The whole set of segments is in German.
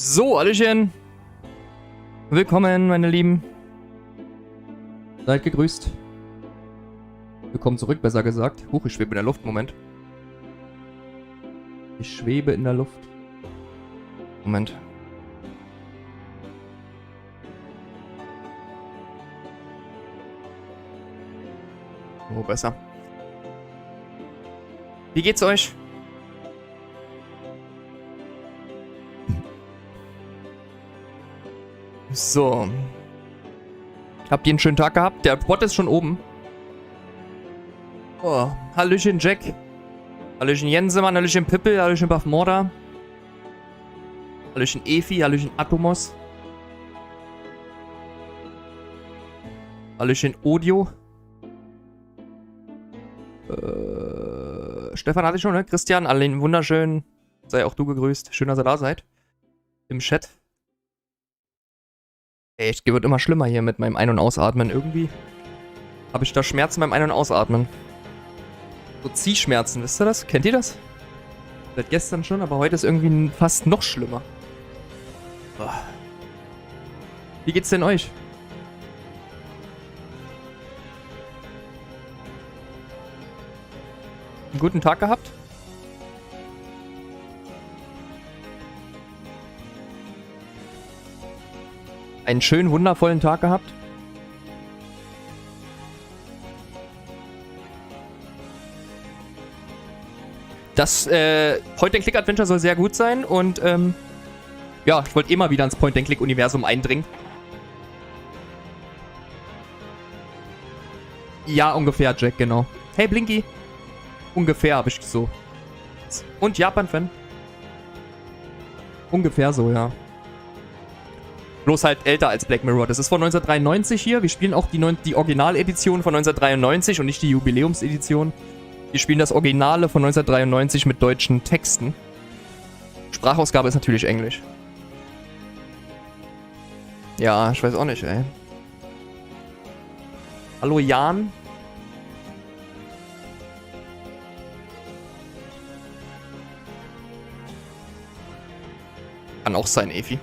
So, Hallöchen. Willkommen, meine Lieben. Seid gegrüßt. Willkommen zurück, besser gesagt. Huch, ich schwebe in der Luft. Moment. Ich schwebe in der Luft. Moment. Oh, besser. Wie geht's euch? So. Habt ihr einen schönen Tag gehabt? Der Bot ist schon oben. Oh, Hallöchen Jack. Hallöchen Jensemann, Hallöchen Pippel, Hallöchen Buffmorda. Hallöchen Efi, Hallöchen Atomos. Hallöchen Audio. Stefan hatte ich schon, ne? Christian, allen wunderschön. Sei auch du gegrüßt. Schön, dass ihr da seid. Im Chat. Echt, wird immer schlimmer hier mit meinem Ein- und Ausatmen. Irgendwie habe ich da Schmerzen beim Ein- und Ausatmen. So Ziehschmerzen, wisst ihr das? Kennt ihr das? Seit gestern schon, aber heute ist irgendwie fast noch schlimmer. Boah. Wie geht's denn euch? Einen guten Tag gehabt? Einen schönen, wundervollen Tag gehabt? Das Point-and-Click-Adventure soll sehr gut sein und ja, ich wollte immer wieder ins Point-and-Click-Universum eindringen. Ja, ungefähr, Jack, genau. Hey, Blinky. Ungefähr habe ich so. Und Japan-Fan. Ungefähr so, ja. Bloß halt älter als Black Mirror. Das ist von 1993 hier. Wir spielen auch die Originaledition von 1993 und nicht die Jubiläumsedition. Wir spielen das Originale von 1993 mit deutschen Texten. Sprachausgabe ist natürlich Englisch. Ja, ich weiß auch nicht, ey. Hallo Jan. Kann auch sein, Efi.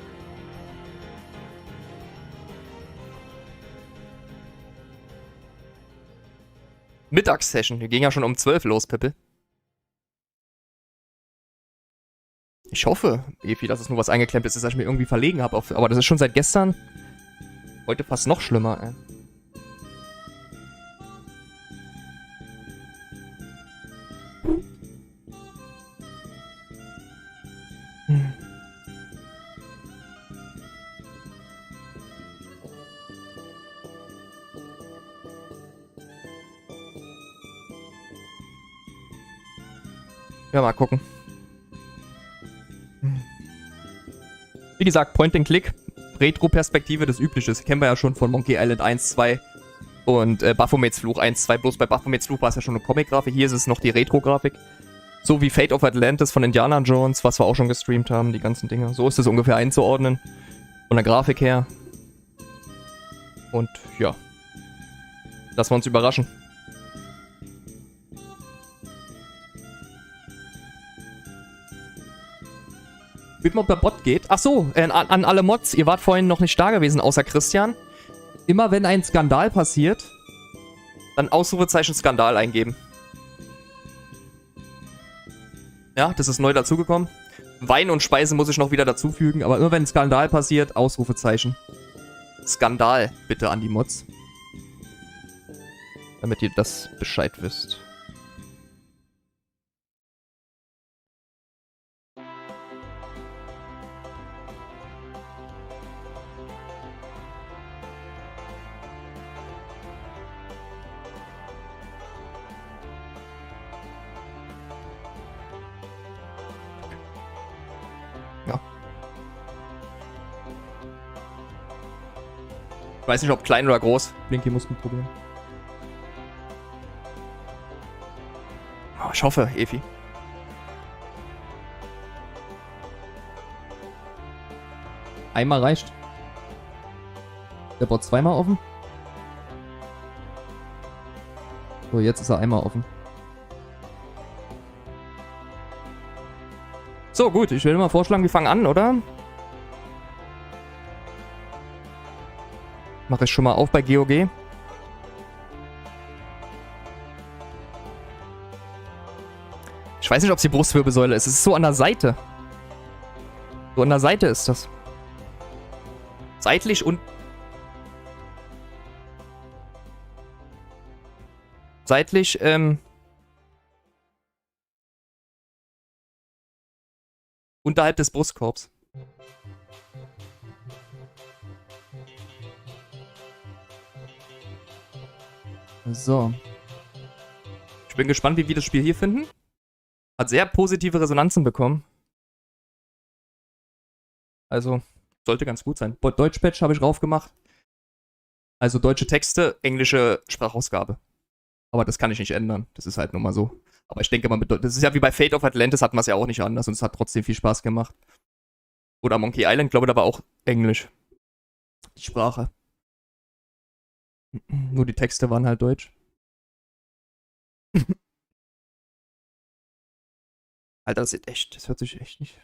Mittagssession. Wir gehen ja schon um 12 los, Pippel. Ich hoffe, Efi, dass es nur was eingeklemmt ist, dass ich mir irgendwie verlegen habe. Aber das ist schon seit gestern. Heute fast noch schlimmer, ey. Ja, mal gucken. Wie gesagt, Point-and-Click, Retro-Perspektive, das Übliche. Das kennen wir ja schon von Monkey Island 1, 2 und Baphomets Fluch 1, 2. Bloß bei Baphomets Fluch war es ja schon eine Comic-Grafik. Hier ist es noch die Retro-Grafik. So wie Fate of Atlantis von Indiana Jones, was wir auch schon gestreamt haben, die ganzen Dinge. So ist es ungefähr einzuordnen. Von der Grafik her. Und ja. Lassen wir uns überraschen. Wie mal, ob der Bot geht. Ach so, an alle Mods. Ihr wart vorhin noch nicht da gewesen, außer Christian. Immer wenn ein Skandal passiert, dann Ausrufezeichen Skandal eingeben. Ja, das ist neu dazugekommen. Wein und Speisen muss ich noch wieder dazufügen, aber immer wenn ein Skandal passiert, Ausrufezeichen. Skandal, bitte an die Mods. Damit ihr das Bescheid wisst. Ja. Ich weiß nicht, ob klein oder groß. Blinky muss mit probieren. Oh, ich hoffe, Efi. Einmal reicht. Der Bot zweimal offen. So, jetzt ist er einmal offen. So, gut, ich würde mal vorschlagen, wir fangen an, oder? Mache ich schon mal auf bei GOG. Ich weiß nicht, ob es die Brustwirbelsäule ist. Es ist so an der Seite. So an der Seite ist das. Seitlich und... Seitlich, unterhalb des Brustkorbs. So. Ich bin gespannt, wie wir das Spiel hier finden. Hat sehr positive Resonanzen bekommen. Also, sollte ganz gut sein. Deutsch-Patch habe ich raufgemacht. Also deutsche Texte, englische Sprachausgabe. Aber das kann ich nicht ändern. Das ist halt nun mal so. Aber ich denke mal, das ist ja wie bei Fate of Atlantis, hatten wir es ja auch nicht anders und es hat trotzdem viel Spaß gemacht. Oder Monkey Island, glaube ich, da war auch Englisch. Die Sprache. Nur die Texte waren halt deutsch. Alter, das hört sich echt nicht...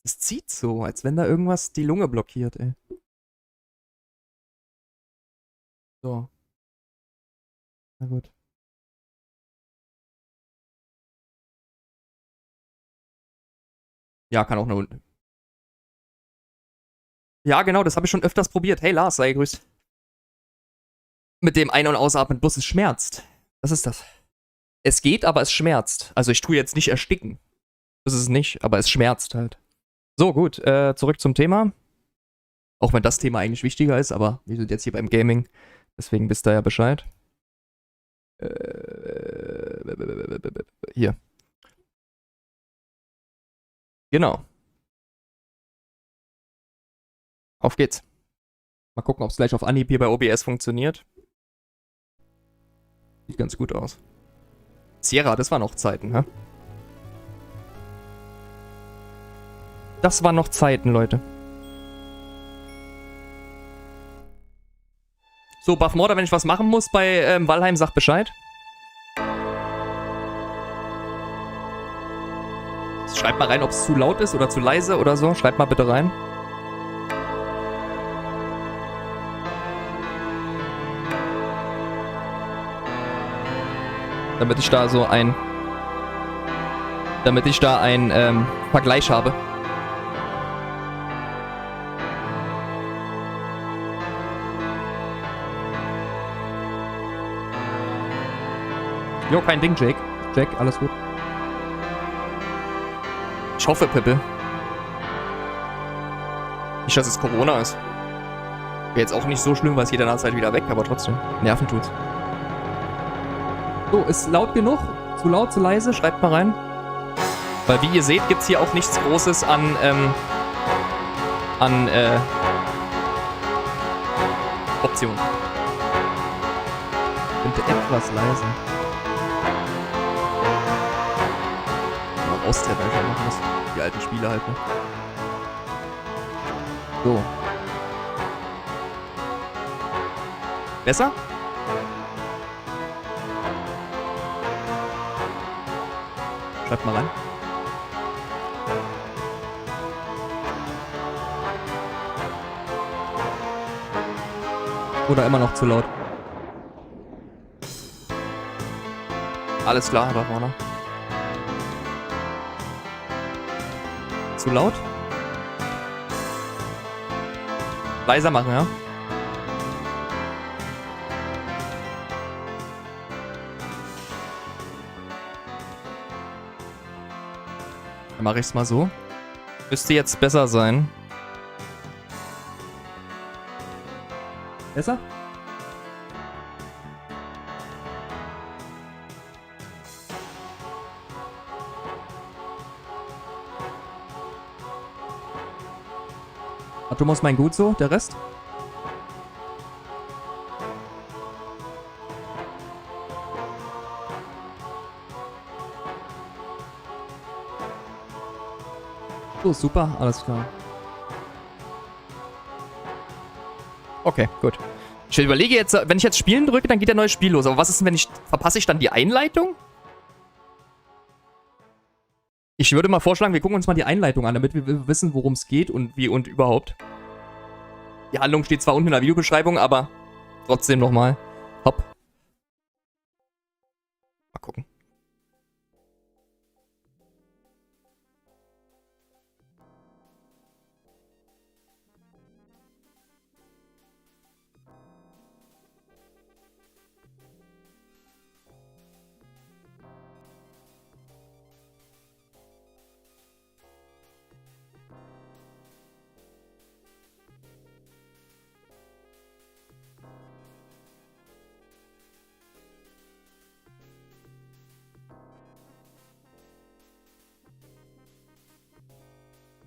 Das zieht so, als wenn da irgendwas die Lunge blockiert, ey. So. Na gut. Ja, kann auch eine... Ja, genau, das habe ich schon öfters probiert. Hey Lars, sei gegrüßt. Mit dem Ein- und Ausatmen, bloß es schmerzt. Was ist das? Es geht, aber es schmerzt. Also ich tue jetzt nicht ersticken. Das ist es nicht, aber es schmerzt halt. So, gut, zurück zum Thema. Auch wenn das Thema eigentlich wichtiger ist, aber wir sind jetzt hier beim Gaming. Deswegen wisst ihr ja Bescheid. Hier. Genau. Auf geht's. Mal gucken, ob es gleich auf Anhieb hier bei OBS funktioniert. Sieht ganz gut aus. Sierra, das waren noch Zeiten, hä? Das waren noch Zeiten, Leute. So, Buff-Morder, wenn ich was machen muss bei Valheim, sag Bescheid. Schreibt mal rein, ob es zu laut ist oder zu leise oder so. Schreibt mal bitte rein. Damit ich da so ein... Damit ich da ein Vergleich habe. Jo, kein Ding, Jake. Jack, alles gut. Ich hoffe, Pippel. Nicht, dass es Corona ist. Wäre jetzt auch nicht so schlimm, weil es jeder Zeit wieder weg, aber trotzdem. Nerven tut's. So, ist laut genug? Zu laut, zu leise? Schreibt mal rein. Weil wie ihr seht, gibt's hier auch nichts Großes an Optionen. Könnte etwas leiser. Austeppen einfach machen muss. Die alten Spiele halt, ne? So. Besser? Schreibt mal rein. Oder immer noch zu laut? Alles klar, Herr Bachmann. Zu laut? Leiser machen, ja? Dann mache ich es mal so. Müsste jetzt besser sein. Besser? Hat Thomas mein Gut so? Der Rest? So, super, alles klar. Okay, gut. Ich überlege jetzt, wenn ich jetzt Spielen drücke, dann geht der neue Spiel los. Aber was ist denn, wenn ich... Verpasse ich dann die Einleitung? Ich würde mal vorschlagen, wir gucken uns mal die Einleitung an, damit wir wissen, worum es geht und wie und überhaupt. Die Handlung steht zwar unten in der Videobeschreibung, aber trotzdem nochmal. Hopp. Mal gucken.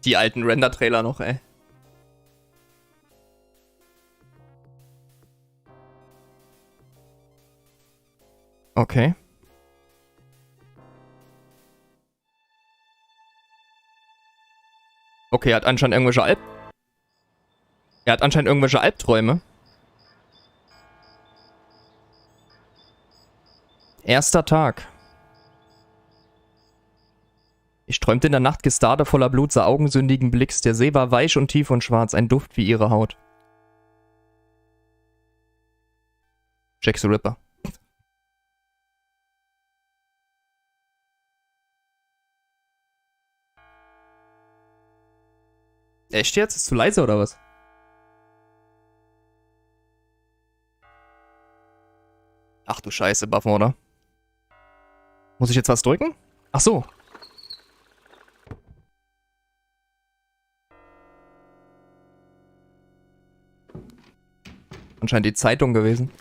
Die alten Render-Trailer noch, ey. Okay. Okay, er hat anscheinend irgendwelche Albträume. Erster Tag. Ich träumte in der Nacht Gestarre voller Blut, sah augensündigen Blicks. Der See war weich und tief und schwarz, ein Duft wie ihre Haut. Jack the Ripper. Echt jetzt? Ist zu leise oder was? Ach du Scheiße, Buffen, oder? Muss ich jetzt was drücken? Ach so. Anscheinend die Zeitung gewesen.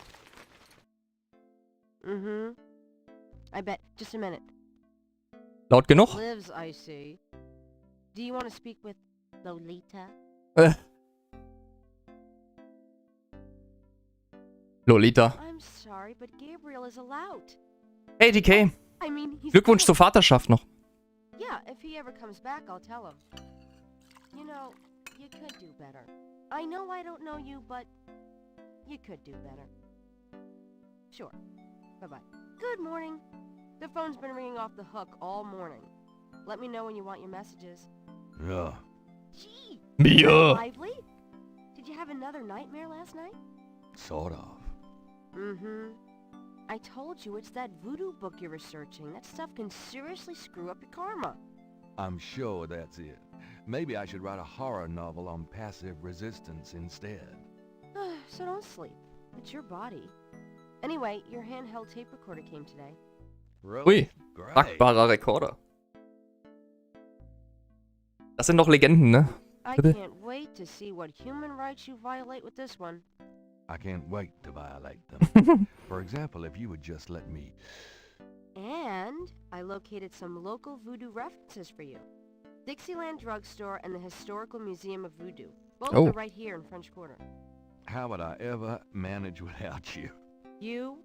Mhm. I bet. Just a minute. Laut genug? Lives, I see. Do you want to speak with Lolita? Lolita. I'm sorry, but Gabriel is allowed. Hey, DK. I mean, he's Glückwunsch zur Vaterschaft noch. Yeah, if he ever comes back, I'll tell him. You know, you could do better. I know I don't know you, but you could do better. Sure. Bye-bye. Good morning. The phone's been ringing off the hook all morning. Let me know when you want your messages. Yeah. Gee! Mia. Lively? Did you have another nightmare last night? Sort of. Mm-hmm. I told you it's that voodoo book you're researching. That stuff can seriously screw up your karma. I'm sure that's it. Maybe I should write a horror novel on passive resistance instead. So don't sleep. It's your body. Anyway, your handheld tape recorder came today. Ui, Great. packbarer Rekorder. Das sind doch Legenden, ne? I Bitte? can't wait to see what human rights you violate with this one. I can't wait to violate them. For example, if you would just let me... And I located some local voodoo references for you. Dixieland Drugstore and the Historical Museum of Voodoo. Both Oh. are right here in French Quarter. How would I ever manage without you? You?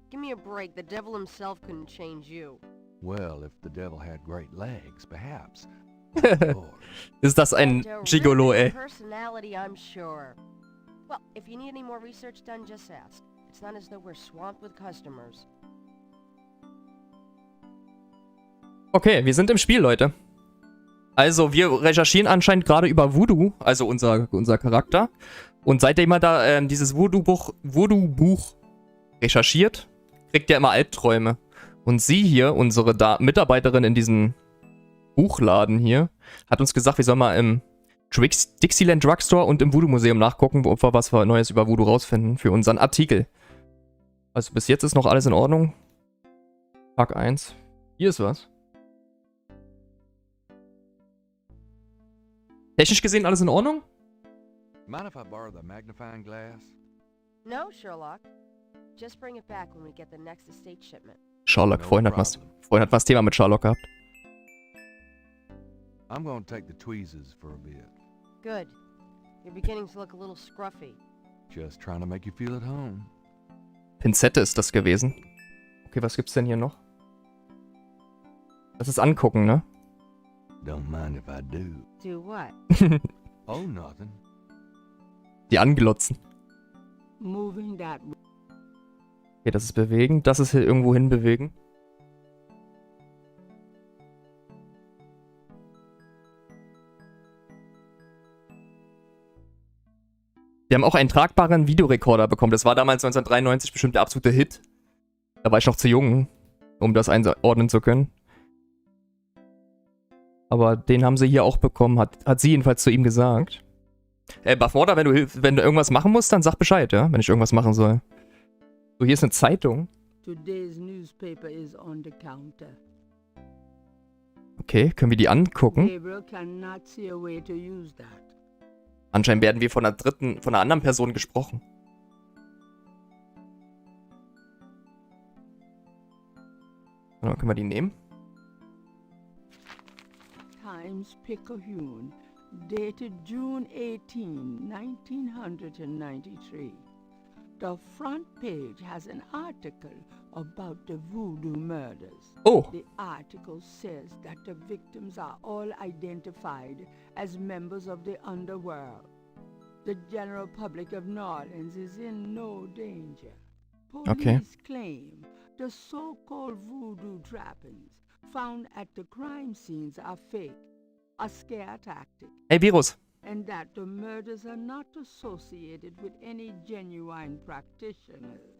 Give me a break. The devil himself couldn't change you. Well, if the devil had great legs, perhaps. Lord. Ist das ein And a Gigolo, riveting ey? personality, I'm sure. Well, if you need any more research done, just ask. It's not as though we're swamped with customers. Okay, wir sind im Spiel, Leute. Also, wir recherchieren anscheinend gerade über Voodoo, also unser Charakter. Und seitdem er da dieses Voodoo-Buch recherchiert, kriegt er immer Albträume. Und sie hier, unsere Mitarbeiterin in diesem Buchladen hier, hat uns gesagt, wir sollen mal im Dixieland Drugstore und im Voodoo-Museum nachgucken, ob wir was Neues über Voodoo rausfinden für unseren Artikel. Also bis jetzt ist noch alles in Ordnung. Tag 1. Hier ist was. Technisch gesehen alles in Ordnung? Mind if I borrow the magnifying glass? No, Sherlock. Just bring it back when we get the next estate shipment. Sherlock, No vorhin hat man das Thema mit Sherlock gehabt. I'm gonna take the tweezers for a bit. Good. You're beginning to look a little scruffy. Just trying to make you feel at home. Pinzette ist das gewesen. Okay, was gibt's denn hier noch? Das ist angucken, ne? Don't mind if I do. Do what? Oh, nothing. Die anglotzen. Moving that... Okay, das ist bewegen. Das ist hier irgendwo hin bewegen. Wir haben auch einen tragbaren Videorekorder bekommen. Das war damals 1993 bestimmt der absolute Hit. Da war ich noch zu jung, um das einordnen zu können. Aber den haben sie hier auch bekommen, hat sie jedenfalls zu ihm gesagt. Buffmorder, wenn du irgendwas machen musst, dann sag Bescheid, ja? Wenn ich irgendwas machen soll. So, hier ist eine Zeitung. Today's newspaper is on the counter. Okay, können wir die angucken? Gabriel cannot see a way to use that. Anscheinend werden wir von einer anderen Person gesprochen. Dann können wir die nehmen. Times Picayune, dated June 18, 1993. The front page has an article about the Voodoo-Murders. Oh. The article says that the victims are all identified as members of the underworld. The general public of New Orleans is in no danger. Police claim the so-called voodoo trappings found at the crime scenes are fake, a scare tactic. Hey, Virus. And that the murders are not associated with any genuine practitioners.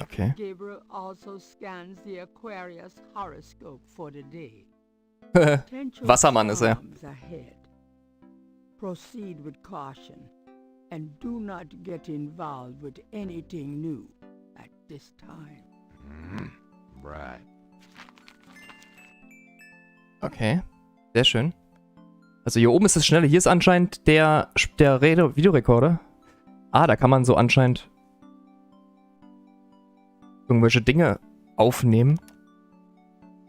Okay. Gabriel also scans the Aquarius horoscope for the day. Wassermann ist er. Storms ahead. Proceed with caution and do not get involved with anything new at this time. Right. Okay, sehr schön. Also hier oben ist es schneller. Hier ist anscheinend der Videorekorder. Ah, da kann man so anscheinend irgendwelche Dinge aufnehmen.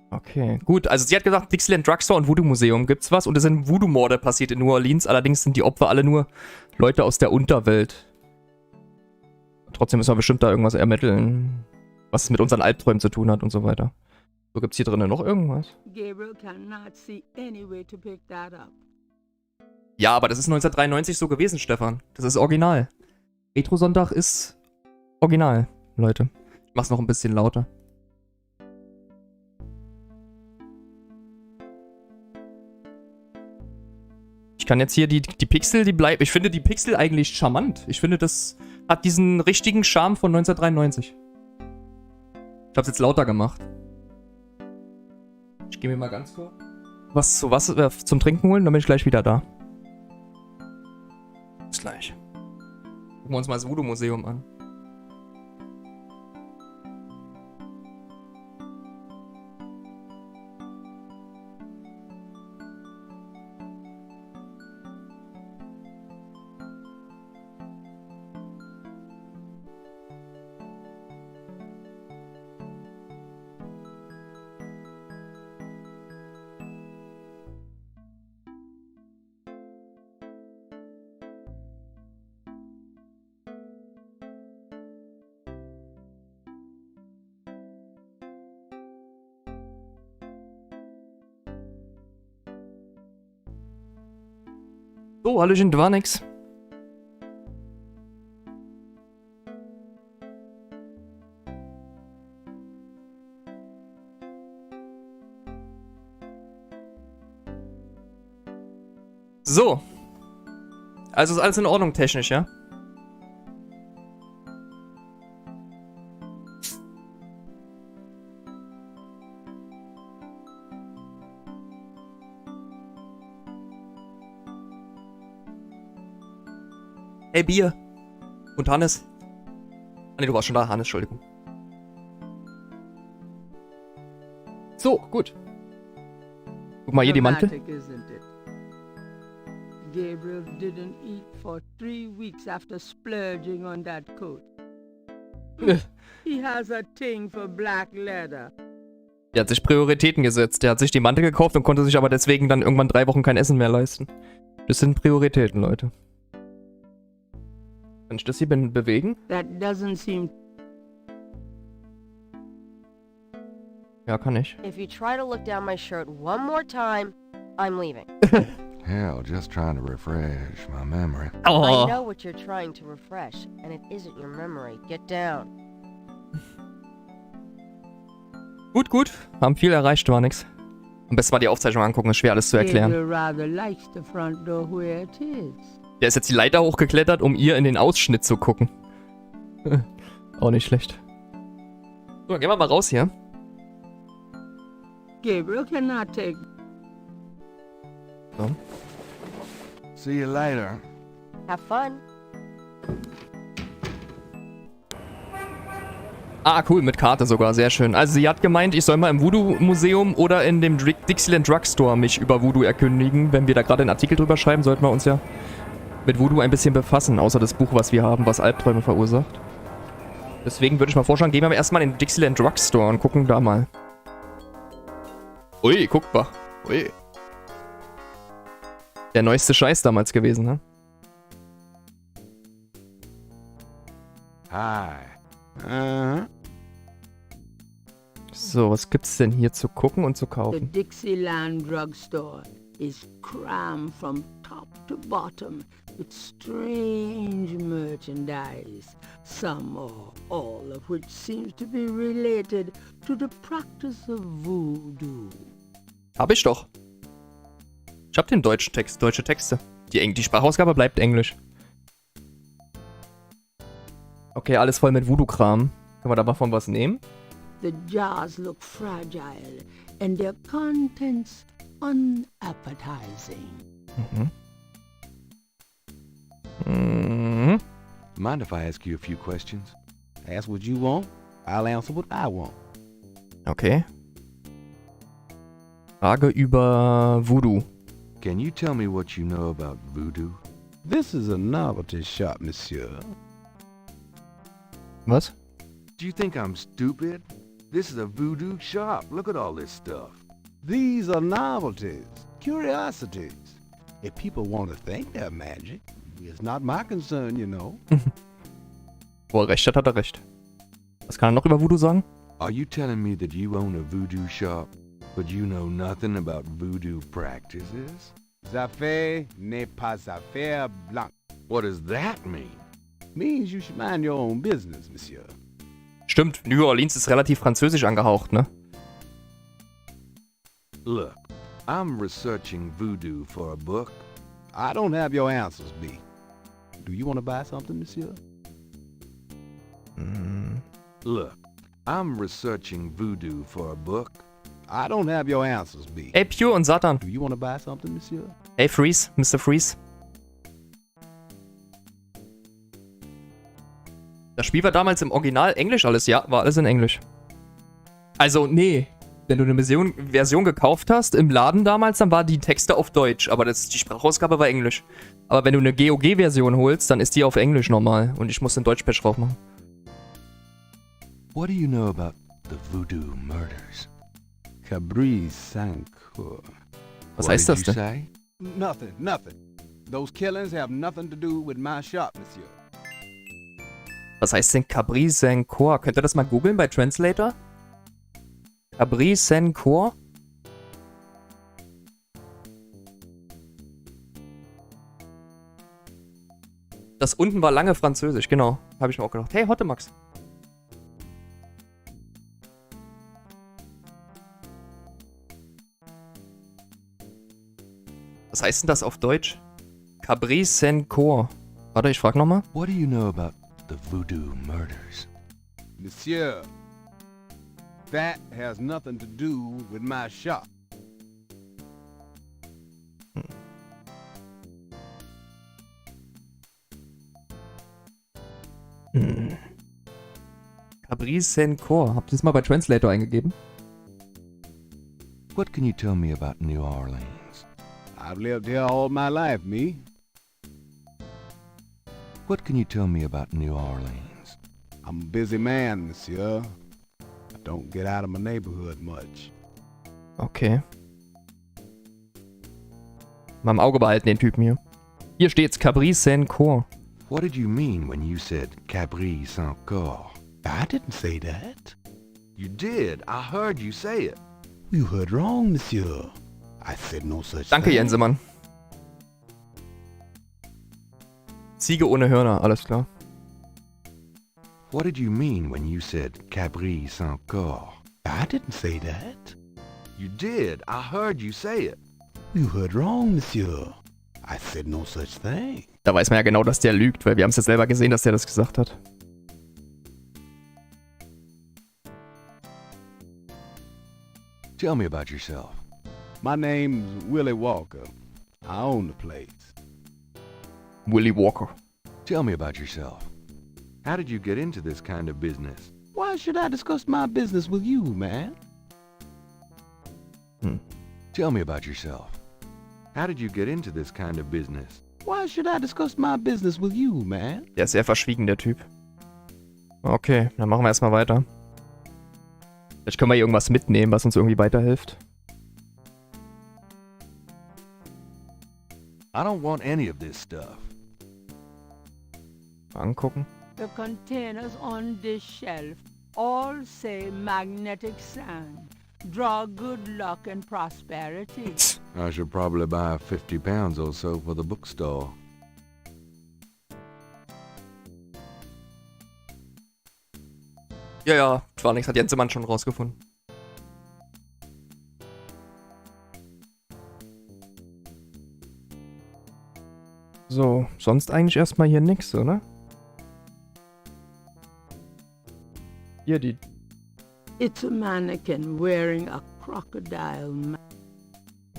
Okay, gut. Also sie hat gesagt, Dixieland Drugstore und Voodoo-Museum gibt's was. Und es sind Voodoo-Morde passiert in New Orleans. Allerdings sind die Opfer alle nur Leute aus der Unterwelt. Trotzdem müssen wir bestimmt da irgendwas ermitteln, was es mit unseren Albträumen zu tun hat und so weiter. So, gibt's hier drinnen noch irgendwas? Gabriel cannot see any way to pick that up. Ja, aber das ist 1993 so gewesen, Stefan. Das ist original. Retro-Sonntag ist original, Leute. Ich mach's noch ein bisschen lauter. Ich kann jetzt hier die Pixel, die bleiben. Ich finde die Pixel eigentlich charmant. Ich finde, das hat diesen richtigen Charme von 1993. Ich hab's jetzt lauter gemacht. Ich gehe mir mal ganz kurz was zum Trinken holen, dann bin ich gleich wieder da. Bis gleich. Gucken wir uns mal das Voodoo-Museum an. So, Hallöchen, war nix. So. Also ist alles in Ordnung technisch, ja? Hey, Bier. Und Hannes. Ah, ne, du warst schon da, Hannes, Entschuldigung. So, gut. Guck mal hier die Mantel. Gabriel didn't eat for 3 weeks after splurging on that coat. He has a thing for black leather. Der hat sich Prioritäten gesetzt. Der hat sich die Mantel gekauft und konnte sich aber deswegen dann irgendwann 3 Wochen kein Essen mehr leisten. Das sind Prioritäten, Leute. Kann ich das hier bewegen? That doesn't seem. Ja, kann ich. If you try to look down my shirt one more time, I'm leaving. Hell, just trying to refresh my memory. Oh. I know what you're trying to refresh, and it isn't your memory. Get down. Gut, gut. Haben viel erreicht, war nix. Am besten mal die Aufzeichnung angucken, ist schwer alles zu erklären. Gabriel rather likes the front door where it is. Der ist jetzt die Leiter hochgeklettert, um ihr in den Ausschnitt zu gucken. Auch nicht schlecht. So, dann gehen wir mal raus hier. Gabriel cannot take... So. See you later. Have fun. Ah, cool, mit Karte sogar, sehr schön. Also sie hat gemeint, ich soll mal im Voodoo-Museum oder in dem Dixieland Drugstore mich über Voodoo erkundigen. Wenn wir da gerade einen Artikel drüber schreiben, sollten wir uns ja mit Voodoo ein bisschen befassen, außer das Buch, was wir haben, was Albträume verursacht. Deswegen würde ich mal vorschlagen, gehen wir erstmal in den Dixieland Drugstore und gucken da mal. Ui, guck mal. Ui. Der neueste Scheiß damals gewesen, ne? Hi. Uh-huh. So, was gibt's denn hier zu gucken und zu The kaufen? Dixieland drugstore is crammed from top to bottom with strange merchandise, some or all of which seems to be related to the practice of voodoo. Hab ich doch. Ich hab den deutschen Text, deutsche Texte. Die Sprachausgabe bleibt Englisch. Okay, alles voll mit Voodoo-Kram. Können wir da mal von was nehmen? The jars look fragile and their contents unappetizing. Mhm. Mind if I ask you a few questions? Ask what you want, I'll answer what I want. Okay. Frage über Voodoo. Can you tell me what you know about voodoo? This is a novelty shop, monsieur. Was? Do you think I'm stupid? This is a voodoo shop. Look at all this stuff. These are novelties, curiosities. If people want to think they're magic, it's not my concern, you know. Wo er recht hat, hat er recht. Was kann er noch über Voodoo sagen? Are you telling me that you own a voodoo shop, but you know nothing about voodoo practices? Affaire n'est pas affaire blanche. What does that mean? Means you should mind your own business, monsieur. Stimmt, New Orleans ist relativ französisch angehaucht, ne? Look, I'm researching voodoo for a book. I don't have your answers, B. Do you want to buy something, monsieur? Look, I'm researching voodoo for a book. I don't have your answers, B. Ey, Pure und Satan. Do you want to buy something, monsieur? Ey, Freeze, Mr. Freeze. Das Spiel war damals im Original Englisch alles, ja, war alles in Englisch. Also, nee. Wenn du eine Version gekauft hast im Laden damals, dann waren die Texte auf Deutsch, aber die Sprachausgabe war Englisch. Aber wenn du eine GOG-Version holst, dann ist die auf Englisch normal und ich muss den Deutsch-Patch drauf machen. What do you know about the Voodoo-Murders? Caprice Sancour. Was heißt das denn? Say? Nothing. Those killings have nothing to do with my shop, monsieur. Was heißt denn Cabri Sancour? Könnt ihr das mal googeln bei Translator? Cabri Sancour? Das unten war lange Französisch, genau. Habe ich mir auch gedacht. Hey, Hotte Max. Was heißt denn das auf Deutsch? Cabri Sancour. Warte, ich frag nochmal. What do you know about the Voodoo-Murders? Monsieur, that has nothing to do with my shop. Cabri Sancour. Habt ihr das mal bei Translator eingegeben? What can you tell me about New Orleans? I've lived here all my life, me. What can you tell me about New Orleans? I'm a busy man, monsieur. I don't get out of my neighborhood much. Okay. Mal im Auge behalten, den Typen hier. Hier steht's, Cabri Sancour. What did you mean when you said Cabri Sancour? I didn't say that. You did. I heard you say it. You heard wrong, monsieur. I said no such Danke, thing. Jensemann. Ziege ohne Hörner, alles klar. What did you mean when you said Cabri Sancour? I didn't say that. You did. I heard you say it. You heard wrong, monsieur. I said no such thing. Da weiß man ja genau, dass der lügt, weil wir haben es ja selber gesehen, dass der das gesagt hat. Tell me about yourself. My name's Willie Walker. I own the place. Willie Walker. Tell me about yourself. How did you get into this kind of business? Why should I discuss my business with you, man? Tell me about yourself. How did you get into this kind of business? Why should I discuss my business with you, man? Der ist sehr verschwiegen, der Typ. Okay, dann machen wir erstmal weiter. Vielleicht können wir hier irgendwas mitnehmen, was uns irgendwie weiterhilft. I don't want any of this stuff. Mal angucken. The containers on this shelf all say magnetic sand. Draw good luck and prosperity. I should probably buy 50 pounds or so for the bookstore. Ja, war nichts, hat Jensemann schon rausgefunden. So, sonst eigentlich erstmal hier nix, oder? Hier die... It's a mannequin wearing a crocodile mask.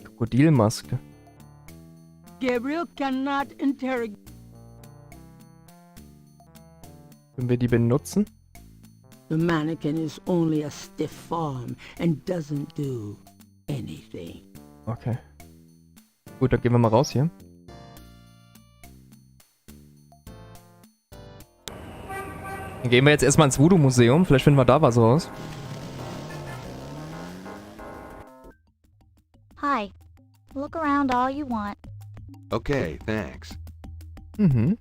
Krokodilmaske. Gabriel cannot interrogate. Können wir die benutzen? The mannequin is only a stiff form and doesn't do anything. Okay. Gut, dann gehen wir mal raus hier. Dann gehen wir jetzt erstmal ins Voodoo-Museum. Vielleicht finden wir da was raus. Hi. Look around all you want. Okay, thanks. Mhm.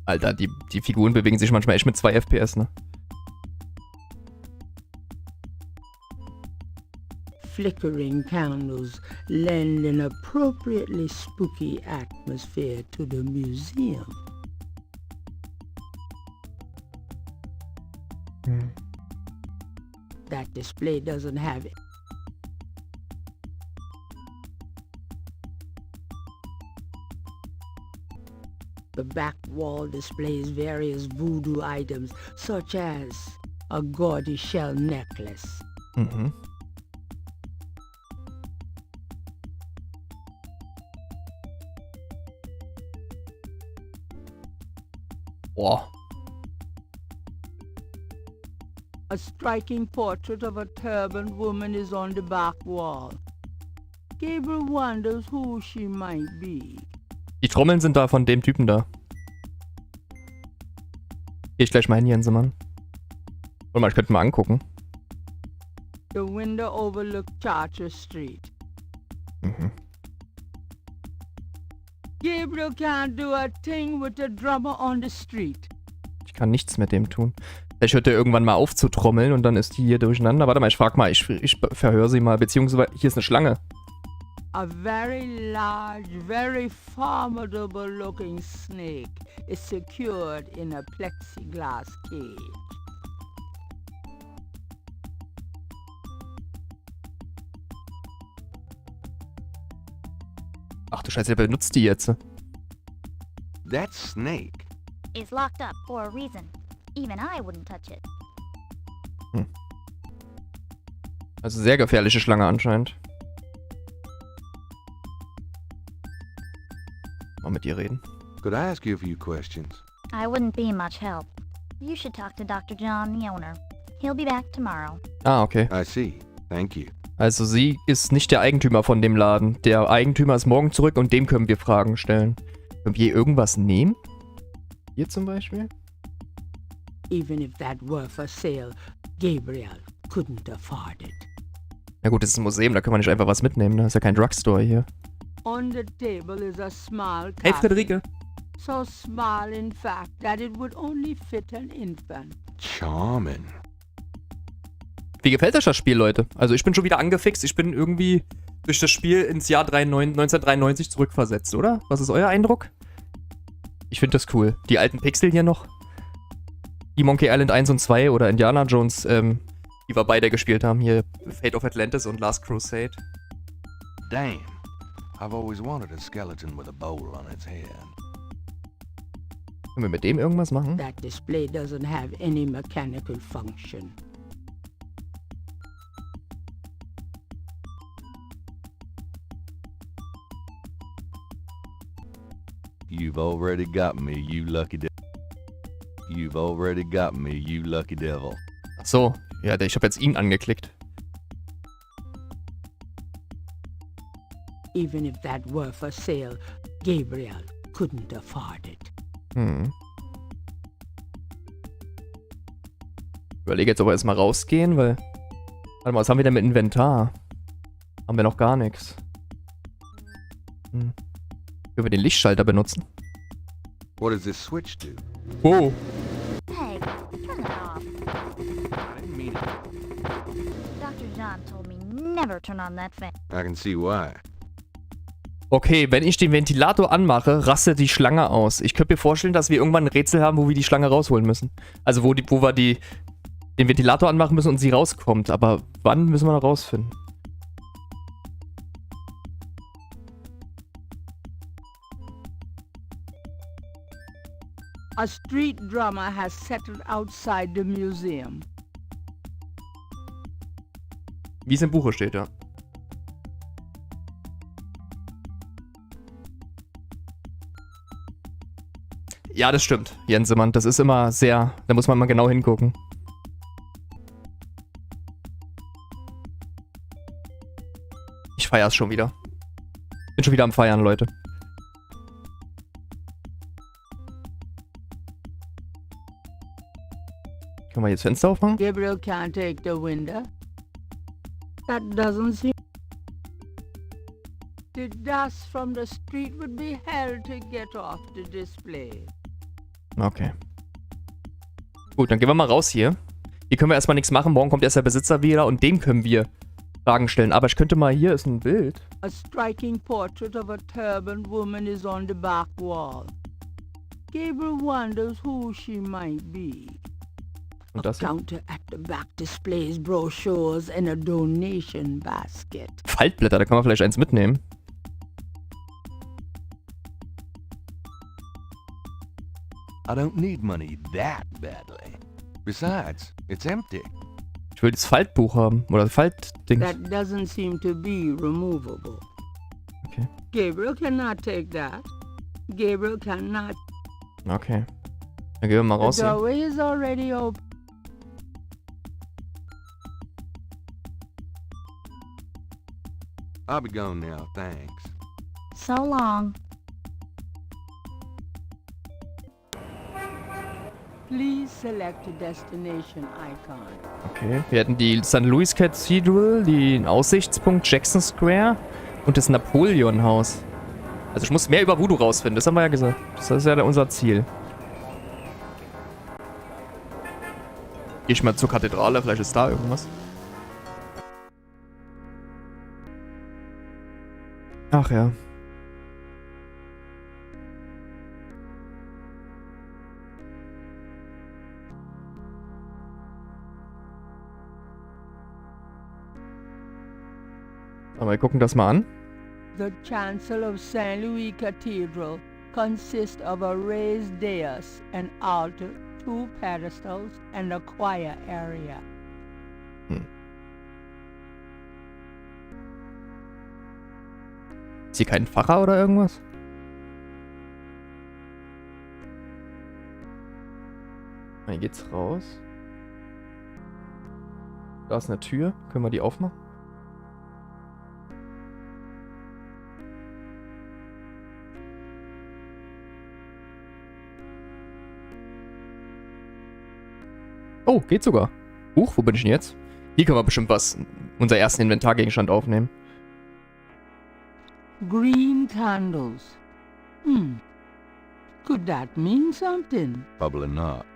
Alter, die Figuren bewegen sich manchmal echt mit 2 FPS, ne? Flickering candles lend an appropriately spooky atmosphere to the museum. That display doesn't have it. The back wall displays various voodoo items, such as a gaudy shell necklace. Mhm. Boah. A striking portrait of a turbaned woman is on the back wall. Gabriel wonders who she might be. Die Trommeln sind da von dem Typen da. Geh ich gleich mal hin, Jensemann. Warte mal, ich könnte mal angucken. The window overlooks Charter Street. Mhm. Gabriel can't do a thing with the drummer on the street. Ich kann nichts mit dem tun. Vielleicht hört er irgendwann mal auf zu trommeln und dann ist die hier durcheinander. Warte mal, ich frag mal, ich verhöre sie mal, beziehungsweise hier ist eine Schlange. A very large, very formidable looking snake is secured in a plexiglass cage. Ach du Scheiße, der benutzt die jetzt. That snake. Is locked up for a reason. Even I wouldn't touch it. Also sehr gefährliche Schlange anscheinend. Mal mit ihr reden. Could I ask you a few questions? I wouldn't be much help. You should talk to Dr. John, the owner. He'll be back tomorrow. Ah, okay. I see. Thank you. Also sie ist nicht der Eigentümer von dem Laden. Der Eigentümer ist morgen zurück und dem können wir Fragen stellen. Können wir hier irgendwas nehmen? Hier zum Beispiel? Even if that were for sale, Gabriel couldn't afford it. Na gut, das ist ein Museum, da können wir nicht einfach was mitnehmen. Da ist ja kein Drugstore hier. On the table is a small Hey, cabinet. Friederike. So small, in fact, that it would only fit an infant. Charming. Wie gefällt euch das Spiel, Leute? Also ich bin schon wieder angefixt. Ich bin irgendwie durch das Spiel ins Jahr 1993 zurückversetzt, oder? Was ist euer Eindruck? Ich finde das cool. Die alten Pixel hier noch. Die Monkey Island 1 und 2 oder Indiana Jones die wir beide gespielt haben. Hier Fate of Atlantis und Last Crusade. Damn. I've always wanted a skeleton with a bowl on its head. Können wir mit dem irgendwas machen? That display doesn't have any mechanical function. You've already got me, you lucky devil. You've already got me, you lucky devil. Ach so, ja, ich habe jetzt ihn angeklickt. Even if that were for sale, Gabriel couldn't afford it. Hm. Ich überlege jetzt, ob wir erstmal rausgehen, weil... Warte mal, was haben wir denn mit Inventar? Haben wir noch gar nichts. Hm. Können wir den Lichtschalter benutzen? What does this switch do? Wow. Hey, turn that off. I didn't mean it. Dr. John told me never turn on that fan. I can see why. Okay, wenn ich den Ventilator anmache, rastet die Schlange aus. Ich könnte mir vorstellen, dass wir irgendwann ein Rätsel haben, wo wir die Schlange rausholen müssen. Also wo wir den Ventilator anmachen müssen und sie rauskommt. Aber wann müssen wir noch rausfinden? A street drummer has settled outside the museum. Wie es im Buche steht, ja. Ja, das stimmt, Jensemann. Das ist immer sehr... Da muss man mal genau hingucken. Ich feier's schon wieder. Bin schon wieder am Feiern, Leute. Können wir jetzt Fenster aufmachen? Gabriel can't take the window. That doesn't seem... The dust from the street would be hell to get off the display. Okay. Gut, dann gehen wir mal raus hier. Hier können wir erstmal nichts machen. Morgen kommt erst der Besitzer wieder und dem können wir Fragen stellen. Aber ich könnte mal... Hier ist ein Bild. A striking portrait of a turbaned woman is on the back wall. Gabriel wonders who she might be. Und A das hier? counter at the back displays brochures and a donation basket. Faltblätter, da kann man vielleicht eins mitnehmen. I don't need money that badly. Besides, it's empty. Ich will das Faltbuch haben. Oder das Faltding. That doesn't seem to be removable. Okay. Gabriel cannot take that. Gabriel cannot. Okay. Dann gehen wir mal raus The hier. doorway is already open. I'll be gone now, thanks. So long. Please select a destination icon. Okay. Wir hätten die St. Louis Cathedral, den Aussichtspunkt Jackson Square und das Napoleon-Haus. Also ich muss mehr über Voodoo rausfinden, das haben wir ja gesagt. Das ist ja unser Ziel. Geh ich mal zur Kathedrale, vielleicht ist da irgendwas. Ach ja. Aber wir gucken das mal an. The chancel of St. Louis Cathedral consists of a raised dais, an altar, 2 pedestals, and a choir area. Ist hier kein Pfarrer oder irgendwas? Hier geht's raus. Da ist eine Tür. Können wir die aufmachen? Oh, geht sogar. Huch, wo bin ich denn jetzt? Hier können wir bestimmt was, unser ersten Inventargegenstand aufnehmen. Green candles. Could that mean something? Probably not.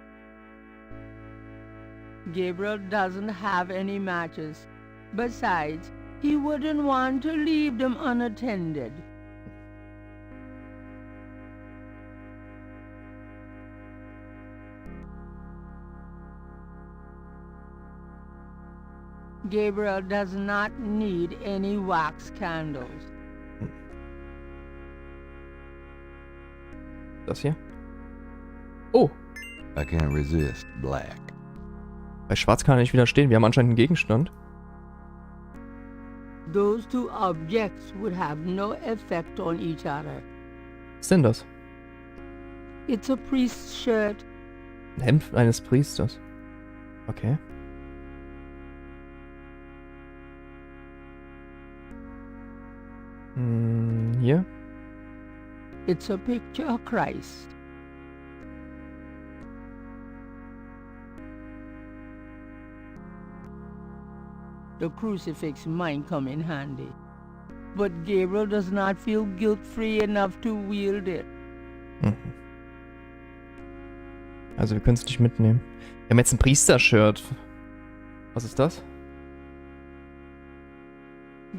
Gabriel doesn't have any matches. Besides, he wouldn't want to leave them unattended. Gabriel does not need any wax candles. Das hier. Oh, I can't resist black. bei Schwarz kann er nicht widerstehen. Wir haben anscheinend einen Gegenstand. Those two objects would have no effect on each other. Was ist denn das? It's a priest's shirt. Ein Hemd eines Priesters. Okay. Hier. It's a picture of Christ. The crucifix might come in handy. But Gabriel does not feel guilt-free enough to wield it. Mhm. Also wir können es nicht mitnehmen. Wir haben jetzt ein Priester-Shirt. Was ist das?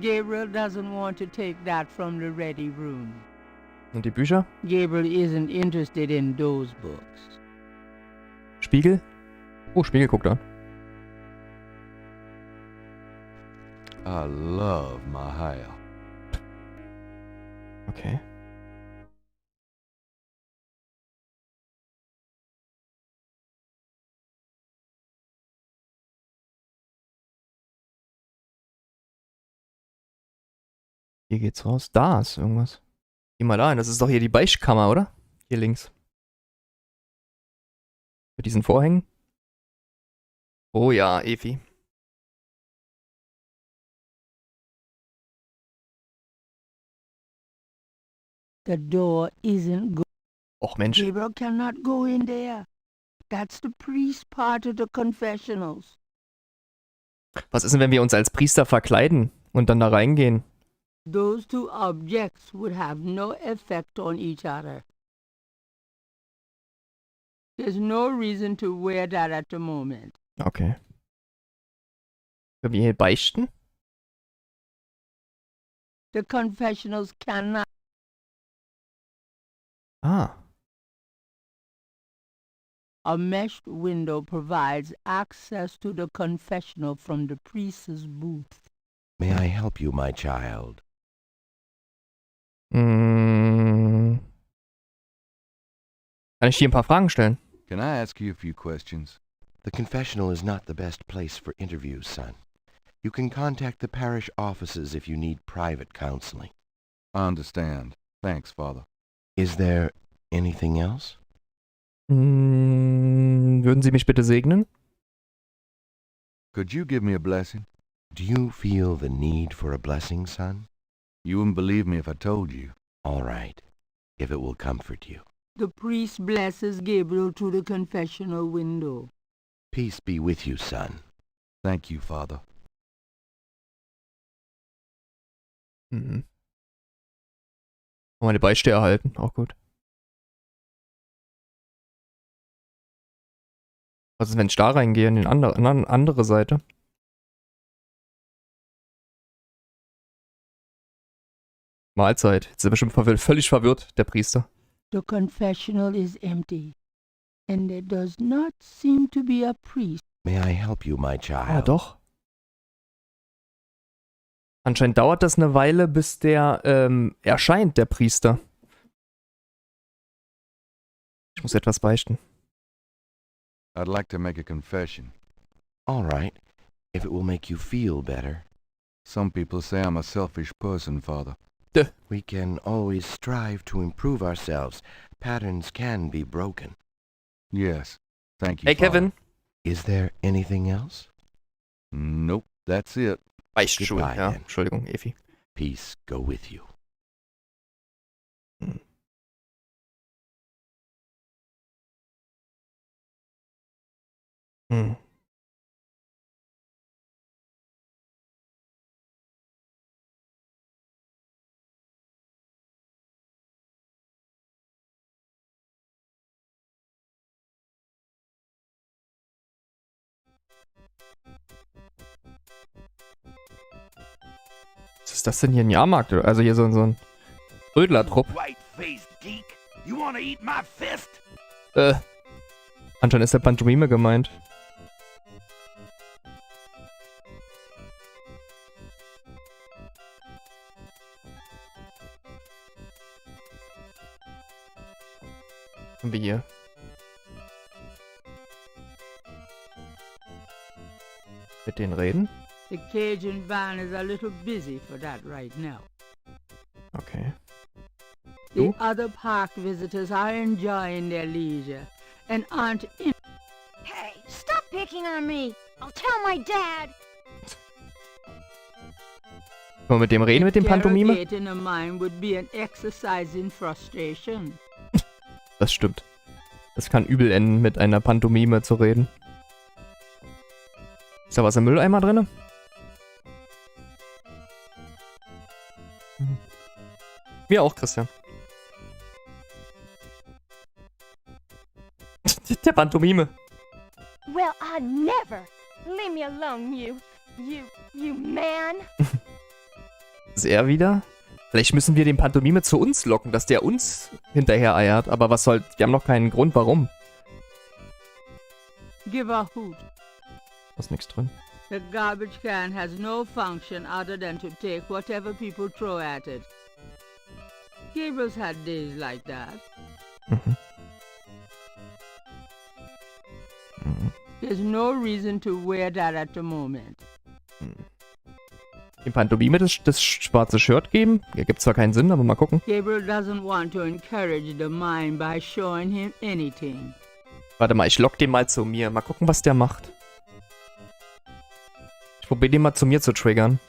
Gabriel doesn't want to take that from the ready room. Und die Bücher? Gabriel isn't interested in those books. Spiegel? Oh, Spiegel guckt an. I love my hair. Okay. Hier geht's raus. Da ist irgendwas. Geh mal da hin. Das ist doch hier die Beichtkammer, oder? Hier links. Mit diesen Vorhängen. Oh ja, Evi. The door isn't good. Och Mensch. Gabriel cannot go in there. That's the priest part of the confessionals. Was ist denn, wenn wir uns als Priester verkleiden und dann da reingehen? Those two objects would have no effect on each other. There's no reason to wear that at the moment. Okay. Können wir hier beichten? The confessionals cannot. Ah. A meshed window provides access to the confessional from the priest's booth. May I help you, my child? Kann ich hier ein paar Fragen stellen? Can I ask you a few questions? The confessional is not the best place for interviews, son. You can contact the parish offices if you need private counseling. I understand. Thanks, Father. Is there anything else? Würden Sie mich bitte segnen? Could you give me a blessing? Do you feel the need for a blessing, son? You wouldn't believe me if I told you. All right, if it will comfort you. The priest blesses Gabriel through the confessional window. Peace be with you, son. Thank you, Father. Mhm. Meine Beichte erhalten, auch gut. Was ist, wenn ich da reingehe, in die andere Seite? Mahlzeit. Jetzt ist er bestimmt völlig verwirrt, der Priester. The confessional is empty, and there does not seem to be a priest. May I help you, my child? Ah, doch. Anscheinend dauert das eine Weile, bis der erscheint, der Priester. Ich muss etwas beichten. I'd like to make a confession. All right, if it will make you feel better. Some people say I'm a selfish person, Father. We can always strive to improve ourselves. Patterns can be broken. Yes. Thank you, Hey, Father. Kevin. Is there anything else? Nope, that's it. Beichtstuhl, Goodbye, ja. then. Entschuldigung, Evi. Peace go with you. Hm. Hm. Was ist das denn hier, ein Jahrmarkt? Also hier so ein Rödler-Trupp. White-faced geek! You wanna eat my fist? Anscheinend ist der Pantomime gemeint. Haben wir hier. Mit denen reden? The Cajun van is a little busy for that right now. Okay. The Du? other park visitors are enjoying their leisure and aren't in. Hey, stop picking on me! I'll tell my dad! Wollen wir mit dem reden, mit dem Pantomime? Interrogating a mind would be an exercise in frustration. Das stimmt. Das kann übel enden, mit einer Pantomime zu reden. Ist da was im Mülleimer drin? Mir auch, Christian. Der Pantomime. Well, I never. Leave me alone, you man. Ist er wieder? Vielleicht müssen wir den Pantomime zu uns locken, dass der uns hinterher eiert. Aber was soll... Wir haben noch keinen Grund, warum. Give a hoot. Da ist nichts drin. The garbage can has no function other than to take whatever people throw at it. Gabriel's had days like that. Mhm. There's no reason to wear that at the moment. Dem Pantomime das schwarze Shirt geben? Ja, gibt zwar keinen Sinn, aber mal gucken. Gabriel doesn't want to encourage the mind by showing him anything. Warte mal, ich lock den mal zu mir. Mal gucken, was der macht. Ich probiere den mal zu mir zu triggern.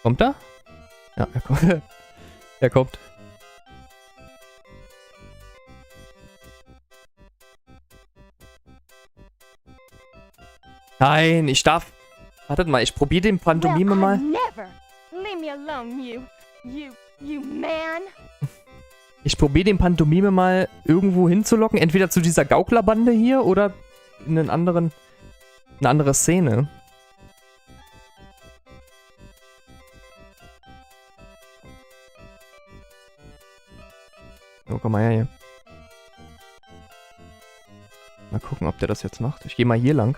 Kommt er? Ja, er kommt. Er kommt. Nein, ich darf... Wartet mal, ich probiere den Pantomime well, mal. I never. Leave me alone, you man. Ich probiere den Pantomime mal irgendwo hinzulocken. Entweder zu dieser Gauklerbande hier oder in eine andere Szene. So, komm mal her hier. Mal gucken, ob der das jetzt macht. Ich gehe mal hier lang.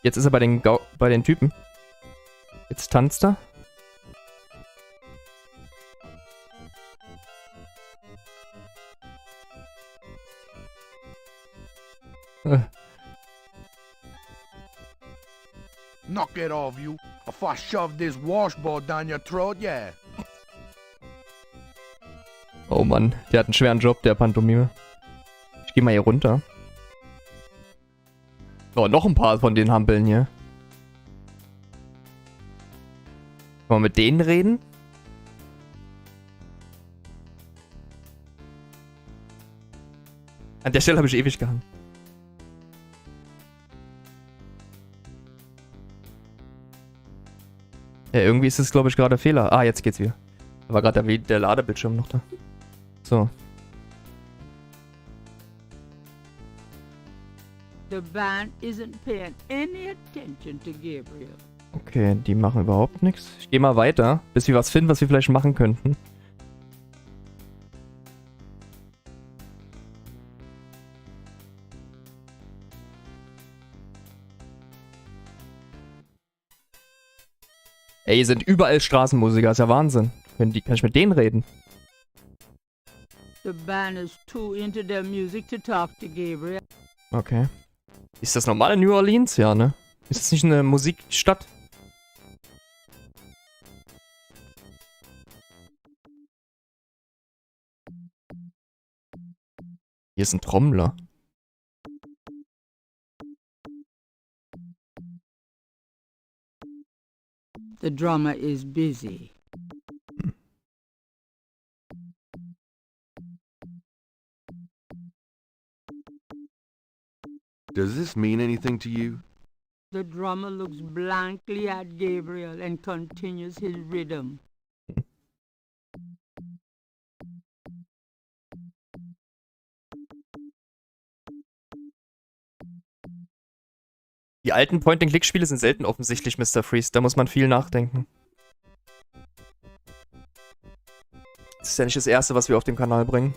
Jetzt ist er bei den Typen. Jetzt tanzt er. Knock it off, you. If I shove this washboard down your throat, yeah. Oh Mann, der hat einen schweren Job, der Pantomime. Ich geh mal hier runter. Oh, noch ein paar von den Hampeln hier. Wollen wir mit denen reden? An der Stelle habe ich ewig gehangen. Ja, irgendwie ist es, glaube ich, gerade Fehler. Ah, jetzt geht's wieder. Da war gerade der Ladebildschirm noch da. So. The band isn't paying any attention to Gabriel. Okay, die machen überhaupt nichts. Ich gehe mal weiter, bis wir was finden, was wir vielleicht machen könnten. Ey, hier sind überall Straßenmusiker, ist ja Wahnsinn. Kann ich mit denen reden? The band is too into their music to talk to Gabriel. Okay. Ist das normal in New Orleans? Ja, ne? Ist das nicht eine Musikstadt? Hier ist ein Trommler. The drummer is busy. Does this mean anything to you? The drummer looks blankly at Gabriel and continues his rhythm. Die alten Point-and-Click-Spiele sind selten offensichtlich, Mr. Freeze. Da muss man viel nachdenken. Das ist ja nicht das erste, was wir auf dem Kanal bringen.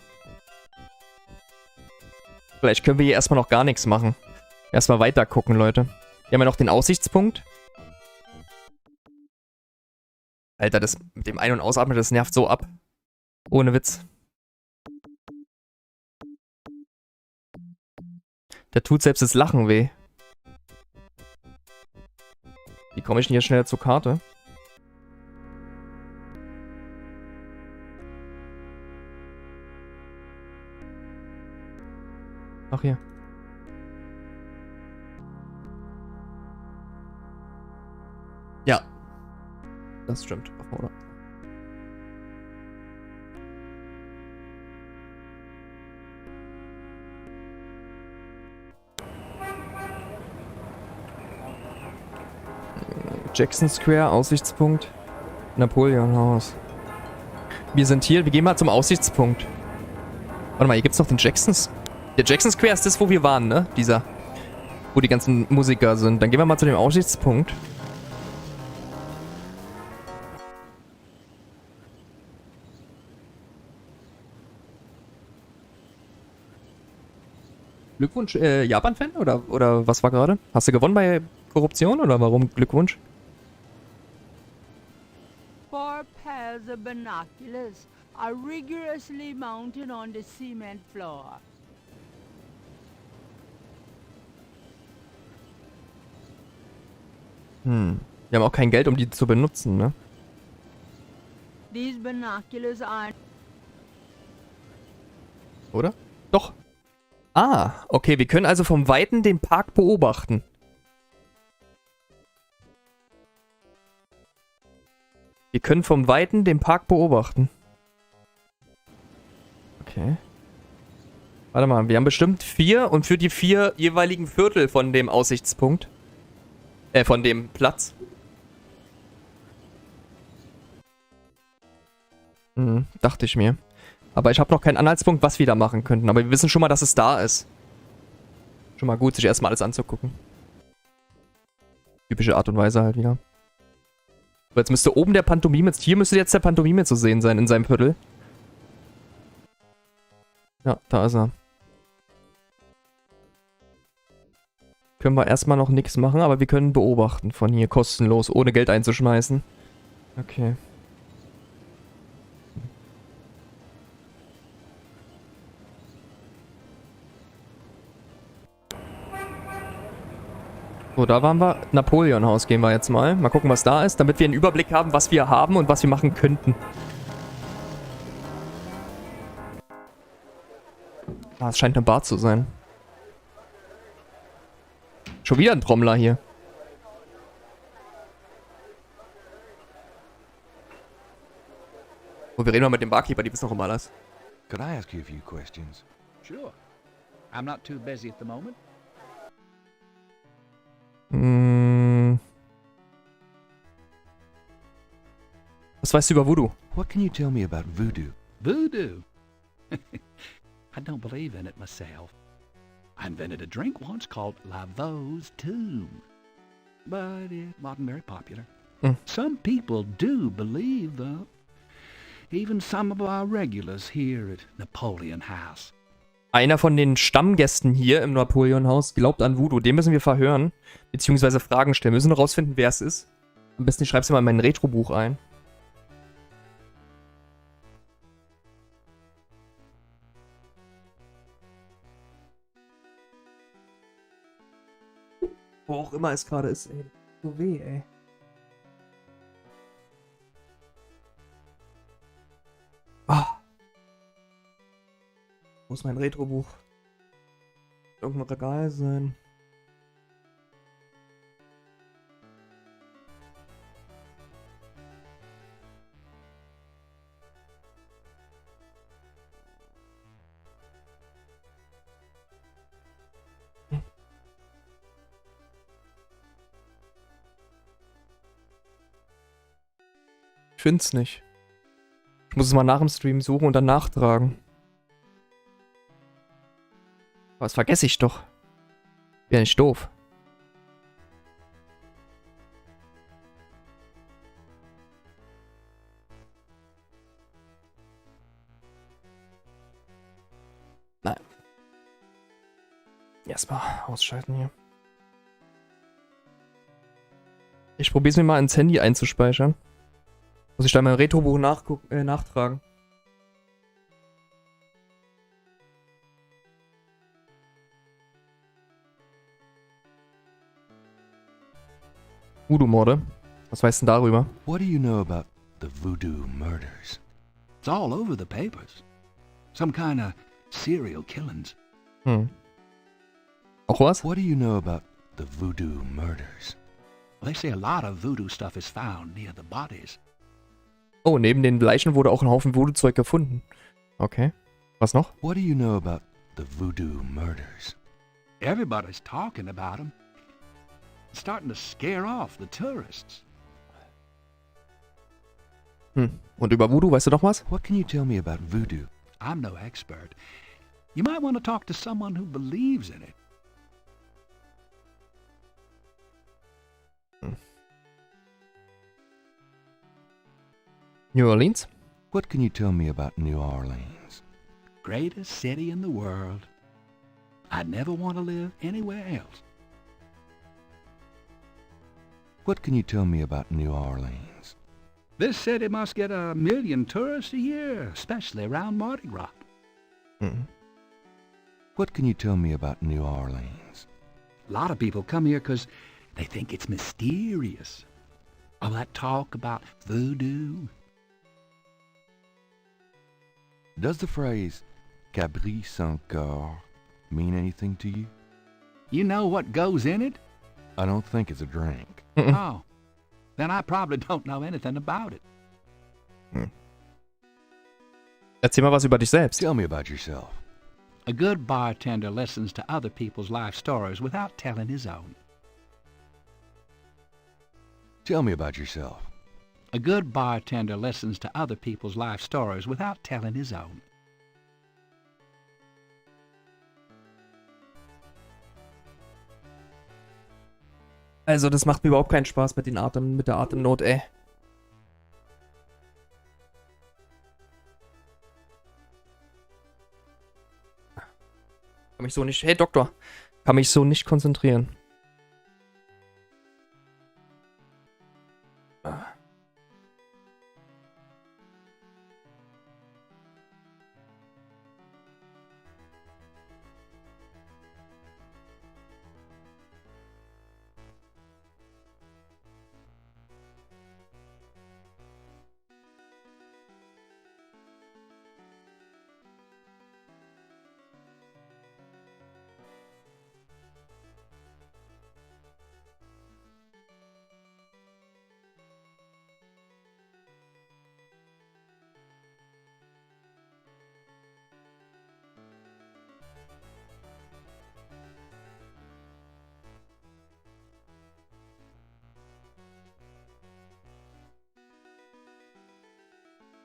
Vielleicht können wir hier erstmal noch gar nichts machen. Erstmal weiter gucken, Leute. Wir haben ja noch den Aussichtspunkt. Alter, das mit dem Ein- und Ausatmen, das nervt so ab. Ohne Witz. Der tut selbst das Lachen weh. Wie komme ich denn hier schneller zur Karte? Ach, hier. Ja. Das stimmt, oder? Jackson Square, Aussichtspunkt. Napoleon-Haus. Wir sind hier, wir gehen mal zum Aussichtspunkt. Warte mal, hier gibt's noch den Jacksons. Der Jackson Square ist das, wo wir waren, ne? Dieser. Wo die ganzen Musiker sind. Dann gehen wir mal zu dem Aussichtspunkt. Glückwunsch, Japan-Fan? Oder was war gerade? Hast du gewonnen bei Korruption oder warum Glückwunsch? 4 pairs of binoculars are rigorously mounted on the cement floor. Wir haben auch kein Geld, um die zu benutzen, ne? These binoculars are... Oder? Doch. Ah, okay, wir können also vom Weiten den Park beobachten. Wir können vom Weiten den Park beobachten. Okay. Warte mal, wir haben bestimmt 4 und für die 4 jeweiligen Viertel von dem Aussichtspunkt. Von dem Platz. Dachte ich mir. Aber ich habe noch keinen Anhaltspunkt, was wir da machen könnten. Aber wir wissen schon mal, dass es da ist. Schon mal gut, sich erstmal alles anzugucken. Typische Art und Weise halt wieder. So, jetzt müsste oben der Pantomime... Hier müsste jetzt der Pantomime zu sehen sein in seinem Viertel. Ja, da ist er. Können wir erstmal noch nichts machen, aber wir können beobachten von hier kostenlos, ohne Geld einzuschmeißen. Okay. So, da waren wir. Napoleon-Haus gehen wir jetzt mal. Mal gucken, was da ist, damit wir einen Überblick haben, was wir haben und was wir machen könnten. Ah, es scheint eine Bar zu sein. Schon wieder ein Trommler hier. Oh, wir reden mal mit dem Barkeeper, die wissen noch immer alles. Could I ask you a few questions? Sure. I'm not too busy at the moment. Was weißt du über Voodoo? What can you tell me about voodoo? Voodoo? I don't believe in it myself. I invented a drink once called Laveau's Tomb. But it wasn't very popular. Some people do believe, though. Even some of our regulars here at Napoleon House. Einer von den Stammgästen hier im Napoleon-Haus glaubt an Voodoo. Den müssen wir verhören, beziehungsweise Fragen stellen. Wir müssen rausfinden, wer es ist. Am besten ich schreibe es mal in mein Retro-Buch ein. Wo auch immer es gerade ist, ey. So weh, ey. Ah. Wo ist mein Retro-Buch? Irgendein Regal sein. Ich find's nicht. Ich muss es mal nach dem Stream suchen und dann nachtragen. Aber das vergesse ich doch. Wäre nicht doof. Nein. Erstmal ausschalten hier. Ich probiere es mir mal ins Handy einzuspeichern. Muss ich da mein Retrobuch nachtragen. Voodoo-Morde. Was weißt du denn darüber? What do you know about the Voodoo murders? It's all over the papers. Some kind of serial killings. Hm. Auch was? What do you know about the Voodoo murders? Well, they say a lot of voodoo stuff is found near the bodies. Oh, neben den Leichen wurde auch ein Haufen Voodoo-Zeug gefunden. Okay. Was noch? What do you know about the Voodoo murders? Everybody's talking about them. It's starting to scare off the tourists. Hm. Und über Voodoo, weißt du noch was? What can you tell me about voodoo? I'm no expert. You might want to talk to someone who believes in it. New Orleans? What can you tell me about New Orleans? Greatest city in the world. I'd never want to live anywhere else. What can you tell me about New Orleans? This city must get 1 million tourists a year, especially around Mardi Gras. Mhm. What can you tell me about New Orleans? A lot of people come here because they think it's mysterious. All that talk about voodoo. Does the phrase Cabri sans corps mean anything to you? You know what goes in it? I don't think it's a drink. Oh, then I probably don't know anything about it. Erzähl mal was über dich selbst. Tell me about yourself. A good bartender listens to other people's life stories without telling his own. Tell me about yourself. A good bartender listens to other people's life stories without telling his own. Also, das macht mir überhaupt keinen Spaß mit der Atemnot, ey. Kann mich so nicht... Hey, Doktor. Kann mich so nicht konzentrieren.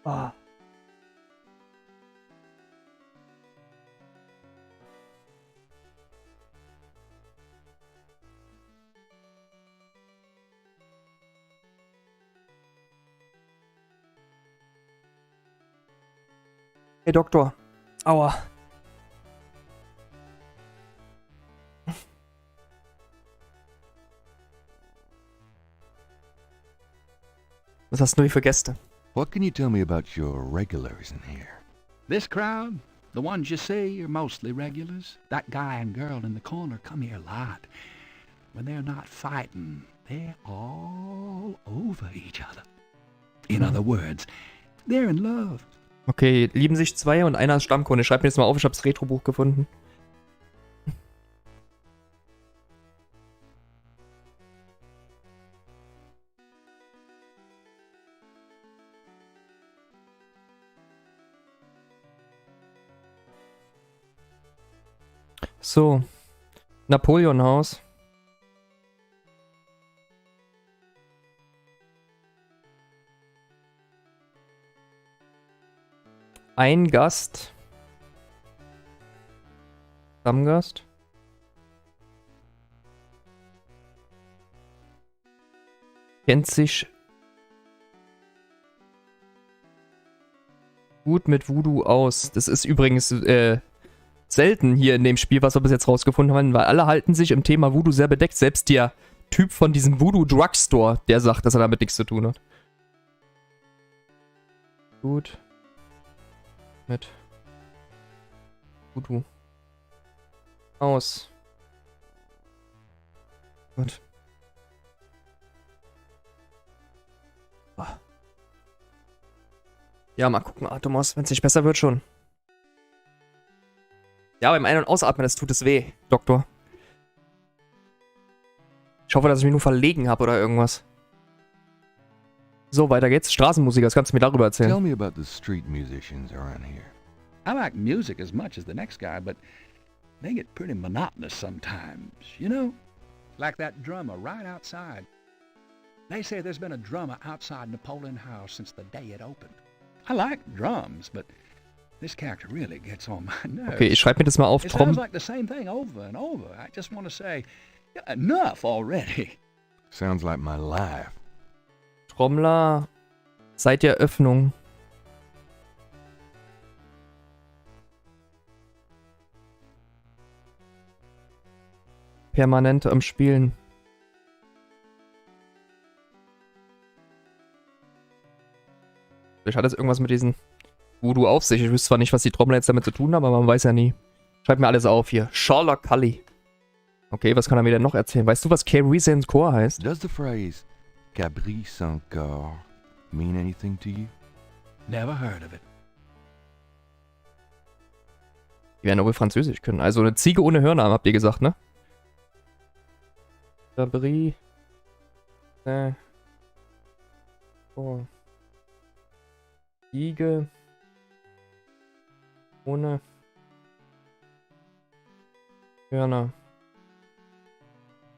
Ah. Hey Doktor. Aua. Was hast du hier für Gäste? What can you tell me about your regulars in here? This crowd, the ones you see, are mostly regulars. That guy and girl in the corner come here a lot. When they're not fighting, they're all over each other. In other words, they're in love. Okay, lieben sich zwei und einer ist Stammkunde. Schreib mir das mal auf, ich habe das Retrobuch gefunden. So, Napoleonhaus. Ein Gast. Stammgast. Kennt sich gut mit Voodoo aus. Das ist übrigens selten hier in dem Spiel, was wir bis jetzt rausgefunden haben, weil alle halten sich im Thema Voodoo sehr bedeckt. Selbst der Typ von diesem Voodoo Drugstore, der sagt, dass er damit nichts zu tun hat. Gut. Mit Voodoo. Aus. Gut. Ja, mal gucken, Atomos, wenn es nicht besser wird schon. Ja, beim Ein- und Ausatmen, das tut es weh, Doktor. Ich hoffe, dass ich mich nur verlegen habe oder irgendwas. So, weiter geht's. Straßenmusiker, was kannst du mir darüber Tell erzählen? me about the street musicians around here. I like music as much as the next guy, but they get pretty monotonous sometimes, you know? Like that drummer right outside. They say there's been a drummer outside Napoleon House since the day it opened. I like drums, but this character really gets on my nerves. Okay, ich schreibe mir das mal auf. It sounds Trom. like the same thing over and over. I just want to say, enough already. Sounds like my life. Trommler seit der Öffnung. Permanent am Spielen. Vielleicht hat das irgendwas mit diesen Voodoo auf sich. Ich wüsste zwar nicht, was die Trommler jetzt damit zu tun haben, aber man weiß ja nie. Schreib mir alles auf hier. Sherlock Cully. Okay, was kann er mir denn noch erzählen? Weißt du, was Carison's Core heißt? Does the phrase Gabriel Knight mean anything to you? Never heard of it. Die werden doch wohl Französisch können. Also eine Ziege ohne Hörner, habt ihr gesagt, ne? Gabriel. Oh. Ziege. Ohne Hörner.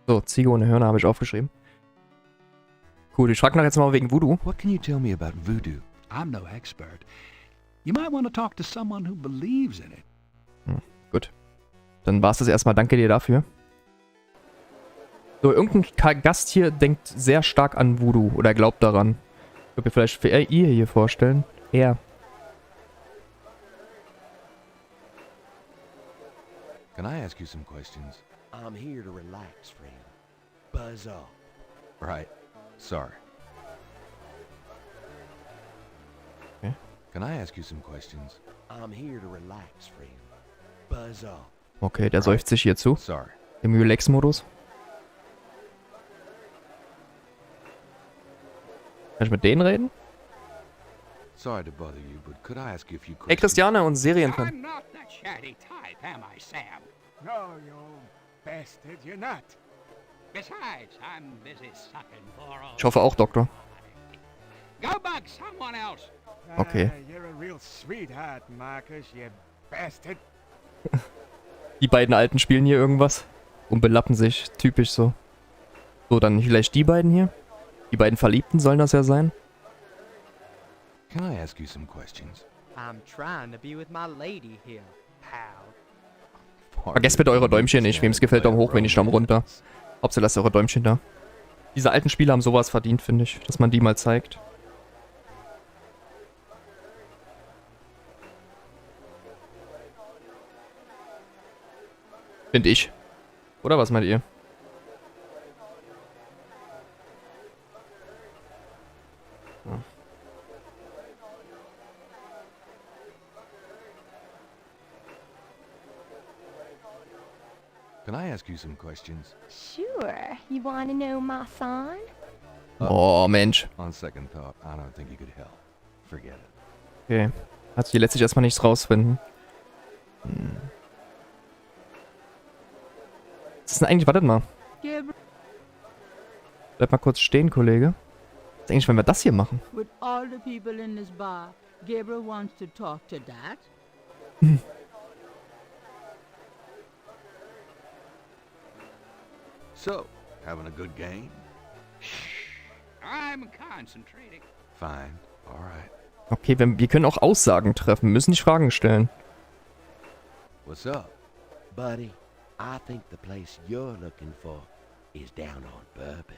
So, Ziege ohne Hörner habe ich aufgeschrieben. Cool, ich frage nach jetzt mal wegen Voodoo. What can you tell me about voodoo? I'm no expert. You might want to talk to someone who believes in it. Gut. Dann war es das erstmal. Danke dir dafür. So, irgendein Gast hier denkt sehr stark an Voodoo oder glaubt daran. Ich würde mir vielleicht für ihr hier vorstellen. Er. Can I ask you some questions? I'm here to relax, friend. Buzz off. Right. Sorry. Okay. Can I ask you some questions? I'm here to relax, friend. Buzz off. Okay, der seufzt sich hier zu. Sorry. Im Relax-Modus. Kann ich mit denen reden? Sorry to bother you, but could I ask you a few questions? Hey, Christiane und Serienfan. I'm not the chatty type, am I, Sam? No, you bastard, you're not. Besides, I'm busy sucking for all. Ich hoffe auch, Doktor. Go bug someone else. Okay. You're a real sweetheart, Marcus, you bastard. Die beiden Alten spielen hier irgendwas und belappen sich. Typisch so. So, dann vielleicht die beiden hier. Die beiden Verliebten sollen das ja sein. Can I ask you some questions? I'm trying to be with my lady here, pal. Vergesst bitte eure Däumchen nicht. Wem es gefällt, Daumen hoch, wenn nicht Daumen runter. Hauptsache lasst eure Däumchen da. Diese alten Spiele haben sowas verdient, finde ich. Dass man die mal zeigt. Finde ich. Oder was meint ihr? Ja. Can I ask you some questions? Sure. You want to know my son? Oh, Mensch. On second thought, I don't think you could help. Forget it. Okay. Hat sich letztlich erstmal nichts rausfinden. Was ist denn eigentlich? Wartet mal. Gabriel, Bleib mal kurz stehen, Kollege. Was ist eigentlich, wenn wir das hier machen? with all the people in this bar, Gabriel wants to talk to that. So, having a good game? I'm concentrating. Fine. All right. Okay, wir können auch Aussagen treffen, müssen nicht Fragen stellen. What's up? Buddy, I think the place you're looking for is down on Bourbon.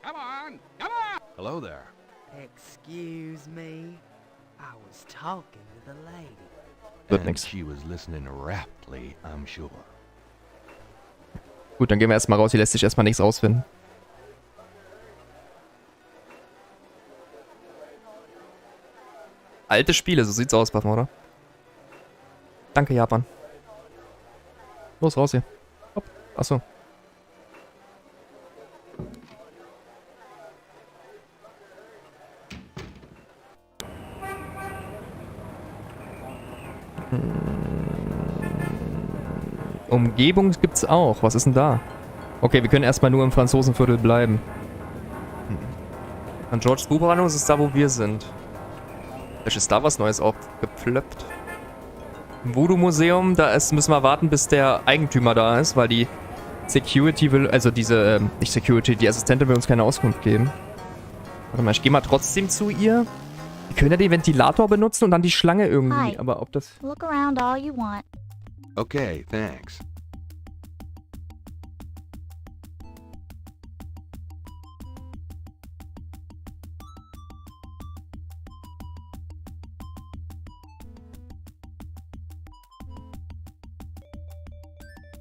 Come on, come on! Hello there. Excuse me. I was talking to the lady. Wird And nix. she was listening raptly, I'm sure. Gut, dann gehen wir erstmal raus. Hier lässt sich erstmal nichts rausfinden. Alte Spiele, so sieht's aus, Waffen, oder? Danke, Japan. Los, raus hier. Hopp. Achso. Umgebung gibt's auch. Was ist denn da? Okay, wir können erstmal nur im Franzosenviertel bleiben. An George's Buchhandlung ist es da, wo wir sind. Vielleicht ist da was Neues aufgeplöppt. Im Voodoo-Museum, müssen wir warten, bis der Eigentümer da ist, weil die Security will, also nicht Security, die Assistentin will uns keine Auskunft geben. Warte mal, ich gehe mal trotzdem zu ihr. Wir können ja den Ventilator benutzen und dann die Schlange irgendwie, Hi. aber ob das... Look around all you want. Okay, thanks.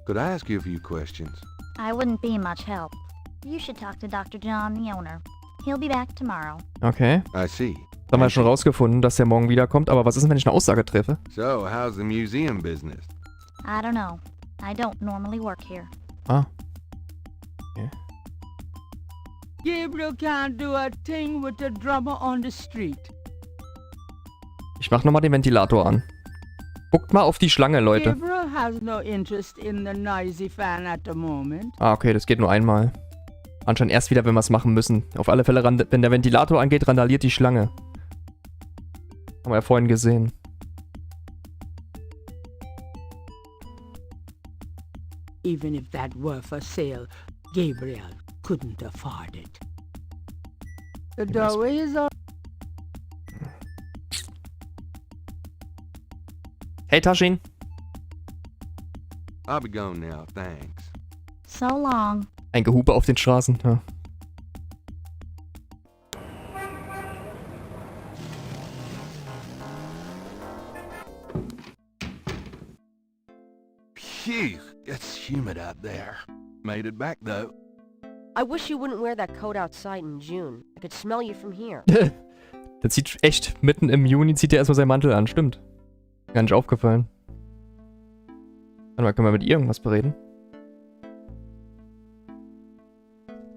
Could I ask you a few questions? I wouldn't be much help. You should talk to Dr. John, the owner. He'll be back tomorrow. Okay. I see. Das haben wir schon rausgefunden, dass der morgen wiederkommt, aber was ist denn, wenn ich eine Aussage treffe? So, how's the museum business? I don't know. I don't normally work here. Ah. Gabriel can't do a thing with a drummer on the street. Ich mach nochmal den Ventilator an. Guckt mal auf die Schlange, Leute. Gabriel has no interest in the noisy fan at the moment. Ah, okay, das geht nur einmal. Anscheinend erst wieder, wenn wir es machen müssen. Auf alle Fälle, wenn der Ventilator angeht, randaliert die Schlange. Haben wir ja vorhin gesehen. Even if that were for sale, Gabriel couldn't afford it. The doorway is all... Hey, Taschin. I'll be gone now, thanks. So long. Ein Gehupe auf den Straßen, ja. Phew, it's humid out there. Made it back though. I wish you wouldn't wear that coat outside in June. I could smell you from here. Der zieht echt mitten im Juni, zieht er erstmal seinen Mantel an, stimmt. Gar nicht aufgefallen. Warte mal, können wir mit ihr irgendwas bereden?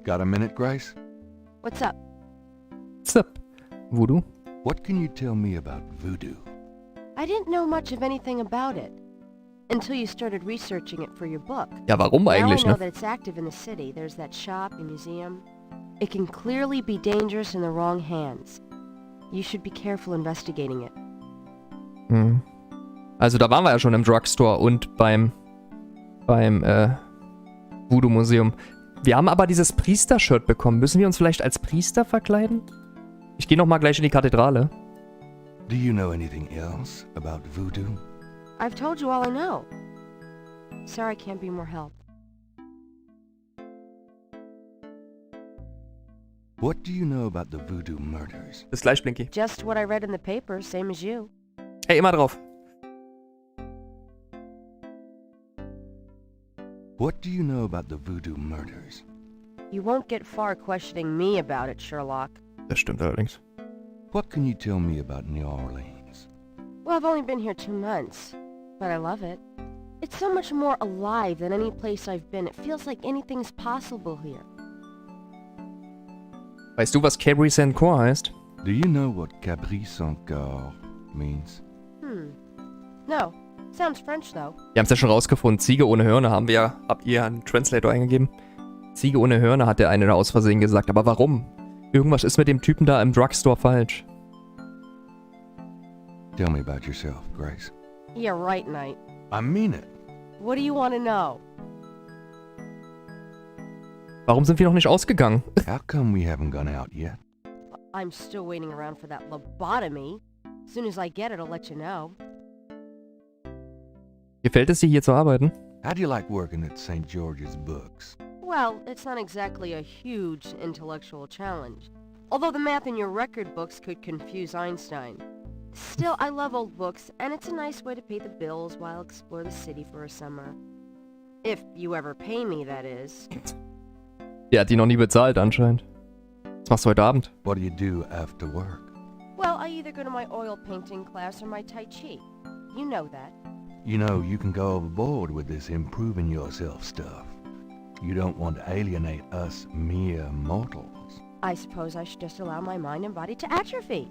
Got a minute, Grace? What's up? What's up, Voodoo? What can you tell me about voodoo? I didn't know much of anything about it until you started researching it for your book. Ja, warum eigentlich, Now I know ne? that it's active in the city. There's that shop and museum. It can clearly be dangerous in the wrong hands. You should be careful investigating it. Hm. Also da waren wir ja schon im Drugstore und beim Voodoo-Museum. Wir haben aber dieses Priester-Shirt bekommen. Müssen wir uns vielleicht als Priester verkleiden? Ich gehe nochmal gleich in die Kathedrale. Do you know anything else about voodoo? I've told you all I know. Sorry I can't be more help. What do you know about the voodoo murders? Bis gleich, Blinky. Just what I read in the paper, same as you. Hey, immer drauf. What do you know about the voodoo murders? You won't get far questioning me about it, Sherlock. Das stimmt allerdings. What can you tell me about New Orleans? Well, I've only been here 2 months, but I love it. It's so much more alive than any place I've been. It feels like anything's possible here. Weißt du, was Cabri Saint-Cour heißt? Do you know what Cabri Saint-Cour means? No. Sounds French, though. Wir haben es ja schon rausgefunden. Ziege ohne Hörner habt ihr einen Translator eingegeben? Ziege ohne Hörner hat der eine da aus Versehen gesagt. Aber warum? Irgendwas ist mit dem Typen da im Drugstore falsch. Tell me about yourself, Grace. Yeah, right, Knight. I mean it. What do you want to know? Warum sind wir noch nicht ausgegangen? How come we haven't gone out yet? I'm still waiting around for that lobotomy. As soon as I get it, I'll let you know. Gefällt es dir, hier zu arbeiten? How do you like working at St. George's Books? Well, it's not exactly a huge intellectual challenge. Although the math in your record books could confuse Einstein. Still, I love old books, and it's a nice way to pay the bills while I explore the city for a summer. If you ever pay me, that is. Der hat die noch nie bezahlt anscheinend. Was machst du heute Abend? What do you do after work? Well, I either go to my oil painting class or my Tai Chi. You know that. You know, you can go overboard with this improving yourself stuff. You don't want to alienate us mere mortals. I suppose I should just allow my mind and body to atrophy.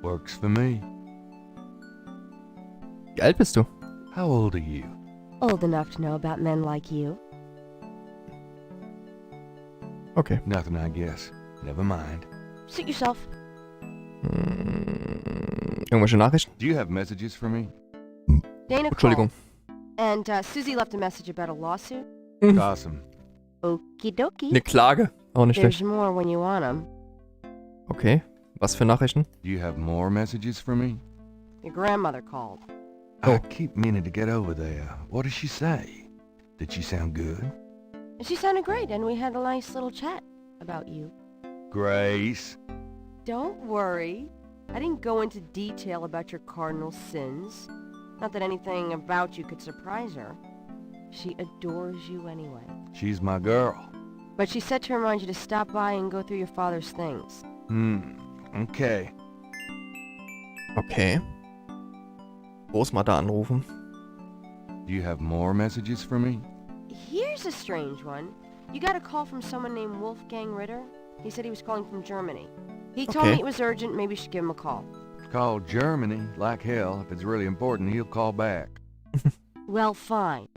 Works for me. Wie alt bist du? How old are you? Old enough to know about men like you. Okay. Nothing, I guess. Never mind. Suit yourself. Irgendwelche Nachrichten? Do you have messages for me? Dana Entschuldigung. called. And Susie left a message about a lawsuit. Awesome. Okie dokie. Eine Klage? Auch nicht There's schlecht. more when you want them. Okay. Was für Nachrichten? Do you have more messages for me? Your grandmother called. I keep meaning to get over there. What did she say? Did she sound good? She sounded great, and we had a nice little chat about you. Grace. Don't worry. I didn't go into detail about your cardinal sins. Not that anything about you could surprise her. She adores you anyway. She's my girl. But she said to remind you to stop by and go through your father's things. Okay. Okay. Großmutter anrufen. Do you have more messages for me? Here's a strange one. You got a call from someone named Wolfgang Ritter? He said he was calling from Germany. He told me it was urgent, maybe you should give him a call. Call Germany, like hell. If it's really important, he'll call back. Well, fine.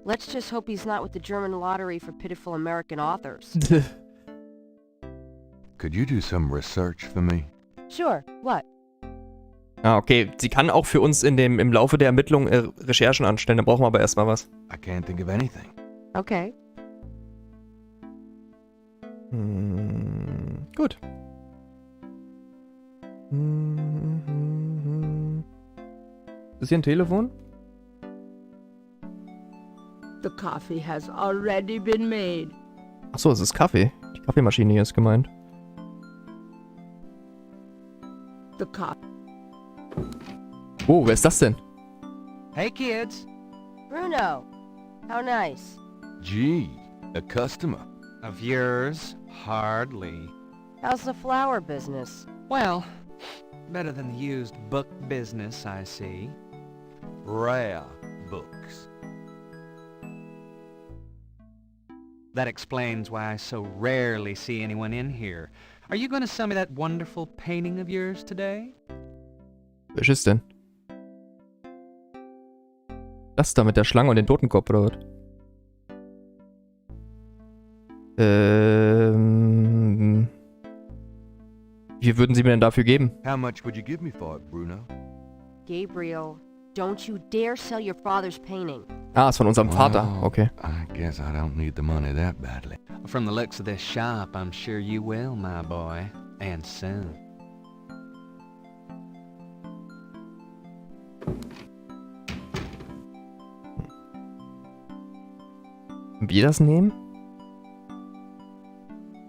Let's just hope he's not with the German lottery for pitiful American authors. Could you do some research for me? Sure, what? Ah, okay. Sie kann auch für uns im Laufe der Ermittlung Recherchen anstellen. Da brauchen wir aber erstmal was. I can't think of anything. Okay. Gut. Ist hier ein Telefon? The coffee has already been made. Achso, es ist Kaffee. Die Kaffeemaschine hier ist gemeint. The coffee. Oh, wer ist das denn? Hey, kids. Bruno, how nice. Gee, a customer. Of yours? Hardly. How's the flower business? Well, better than the used book business, I see. Rare books. That explains why I so rarely see anyone in here. Are you going to sell me that wonderful painting of yours today? Welches denn? Das da mit der Schlange und den Totenkopf, oder was? Wie würden Sie mir denn dafür geben? How much would you give me for it, Bruno? Gabriel, don't you dare sell your father's painting. Ah, ist von unserem Vater. Well, Okay. I guess I don't need the money that badly. From the looks of this shop, I'm sure you will, my boy. And soon. Wir das nehmen?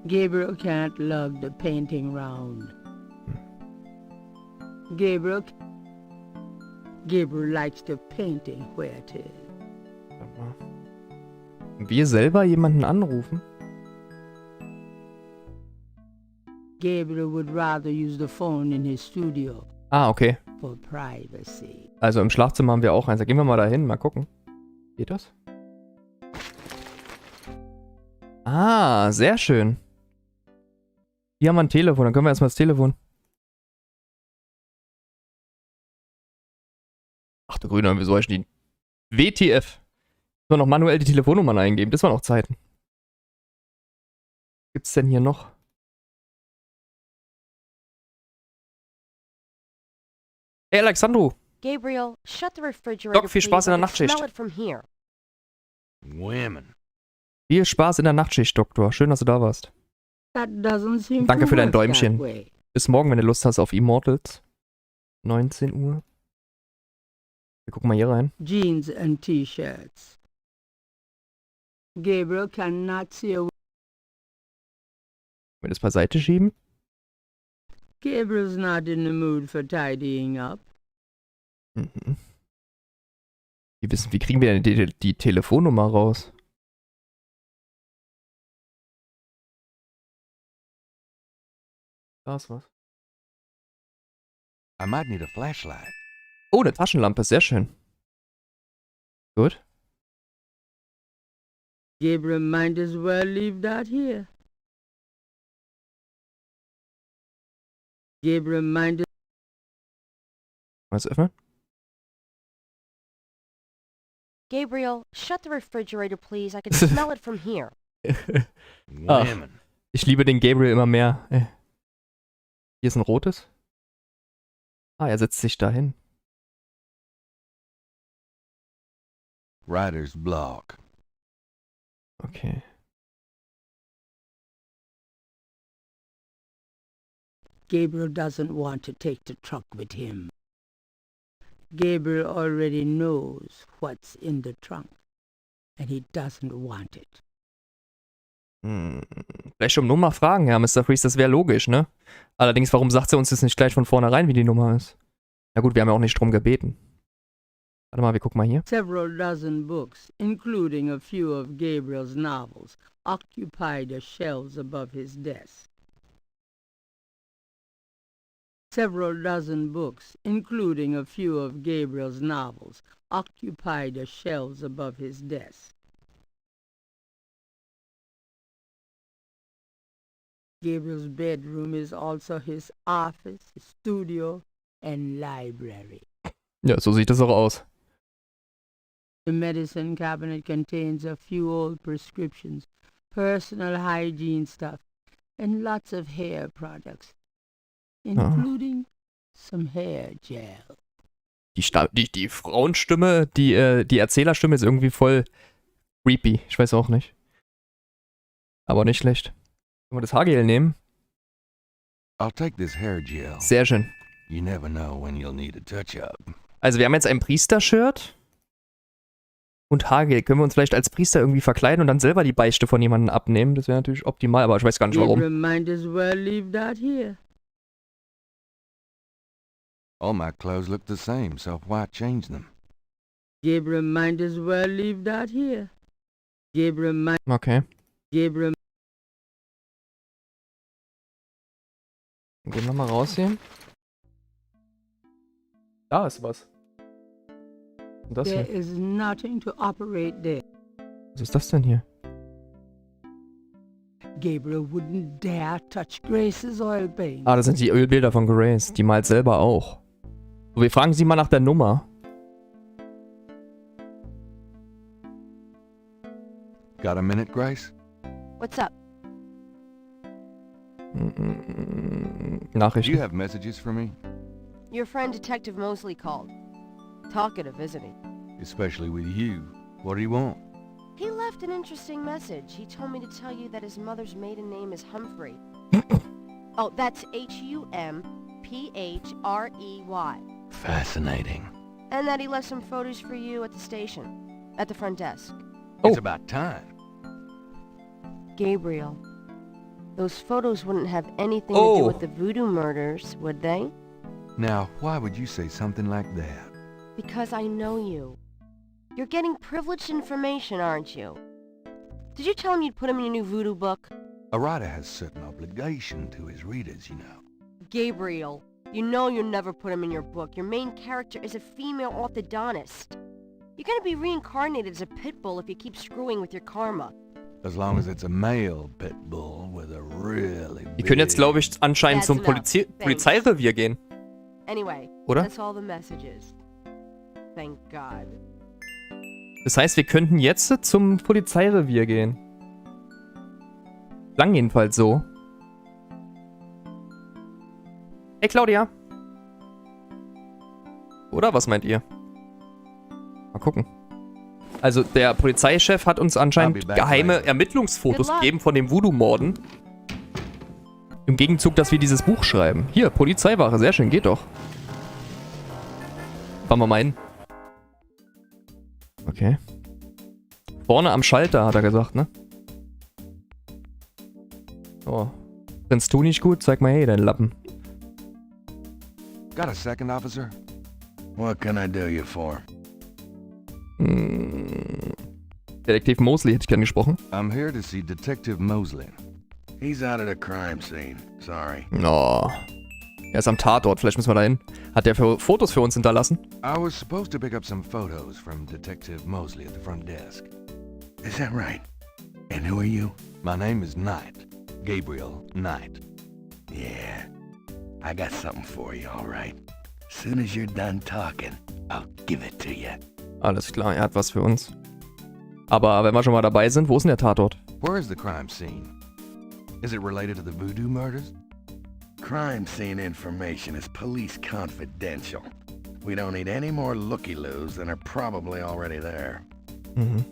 Gabriel can't lug the painting round. Gabriel likes the painting where it is. Wir selber jemanden anrufen? Gabriel would rather use the phone in his studio Ah, okay. for privacy. Also im Schlafzimmer haben wir auch eins. Da gehen wir mal dahin, mal gucken. Geht das? Ah, sehr schön. Hier haben wir ein Telefon, dann können wir erstmal das Telefon. Ach du Grüne, wieso ich die WTF? So, noch manuell die Telefonnummern eingeben, das waren noch Zeiten. Was gibt's denn hier noch? Hey Alexandru, Gabriel, shut the refrigerator, Doc, viel Spaß in der please. I can Nachtschicht. smell it from here. Women. viel Spaß in der Nachtschicht, Doktor. Schön, dass du da warst. That doesn't seem Danke to für dein work that Däumchen. way. Bis morgen, wenn du Lust hast auf Immortals. 19 Uhr. Wir gucken mal hier rein. Jeans and T-shirts. Gabriel cannot see a Wollen wir das beiseite schieben? Gabriel's not in the mood for tidying up. Mhm. Wie kriegen wir denn die Telefonnummer raus? Da ist was. I might need a flashlight. Oh, eine Taschenlampe, sehr schön. Gut. Gabriel might as well leave that here. Gabriel might as Was öffnen? Gabriel, shut the refrigerator, please. I can smell it from here. Women. Ich liebe den Gabriel immer mehr. Hier ist ein rotes. Ah, er setzt sich da hin. Writer's block. Okay. Gabriel doesn't want to take the truck with him. Gabriel already knows what's in the trunk, and he doesn't want it. Vielleicht um Nummer fragen, ja, Mr. Freeze, das wäre logisch, ne? Allerdings, warum sagt sie uns jetzt nicht gleich von vornherein, wie die Nummer ist? Na gut, wir haben ja auch nicht drum gebeten. Warte mal, wir gucken mal hier. Several dozen books, including a few of Gabriel's novels, occupy the shelves above his desk. Several dozen books, including a few of Gabriel's novels, occupy the shelves above his desk. Gabriel's bedroom is also his office, his studio, and library. Ja, so sieht das auch aus. The medicine cabinet contains a few old prescriptions, personal hygiene stuff, and lots of hair products, including some hair gel. Die Frauenstimme, die Erzählerstimme ist irgendwie voll creepy. Ich weiß auch nicht. Aber nicht schlecht. Können wir das Haargel nehmen? I'll take this hair gel. Sehr schön. You never know when you'll need a touch-up. Also wir haben jetzt ein Priester-Shirt und Haargel. Können wir uns vielleicht als Priester irgendwie verkleiden und dann selber die Beichte von jemandem abnehmen? Das wäre natürlich optimal, aber ich weiß gar nicht warum. Gabriel might as well leave that here. All my clothes look the same, so why change them? Gabriel might as well leave that here. Gabriel might... Okay. Gabriel... Dann gehen wir mal raus hier. Da ist was. Und das There hier. is nothing to operate there. Was ist das denn hier? Gabriel wouldn't dare touch Grace's oil paint. Ah, das sind die Ölbilder von Grace. Die malt selber auch. So, wir fragen sie mal nach der Nummer. Got a minute, Grace? What's up? Do Nachrichten. you have messages for me? Your friend Detective Mosley called. Talkative, isn't he? Especially with you. What do you want? He left an interesting message. He told me to tell you that his mother's maiden name is Humphrey. Oh, that's Humphhrey. Fascinating. And that he left some photos for you at the station. At the front desk. It's Oh. about time. Gabriel, those photos wouldn't have anything to do Oh. with the Voodoo murders, would they? Now, why would you say something like that? Because I know you. You're getting privileged information, aren't you? Did you tell him you'd put him in your new voodoo book? A writer has certain obligation to his readers, you know. Gabriel, you know you'll never put him in your book. Your main character is a female orthodontist. You're gonna be reincarnated as a pit bull if you keep screwing with your karma. As long as it's a male pit bull with a really Die können jetzt, glaube ich, anscheinend That's zum enough. Thanks. Polizeirevier gehen. Anyway, Oder? that's all the messages. Thank God. Das heißt, wir könnten jetzt zum Polizeirevier gehen. Klang jedenfalls so. Hey Claudia. Oder was meint ihr? Mal gucken. Also der Polizeichef hat uns anscheinend geheime Ermittlungsfotos gegeben von den Voodoo-Morden. Im Gegenzug, dass wir dieses Buch schreiben. Hier, Polizeiwache, sehr schön, geht doch. Fahren wir mal hin. Okay. Vorne am Schalter, hat er gesagt, ne? Oh. Findest du nicht gut? Zeig mal her, deinen Lappen. Got a second, officer? What can I do you for? Detektiv Mosley hätte ich gern gesprochen. I'm here to see Detective Mosley. He's out at a crime scene. Sorry. Oh. Er ist am Tatort, vielleicht müssen wir da hin. Hat der Fotos für uns hinterlassen? I was supposed to pick up some photos from Detective Mosley at the front desk. Is that right? And who are you? My name is Knight. Gabriel Knight. Yeah. I got something for you, all right. Soon as you're done talking, I'll give it to you. Alles klar, er hat was für uns. Aber wenn wir schon mal dabei sind, wo ist denn der Tatort? Where is the crime scene? Is it related to the Voodoo-Murders? Crime scene information is police confidential. We don't need any more looky-loos than are probably already there. Mhm.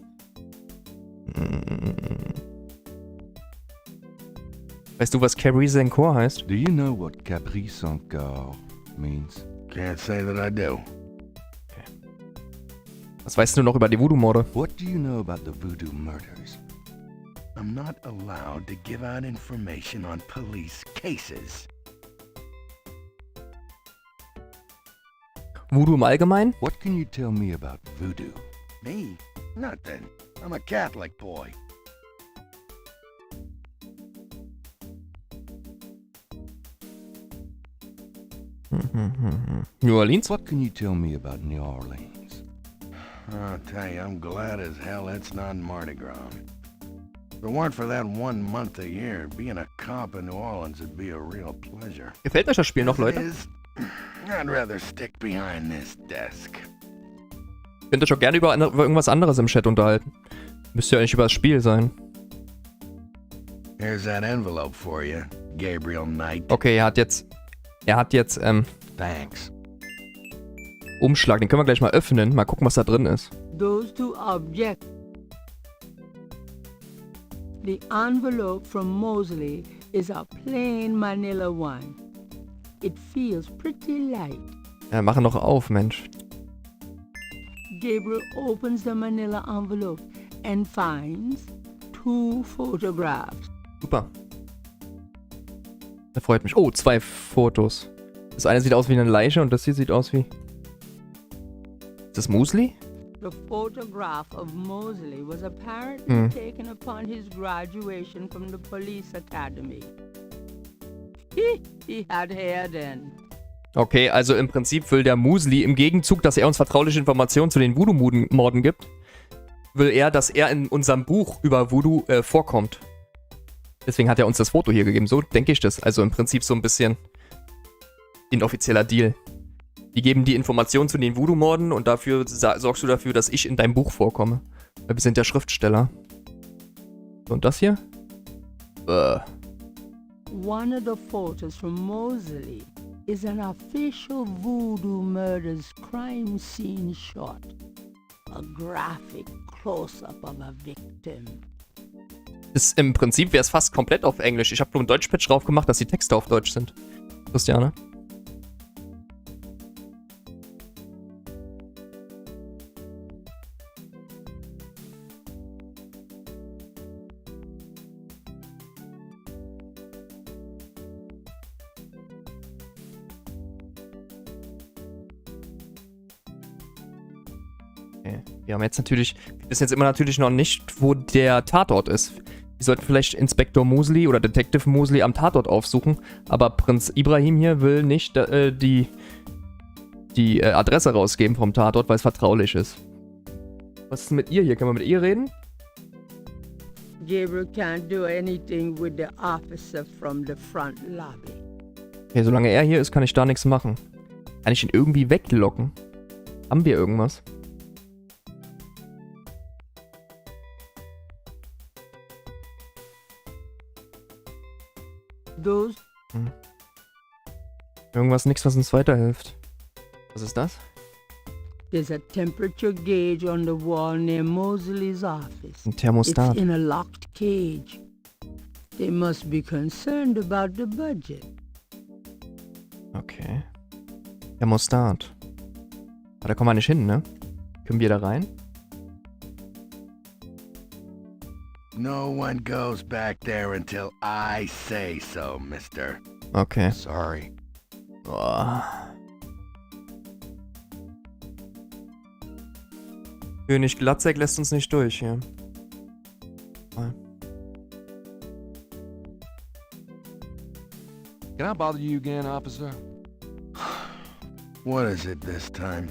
Weißt du, was Caprice Encore heißt? Do you know what Caprice Encore means? Can't say that I do. Was weißt du noch über die Voodoo-Morde? What do you know about the Voodoo-Murders? I'm not allowed to give out information on police cases. Voodoo im Allgemeinen? What can you tell me about voodoo? Me? Nothing. I'm a Catholic boy. New Orleans? What can you tell me about New Orleans? I'll tell you, I'm glad as hell it's not Mardi Gras. If it weren't for that 1 month a year, being a cop in New Orleans would be a real pleasure. Gefällt euch das Spiel noch, Leute? I'd rather stick behind this desk. Könnt ihr euch auch gerne über irgendwas anderes im Chat unterhalten. Müsste ja nicht über das Spiel sein. Here's that envelope for you, Gabriel Knight. Okay, er hat jetzt, Thanks. Umschlag. Den können wir gleich mal öffnen. Mal gucken, was da drin ist. Those two objects. The envelope from Mosley is a plain manila one. It feels pretty light. Ja, machen doch auf, Mensch. Gabriel opens the manila envelope and finds 2 photographs. Super. Das freut mich. Oh, 2 Fotos. Das eine sieht aus wie eine Leiche und das hier sieht aus wie... Ist das Mosley? The photograph of Mosley was apparently taken upon his graduation from the police academy. He had hair then. Okay, also im Prinzip will der Mosley im Gegenzug, dass er uns vertrauliche Informationen zu den Voodoo-Morden gibt, will er, dass er in unserem Buch über Voodoo vorkommt. Deswegen hat er uns das Foto hier gegeben. So denke ich das. Also im Prinzip so ein bisschen inoffizieller Deal. Die geben die Informationen zu den Voodoo-Morden und dafür sorgst du dafür, dass ich in deinem Buch vorkomme. Weil wir sind ja Schriftsteller. So, und das hier? One of the photos from Mosley is an official Voodoo-Murders crime scene shot. A graphic close-up of a victim. Im Prinzip wäre es fast komplett auf Englisch. Ich habe nur einen Deutsch-Patch drauf gemacht, dass die Texte auf Deutsch sind. Christiane? Wir haben jetzt natürlich, wir wissen jetzt immer natürlich noch nicht, wo der Tatort ist. Wir sollten vielleicht Inspektor Mosley oder Detective Mosley am Tatort aufsuchen, aber Prinz Ibrahim hier will nicht die Adresse rausgeben vom Tatort, weil es vertraulich ist. Was ist mit ihr hier? Können wir mit ihr reden? Gabriel can't do anything with the officer from the front lobby. Okay, solange er hier ist, kann ich da nichts machen. Kann ich ihn irgendwie weglocken? Haben wir irgendwas? Irgendwas, nichts, was uns weiterhilft. Was ist das? There's a temperature gauge on the wall near Mosley's office. Ein Thermostat. It's in a locked cage. They must be concerned about the budget. Okay. Thermostat. Aber da kommen wir nicht hin, ne? Können wir da rein? No one goes back there until I say so, mister. Okay. Sorry. Oh. König Glatzek lässt uns nicht durch hier. Mal. Can I bother you again, officer? What is it this time?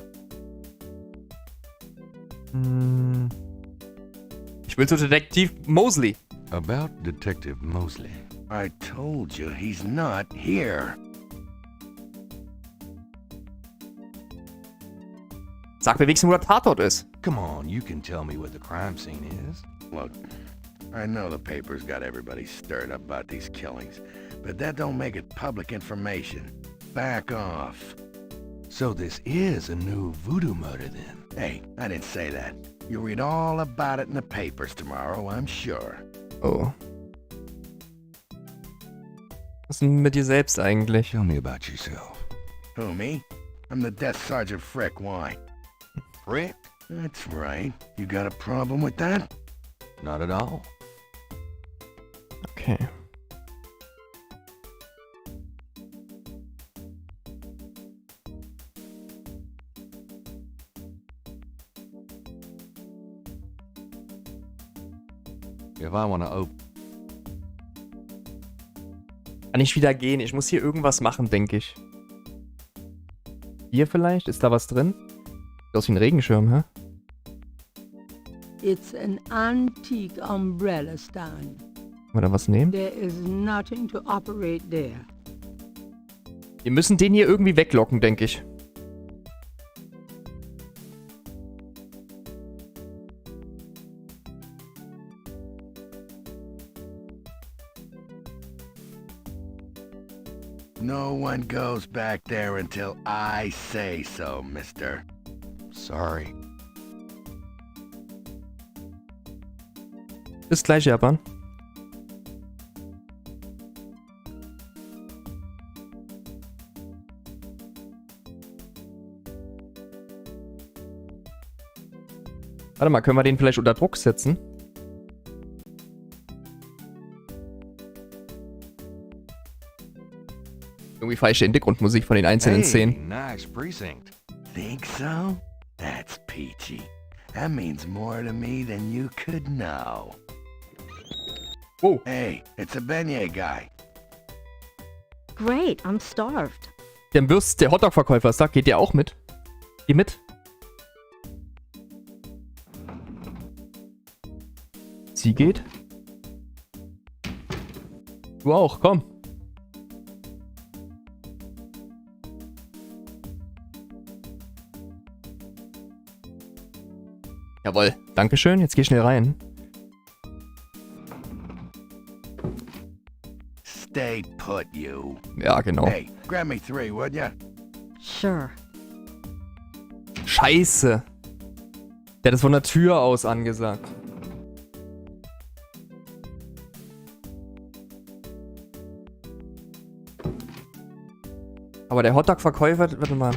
Ich will zu Detektiv Mosley. About Detective Mosley. I told you, he's not here. Sag mir wenigstens, wo der Tatort ist. Come on, you can tell me where the crime scene is. Look, I know the paper's got everybody stirred up about these killings, but that don't make it public information. Back off. So this is a new Voodoo-Morde then? Hey, I didn't say that. You'll read all about it in the papers tomorrow, I'm sure. Oh. Was ist denn mit dir selbst eigentlich? Tell me about yourself. Who, me? I'm the Death Sergeant Frick, why? Frick? That's right. You got a problem with that? Not at all. Okay. If I want to open... Kann ich wieder gehen? Ich muss hier irgendwas machen, denke ich. Hier vielleicht? Ist da was drin? Sieht aus wie ein Regenschirm, hä? It's an antique umbrella stand. Können wir da was nehmen? There is nothing to operate there. Wir müssen den hier irgendwie weglocken, denke ich. No one goes back there until I say so, mister. Sorry. Bis gleich, Japan. Warte mal, können wir den vielleicht unter Druck setzen? Irgendwie falsche Hintergrundmusik von den einzelnen Szenen. Nice precinct. Think so? That's peachy. That means more to me than you could know. Whoa. Hey, it's a beignet guy. Great, I'm starved. Der Hotdog-Verkäufer sagt, geht der auch mit? Geh mit. Sie geht. Du auch, komm. Jawohl, dankeschön, jetzt geh schnell rein. Stay put, you. Ja, genau. Hey, grab me 3, would ya? Sure. Scheiße. Der hat es von der Tür aus angesagt. Aber der Hotdog-Verkäufer, warte mal.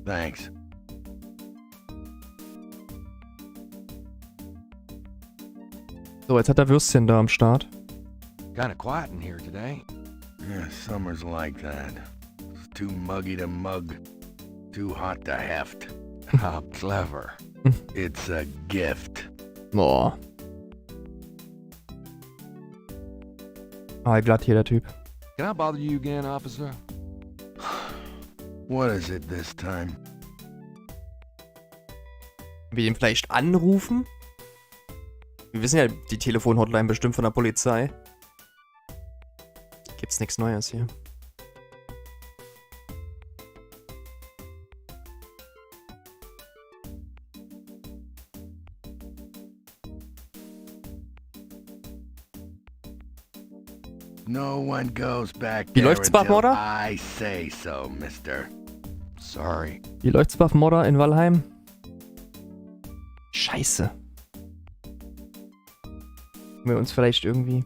Thanks. So, jetzt hat er Würstchen da am Start. Kinda quiet in here today. Yeah, summer's like that. It's too muggy to mug. Too hot to heft. How clever. It's a gift. Boah. Ah, glatt hier der Typ. Can I bother you again, officer? What is it this time? Wir ihn vielleicht anrufen? Wir wissen ja die Telefon-Hotline bestimmt von der Polizei. Gibt's nichts Neues hier. No one goes back Wie there läuft's, until Buffmorder? I say so, mister. Sorry. Wie läuft's, Buffmorder in Valheim? Scheiße. Können wir uns vielleicht irgendwie...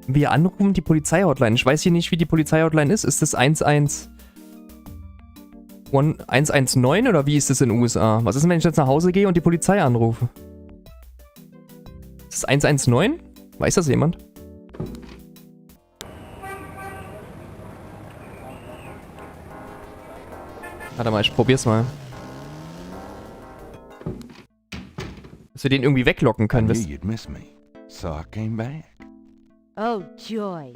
Wir anrufen die Polizei-Hotline. Ich weiß hier nicht, wie die Polizei-Hotline ist. Ist das 119 oder wie ist das in den USA? Was ist denn, wenn ich jetzt nach Hause gehe und die Polizei anrufe? Ist das 119? Weiß das jemand? Warte mal, ich probier's mal. Dass wir den irgendwie weglocken I können. knew Wisst you'd miss me, so I came back. Oh, joy.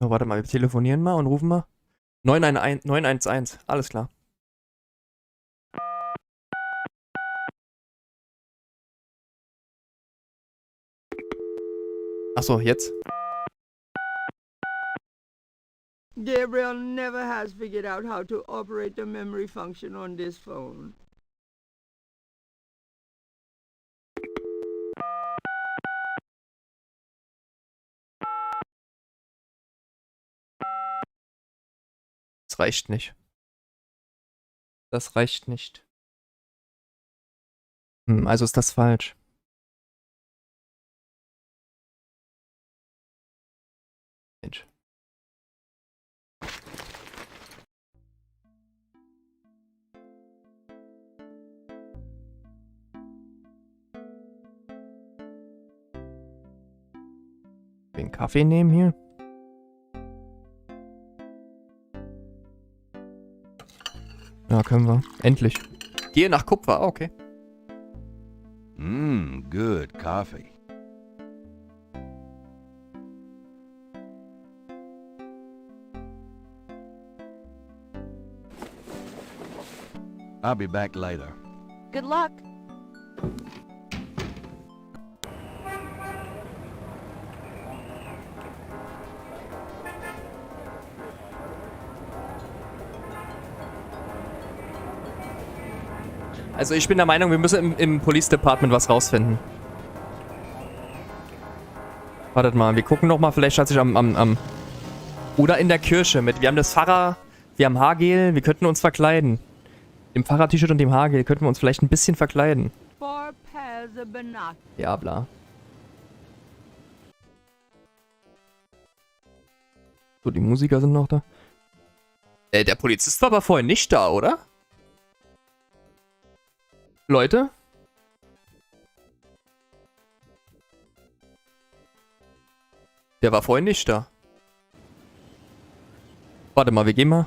Oh, warte mal, wir telefonieren mal und rufen mal. 911, 911, alles klar. Achso, jetzt. Gabriel never has figured out how to operate the memory function on this phone. Das reicht nicht. Das reicht nicht. Also ist das falsch. Mensch. Den Kaffee nehmen hier. Ja, können wir. Endlich. Gehe nach Kupfer. Ah, okay. Good coffee. I'll be back later. Good luck. Also ich bin der Meinung, wir müssen im Police Department was rausfinden. Wartet mal, wir gucken noch mal, vielleicht hat sich oder in der Kirche mit. Wir haben das Pfarrer, wir haben Haargel, wir könnten uns verkleiden. Im Pfarrer-T-Shirt und dem Haargel könnten wir uns vielleicht ein bisschen verkleiden. 4 pairs of binoculars. Ja, bla. So, die Musiker sind noch da. Der Polizist war aber vorhin nicht da, oder? Leute? Der war vorhin nicht da. Warte mal, wir gehen mal.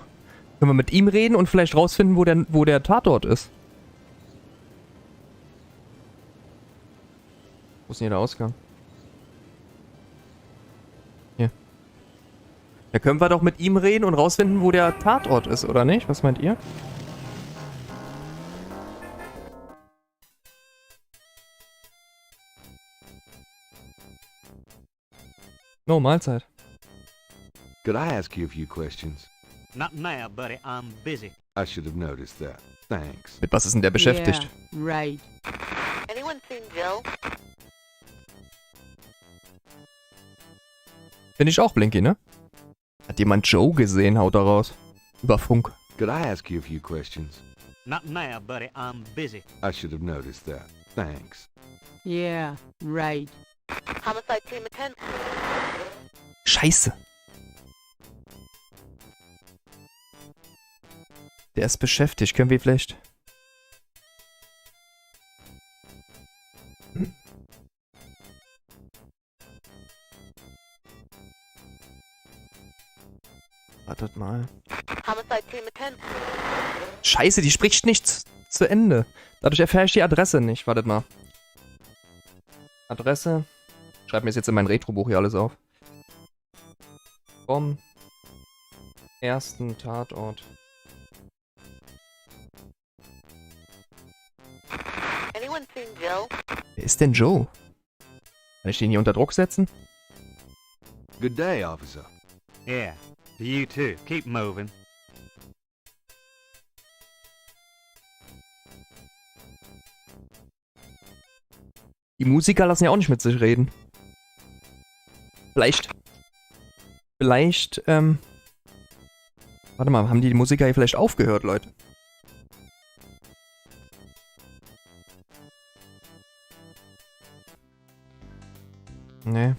Können wir mit ihm reden und vielleicht rausfinden, wo der Tatort ist? Wo ist denn hier der Ausgang? Hier. Da können wir doch mit ihm reden und rausfinden, wo der Tatort ist, oder nicht? Was meint ihr? No, Mahlzeit. Could I ask you a few questions? Not now, buddy. I'm busy. I should have noticed that. Thanks. Mit was ist denn der beschäftigt? Yeah, right. Anyone seen Joe? Finde ich auch Blinky, ne? Hat jemand Joe gesehen, haut da raus. Über Funk. Could I ask you a few questions? Not now, buddy. I'm busy. I should have noticed that. Thanks. Yeah, right. Homicide team attend. Scheiße. Der ist beschäftigt. Können wir vielleicht... Wartet mal. Homicide team attend. Scheiße, die spricht nicht zu Ende. Dadurch erfahre ich die Adresse nicht. Wartet mal. Adresse. Schreib mir jetzt in mein Retrobuch hier alles auf. Vom ersten Tatort. Anyone seen Joe? Wer ist denn Joe? Kann ich den hier unter Druck setzen? Good day, officer. Yeah. You too. Keep moving. Die Musiker lassen ja auch nicht mit sich reden. Vielleicht, warte mal, haben die Musiker hier vielleicht aufgehört, Leute? Nee.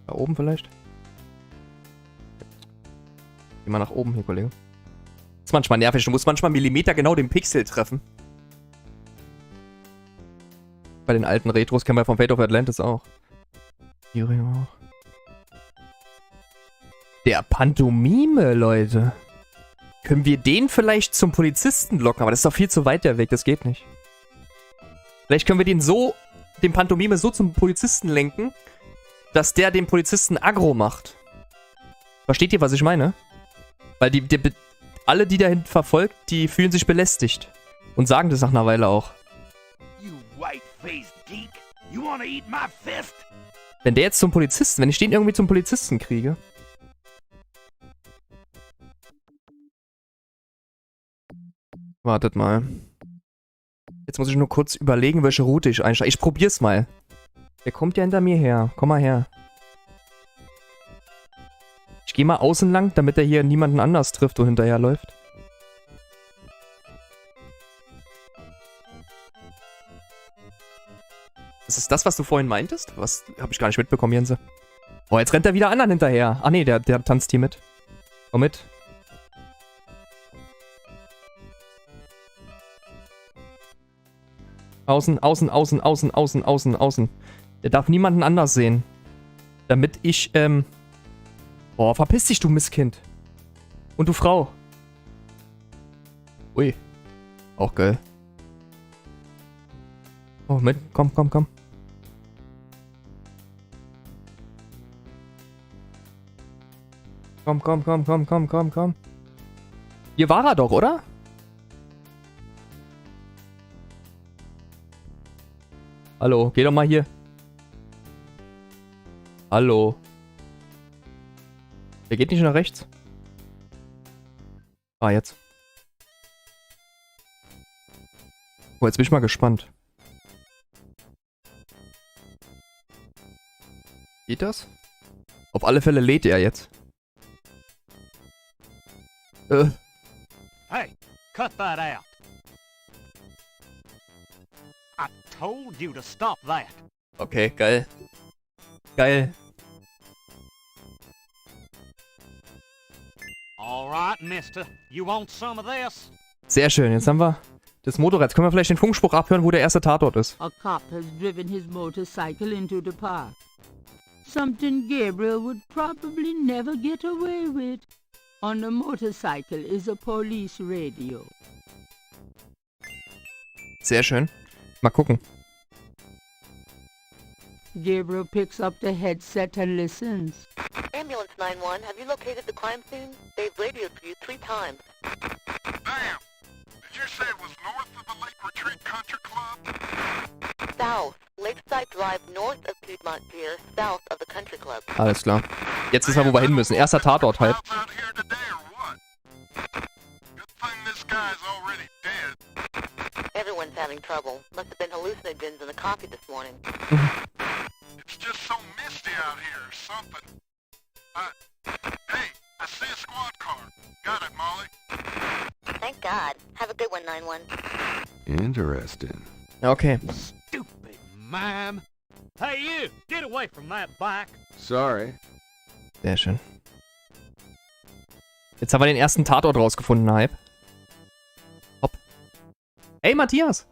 Da oben vielleicht? Geh mal nach oben hier, Kollege. Ist manchmal nervig. Du musst manchmal Millimeter genau den Pixel treffen. Bei den alten Retros kennen wir vom Fate of Atlantis auch. Hier auch. Der Pantomime, Leute. Können wir den vielleicht zum Polizisten locken? Aber das ist doch viel zu weit der Weg. Das geht nicht. Vielleicht können wir den Pantomime so zum Polizisten lenken, dass der den Polizisten aggro macht. Versteht ihr, was ich meine? Weil alle, die dahin verfolgt, die fühlen sich belästigt. Und sagen das nach einer Weile auch. Wenn der jetzt zum Polizisten, wenn ich den irgendwie zum Polizisten kriege. Wartet mal. Jetzt muss ich nur kurz überlegen, welche Route ich einsteige. Ich probier's mal. Der kommt ja hinter mir her. Komm mal her. Ich gehe mal außen lang, damit er hier niemanden anders trifft und hinterherläuft. Ist es das, was du vorhin meintest? Was? Hab ich gar nicht mitbekommen, Jense. Oh, jetzt rennt er wieder anderen hinterher. Ah, nee, der tanzt hier mit. Komm mit. Außen, außen, außen, außen, außen, außen, außen. Der darf niemanden anders sehen. Damit ich, Oh, verpiss dich, du Misskind. Und du Frau. Ui. Auch geil. Oh, mit. Komm, komm, komm. Komm, komm, komm, komm, komm, komm, komm. Hier war er doch, oder? Hallo, geh doch mal hier. Hallo. Der geht nicht nach rechts. Ah, jetzt. Oh, jetzt bin ich mal gespannt. Geht das? Auf alle Fälle lädt er jetzt. Hey, cut that out. I told you to stop that. Okay, geil. Geil. All right, mister. You want some of this? Sehr schön, jetzt haben wir das Motorrad. Jetzt können wir vielleicht den Funkspruch abhören, wo der erste Tatort ist. A cop has driven his motorcycle into the park. Something Gabriel would probably never get away with. On the motorcycle is a police radio. Sehr schön. Mal gucken. Gabriel picks up the headset and listens. Ambulance 911, have you located the crime scene? They've radioed for you 3 times. Damn! Did you say it was north of the Lake Retreat Country Club? South. Lakeside Drive north of Piedmont Pier, south of the Country Club. Alles klar. Jetzt wissen wir, wo wir hin müssen. Erster Tatort halt. Out here today or what? Good thing this guy's already dead. Everyone's having trouble. Must have been hallucinogens in the coffee this morning. It's just so misty out here or something. Hey, I see a squad car. Got it, Molly. Thank God. Have a good one, 911. Interesting. Okay. Stupid ma'am. Hey you, get away from that bike. Sorry. Sehr schön. Jetzt haben wir den ersten Tatort rausgefunden, Hype. Hopp. Hey, Matthias.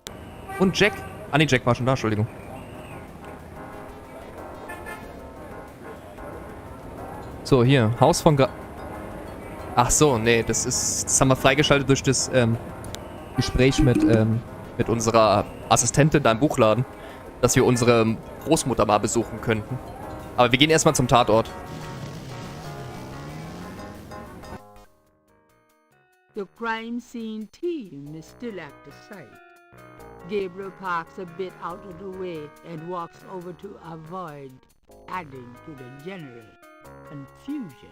Und Jack. Ah, nee, Jack war schon da, Entschuldigung. So, hier. Haus von Ach so, nee, das haben wir freigeschaltet durch das Gespräch mit unserer Assistentin da im Buchladen, dass wir unsere Großmutter mal besuchen könnten. Aber wir gehen erstmal zum Tatort. The crime scene team is still at the site. Gabriel parks a bit out of the way and walks over to avoid adding to the general confusion.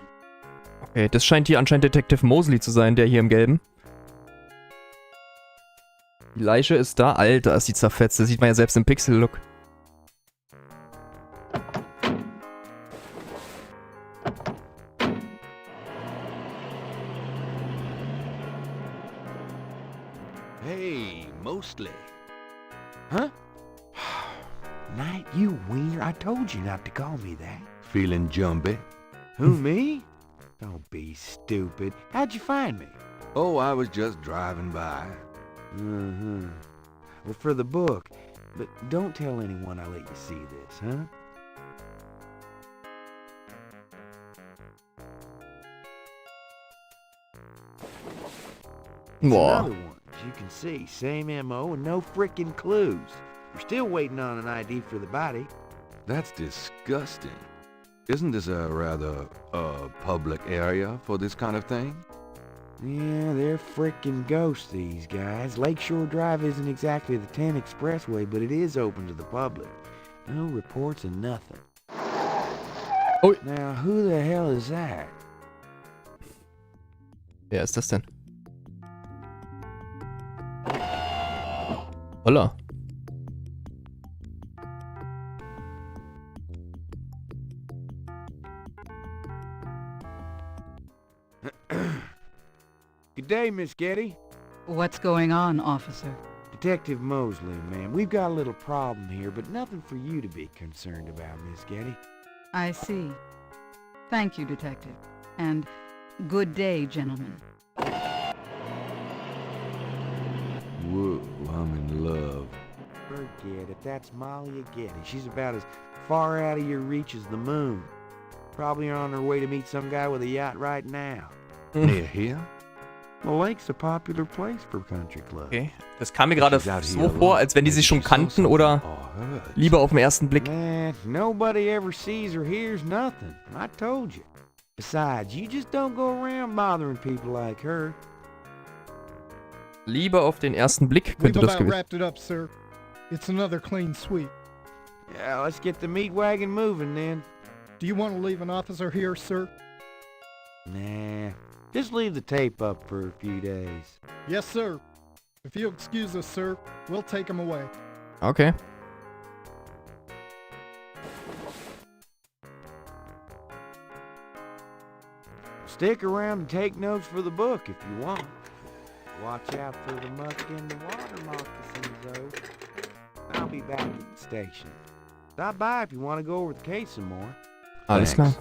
Okay, das scheint hier anscheinend Detective Mosley zu sein, der hier im Gelben. Die Leiche ist da. Alter, ist die zerfetzt. Das sieht man ja selbst im Pixel-Look. Hey, mostly. Huh? Knight, you wiener. I told you not to call me that. Feeling jumpy? Who, me? Don't be stupid. How'd you find me? Oh, I was just driving by. Well, for the book. But don't tell anyone I let you see this, huh? Boah. Another one, as you can see, same MO and no frickin' clues. We're still waiting on an ID for the body. That's disgusting. Isn't this a rather, public area for this kind of thing? Yeah, they're frickin' ghosts, these guys. Lakeshore Drive isn't exactly the 10 expressway, but it is open to the public. No reports and nothing. Oh. Now, who the hell is that? Wer ist das denn? Holla. Good day, Miss Getty. What's going on, officer? Detective Mosley, ma'am. We've got a little problem here, but nothing for you to be concerned about, Miss Getty. I see. Thank you, detective. And good day, gentlemen. Whoa, I'm in love. Forget it. That's Malia Getty. She's about as far out of your reach as the moon. Probably on her way to meet some guy with a yacht right now. Near here? The lake's a popular place for country clubs. Okay. Das kam mir gerade so vor, als wenn die sich schon kannten oder lieber auf den ersten Blick. Man, nobody ever sees or hears nothing. I told you. Besides, you just don't go around bothering people like her. Lieber auf den ersten Blick könnte das gewesen. wrapped it up, sir. It's another clean sweep. Yeah, let's get the meat wagon moving then. Do you want to leave an officer here, sir? Nah, just leave the tape up for a few days. Yes, sir. If you'll excuse us, sir, we'll take him away. Okay. Stick around and take notes for the book if you want. Watch out for the muck in the water moccasins, though. I'll be back at the station. Stop by if you want to go over the case some more. Alles klar.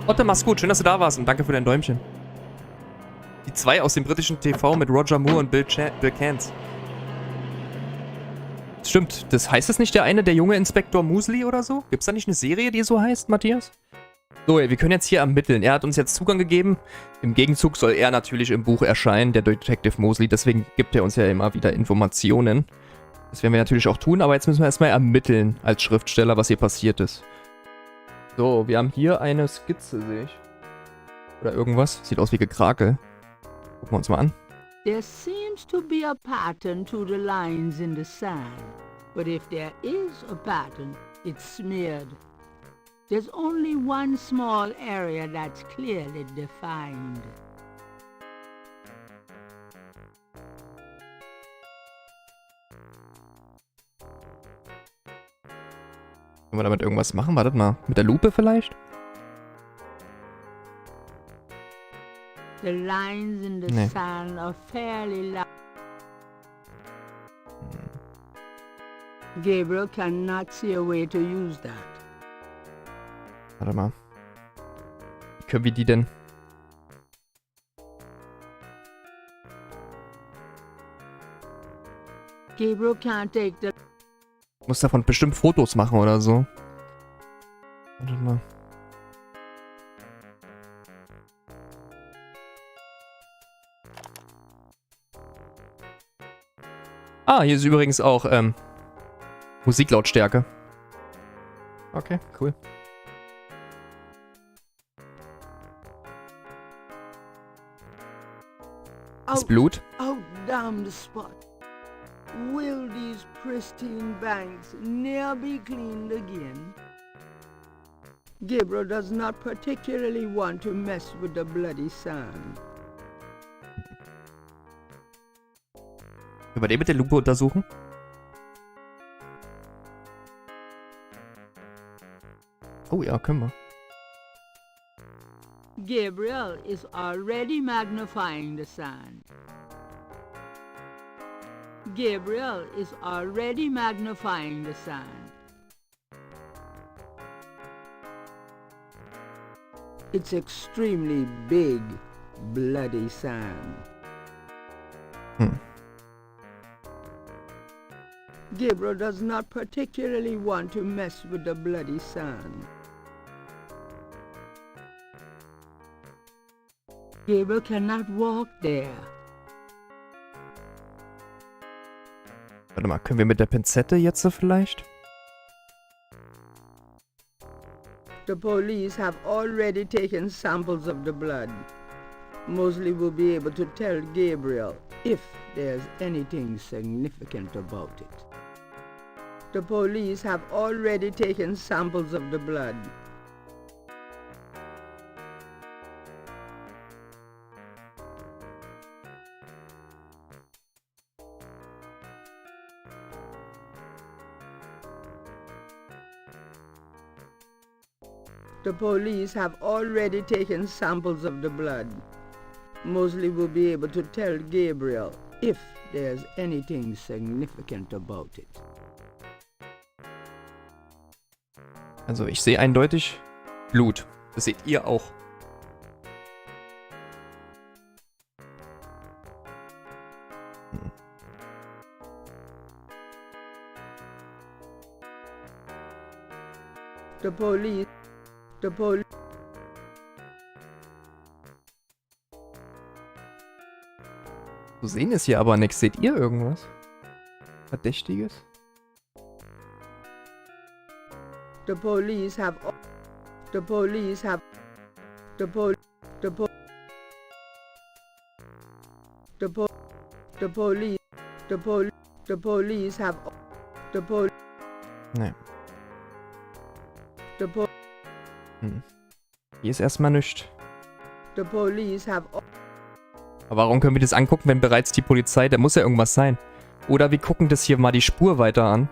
Otte, mach's gut. Schön, dass du da warst und danke für dein Däumchen. Die zwei aus dem britischen TV mit Roger Moore und Bill Cans. Stimmt, das heißt es nicht der eine, der junge Inspektor Mosley oder so? Gibt's da nicht eine Serie, die so heißt, Matthias? So, wir können jetzt hier ermitteln. Er hat uns jetzt Zugang gegeben. Im Gegenzug soll er natürlich im Buch erscheinen, der Detective Mosley. Deswegen gibt er uns ja immer wieder Informationen. Das werden wir natürlich auch tun, aber jetzt müssen wir erstmal ermitteln als Schriftsteller, was hier passiert ist. So, wir haben hier eine Skizze, sehe ich. Oder irgendwas. Sieht aus wie Gekrakel. Gucken wir uns mal an. There seems to be a pattern to the lines in the sand. But if there is a pattern, it's smeared. There's only one small area that's clearly defined. Können wir damit irgendwas machen? Wartet mal. Mit der Lupe vielleicht? The lines in the sand are fairly large. Gabriel cannot see a way to use that. Warte mal. Wie können wir die denn? Gabriel can't take the... Muss davon bestimmt Fotos machen oder so. Warte mal. Ah, hier ist übrigens auch Musiklautstärke. Okay, cool. Das Blut. Oh, damn the spot. Will these pristine banks ne'er be cleaned again? Gabriel does not particularly want to mess with the bloody sand. Können wir den mit der Lupe untersuchen? Oh ja, können wir. Gabriel is already magnifying the sand. Gabriel is already magnifying the sand. It's extremely big, bloody sand. Gabriel does not particularly want to mess with the bloody sand. Gabriel cannot walk there. Warte mal, können wir mit der Pinzette jetzt so vielleicht? The police have already taken samples of the blood. Mosley will be able to tell Gabriel if there's anything significant about it. The police have already taken samples of the blood. The police have already taken samples of the blood. Mosley will be able to tell Gabriel if there's anything significant about it. Also ich sehe eindeutig Blut. Das seht ihr auch. The police... Zu sehen ist hier aber nichts. Seht ihr irgendwas Verdächtiges? The police have... The police have... The police have... The police... Nee. Hier ist erstmal nichts. The police have... Aber warum können wir das angucken, wenn bereits die Polizei... Da muss ja irgendwas sein. Oder wir gucken das hier mal die Spur weiter an.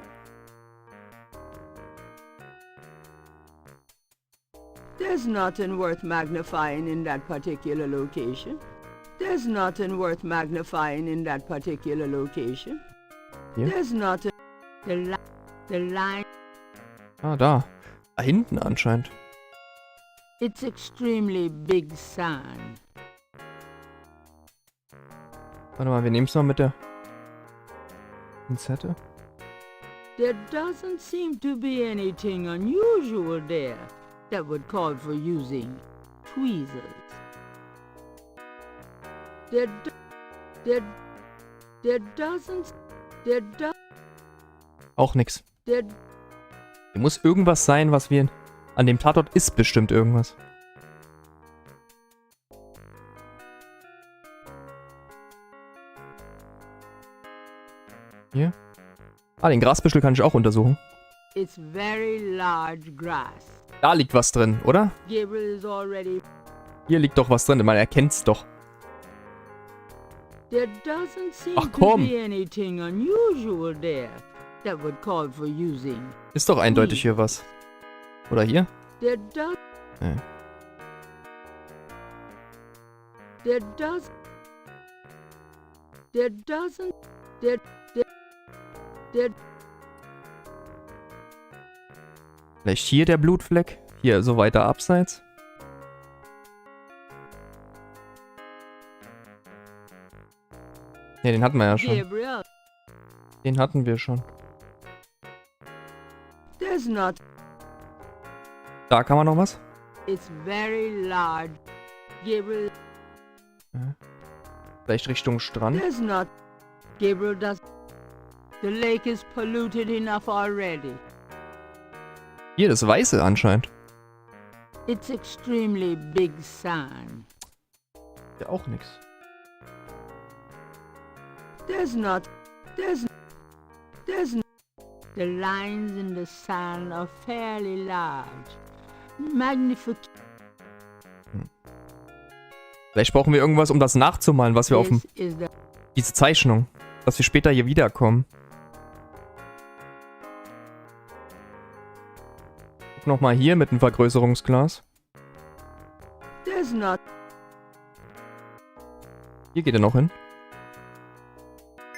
There's nothing worth magnifying in that particular location. There's nothing worth magnifying in that particular location. Hier? There's nothing... The line... Ah, da. Da hinten anscheinend. It's extremely big sand. Warte mal, wir nehmen es mal mit der Pinzette. There doesn't seem to be anything unusual there that would call for using tweezers. There doesn't... Auch nix. Hier muss irgendwas sein, was wir... An dem Tatort ist bestimmt irgendwas. Hier? Ah, den Grasbüschel kann ich auch untersuchen. It's very large grass. Da liegt was drin, oder? Gabriel is already... Hier liegt doch was drin, man erkennt's doch. There doesn't seem Ach komm! to be anything unusual there that would call for using. Ist doch eindeutig hier was. Oder hier? There does... Nee. There does... There doesn't... There... Vielleicht hier der Blutfleck? Hier, so weiter abseits? Ne, den hatten wir ja schon. Gabriel. Den hatten wir schon. There's not... Da kann man noch was? It's very large. Gabriel... Ja. Vielleicht Richtung Strand? There's not... Gabriel does... The lake is polluted enough already. Hier, das Weiße anscheinend. It's extremely big sand. Ja, auch nix. There's not... The lines in the sand are fairly large. Magnific... Vielleicht brauchen wir irgendwas, um das nachzumalen, was wir auf dem... Diese Zeichnung. Dass wir später hier wiederkommen. Guck nochmal hier mit dem Vergrößerungsglas. There's not... Hier geht er noch hin.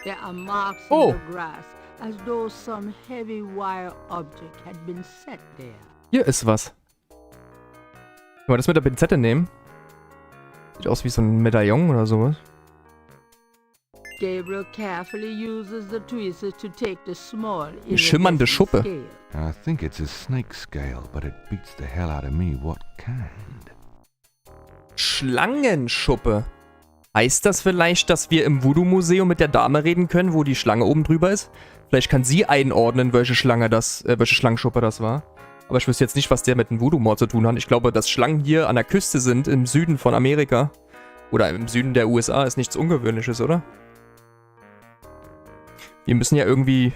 There are marks Oh. in the grass, as though some heavy wire object had been set there. Hier ist was. wir das mit der Pinzette nehmen? Sieht aus wie so ein Medaillon oder sowas. Gabriel carefully uses the tweezers to take the small Eine schimmernde Schuppe. I think it's a snake scale, but it beats the hell out of me. What kind? Schlangenschuppe. Heißt das vielleicht, dass wir im Voodoo-Museum mit der Dame reden können, wo die Schlange oben drüber ist? Vielleicht kann sie einordnen, welche Schlangenschuppe das war. Aber ich wüsste jetzt nicht, was der mit dem Voodoo-Mord zu tun hat. Ich glaube, dass Schlangen hier an der Küste sind, im Süden von Amerika. Oder im Süden der USA, ist nichts Ungewöhnliches, oder? Wir müssen ja irgendwie...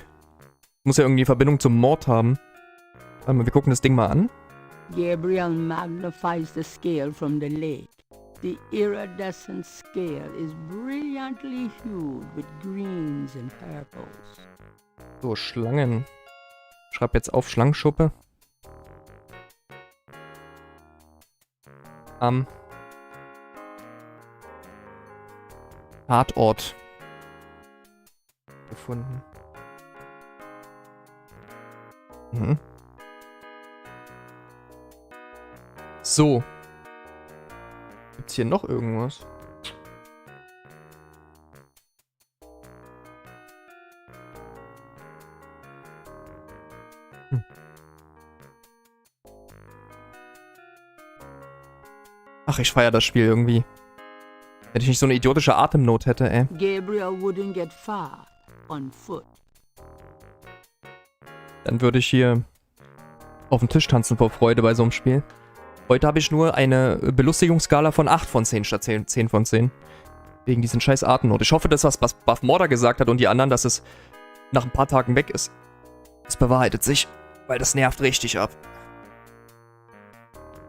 Muss ja irgendwie Verbindung zum Mord haben. Warte mal, wir gucken das Ding mal an. Gabriel magnifies the scale from the lake. The iridescent scale is brilliantly hued with greens and purples. So, Schlangen. Ich schreibe jetzt auf Schlangenschuppe. Am Tatort gefunden. Mhm. So. Gibt's hier noch irgendwas? Ach, ich feiere das Spiel irgendwie. Wenn ich nicht so eine idiotische Atemnot hätte, ey. Gabriel wouldn't get far on foot. Dann würde ich hier auf den Tisch tanzen vor Freude bei so einem Spiel. Heute habe ich nur eine Belustigungsskala von 8 von 10 statt 10 von 10. Wegen diesen scheiß Atemnot. Ich hoffe, dass was Buff-Morder gesagt hat und die anderen, dass es nach ein paar Tagen weg ist. Es bewahrheitet sich, weil das nervt richtig ab.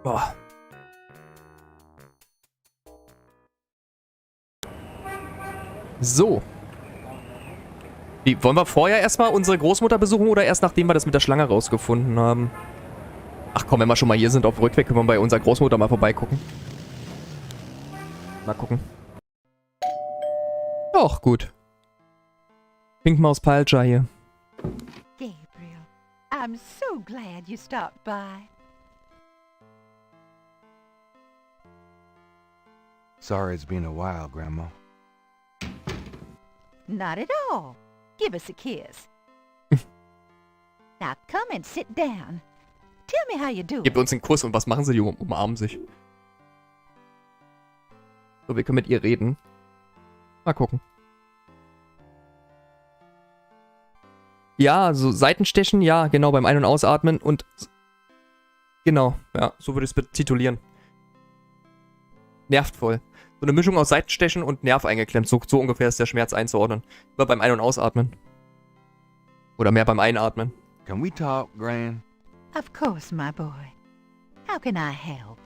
Boah. So. Wie, wollen wir vorher erstmal unsere Großmutter besuchen oder erst nachdem wir das mit der Schlange rausgefunden haben? Ach komm, wenn wir schon mal hier sind auf Rückweg, können wir bei unserer Großmutter mal vorbeigucken. Mal gucken. Doch, gut. Pinkmaus Palcha hier. Gabriel, I'm so glad you stopped by. Sorry it's been a while, Grandma. Not at all. Give us a kiss. Now come and sit down. Tell me how you doing. Gebt uns einen Kuss und was machen sie? Die umarmen sich. So, wir können mit ihr reden. Mal gucken. Ja, so Seitenstechen, ja, genau, beim Ein- und Ausatmen und... Genau, ja, so würde ich es betitulieren. Nervt voll. So eine Mischung aus Seitenstechen und Nerv eingeklemmt. So ungefähr ist der Schmerz einzuordnen. Immer beim Ein- und Ausatmen. Oder mehr beim Einatmen. Can we talk, Gran? Of course, my boy. How can I help?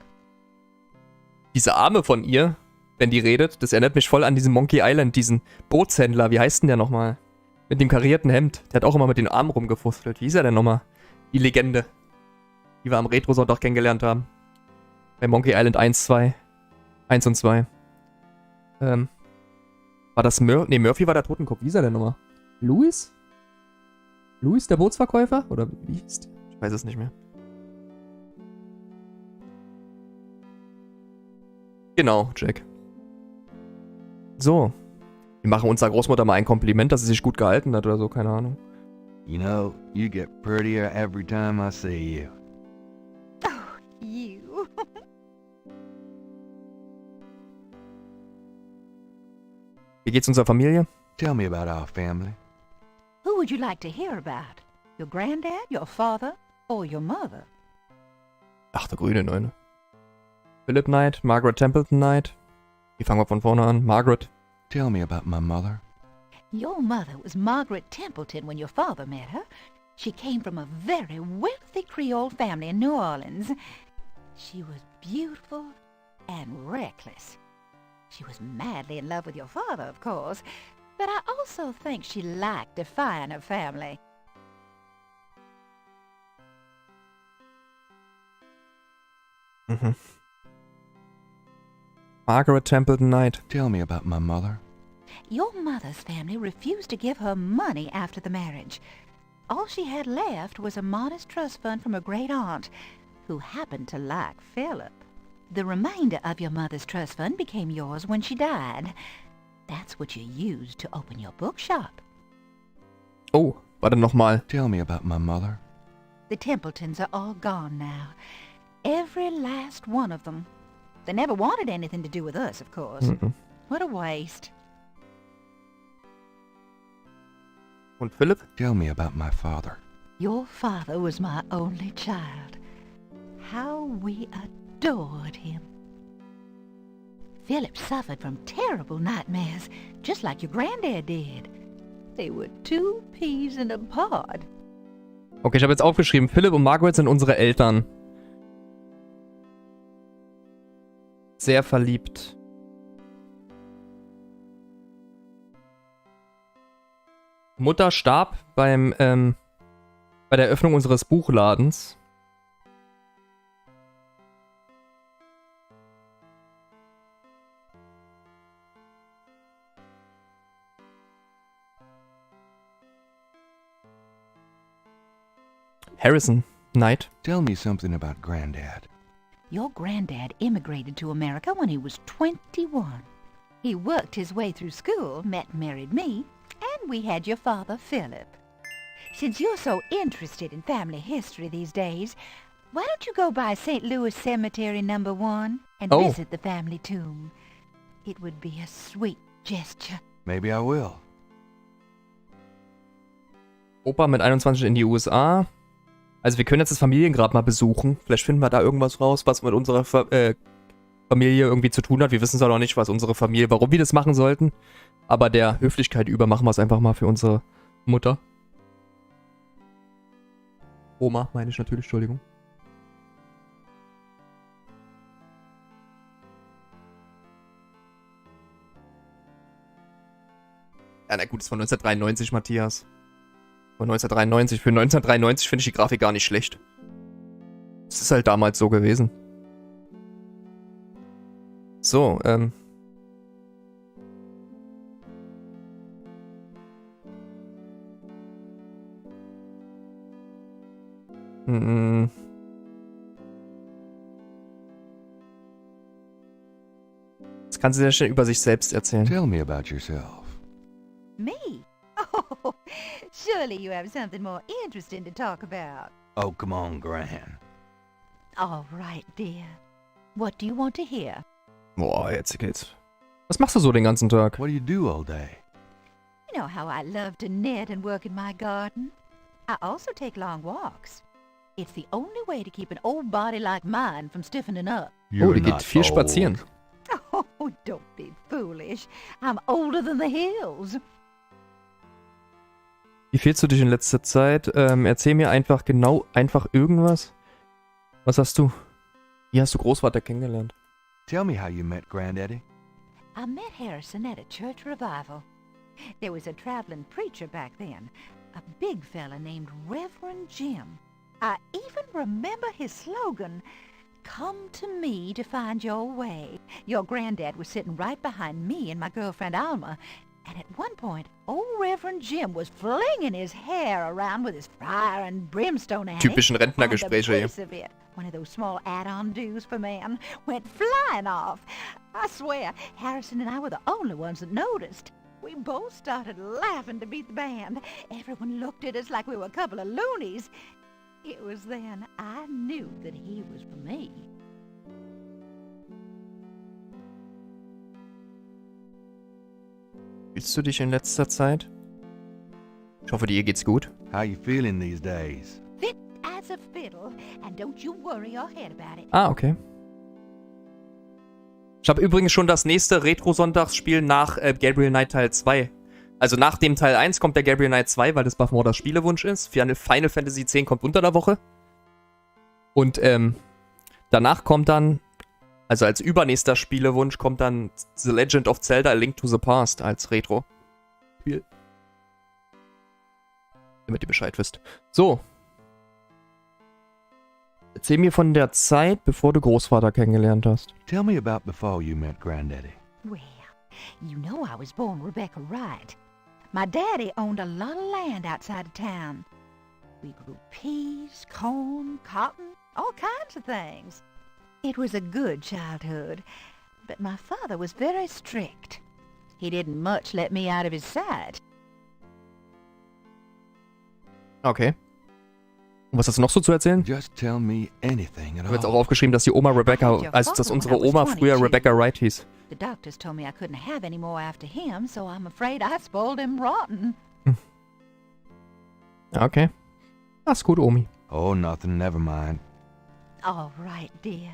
Diese Arme von ihr, wenn die redet, das erinnert mich voll an diesen Monkey Island, diesen Bootshändler. Wie heißt denn der nochmal? Mit dem karierten Hemd. Der hat auch immer mit den Armen rumgefuchtelt. Wie ist er denn nochmal? Die Legende. Die wir am Retro-Sonntag kennengelernt haben. Bei Monkey Island 1, 2. 1 und 2. War das Nee, Murphy war der Totenkopf. Wie ist er denn nochmal? Louis? Louis, der Bootsverkäufer? Oder wie hieß der? Ich weiß es nicht mehr. Genau, Jack. So. Wir machen unserer Großmutter mal ein Kompliment, dass sie sich gut gehalten hat oder so, keine Ahnung. You know, you get prettier every time I see you. Oh, you. Wie geht's unserer Familie? Tell me about our family. Who would you like to hear about? Your granddad, your father, or your mother? Ach, der grüne Neune. Philip Knight, Margaret Templeton Knight. Wie fangen wir von vorne an? Margaret. Tell me about my mother. Your mother was Margaret Templeton when your father met her. She came from a very wealthy Creole family in New Orleans. She was beautiful and reckless. She was madly in love with your father, of course, but I also think she liked defying her family. Mhm. Margaret Templeton Knight. Tell me about my mother. Your mother's family refused to give her money after the marriage. All she had left was a modest trust fund from her great aunt, who happened to like Philip. The remainder of your mother's trust fund became yours when she died. That's what you used to open your bookshop. Oh, warte nochmal. Tell me about my mother. The Templetons are all gone now. Every last one of them. They never wanted anything to do with us, of course. What a waste. Und Philipp? Tell me about my father. Your father was my only child. How we adored him. Philip suffered from terrible nightmares, just like your granddad did. They were 2 peas in a pod. Okay, ich habe jetzt aufgeschrieben, Philipp und Margaret sind unsere Eltern. Sehr verliebt. Mutter starb bei der Eröffnung unseres Buchladens. Harrison, Knight. Tell me something about Granddad. Your granddad immigrated to America when he was 21. He worked his way through school, met and married me, and we had your father, Philip. Since you're so interested in family history these days, why don't you go by St. Louis Cemetery No. 1 and visit the family tomb? It would be a sweet gesture. Maybe I will. Opa mit 21 in die USA. Also wir können jetzt das Familiengrab mal besuchen. Vielleicht finden wir da irgendwas raus, was mit unserer Familie irgendwie zu tun hat. Wir wissen zwar noch nicht, was unsere Familie, warum wir das machen sollten. Aber der Höflichkeit über machen wir es einfach mal für unsere Mutter. Oma, meine ich natürlich, Entschuldigung. Ja, na gut, ist von 1993, Matthias. Von 1993. Für 1993 finde ich die Grafik gar nicht schlecht. Es ist halt damals so gewesen. So, Jetzt kann sie sehr schnell über sich selbst erzählen. Tell me about yourself. Me? Oh, surely you have something more interesting to talk about. Oh, come on, Gran. All right, dear. What do you want to hear? Boah, jetzt geht's. Was machst du so den ganzen Tag? What do you do all day? You know how I love to knit and work in my garden? I also take long walks. It's the only way to keep an old body like mine from stiffening up. Oh, die geht viel spazieren. Oh, don't be foolish. I'm older than the hills. Wie fühlst du dich in letzter Zeit? Erzähl mir einfach irgendwas. Was hast du? Wie hast du Großvater kennengelernt? Tell me how you met Granddaddy. I met Harrison at a church revival. There was a traveling preacher back then, a big fella named Reverend Jim. I even remember his slogan, "Come to me to find your way." Your granddad was sitting right behind me and my girlfriend Alma, and at one point, old Reverend Jim was flinging his hair around with his fire and brimstone at Typischen Rentnergespräche hier. One of those small add-on dues for men went flying off. I swear, Harrison and I were the only ones that noticed. We both started laughing to beat the band. Everyone looked at us like we were a couple of loonies. It was then I knew that he was for me. Fühlst du dich in letzter Zeit? Ich hoffe, dir geht's gut. How you feeling these days? Fit as a fiddle, and don't you worry your head about it. Ah, okay. Ich habe übrigens schon das nächste Retro-Sonntagsspiel nach Gabriel Knight Teil 2. Also nach dem Teil 1 kommt der Gabriel Knight 2, weil das Buff-Morders Spielewunsch ist. Final Fantasy X kommt unter der Woche. Und danach kommt dann, also als übernächster Spielewunsch, kommt dann The Legend of Zelda: A Link to the Past als Retro-Spiel. Damit ihr Bescheid wisst. So. Erzähl mir von der Zeit, bevor du Großvater kennengelernt hast. Tell me about before you met Granddaddy. Well, you know I was born Rebecca Wright. My daddy owned a lot of land outside of town. We grew peas, corn, cotton, all kinds of things. It was a good childhood, but my father was very strict. He didn't much let me out of his sight. Okay. Und was hast du noch so zu erzählen? Just tell me anything Ich at habe jetzt auch all. aufgeschrieben, dass die Oma Rebecca, also dass unsere Oma früher Rebecca Wright hieß. The doctors told me I couldn't have any more after him, so I'm afraid I spoiled him rotten. Okay. Mach's gut, Omi. Oh, nothing, never mind. All right, dear.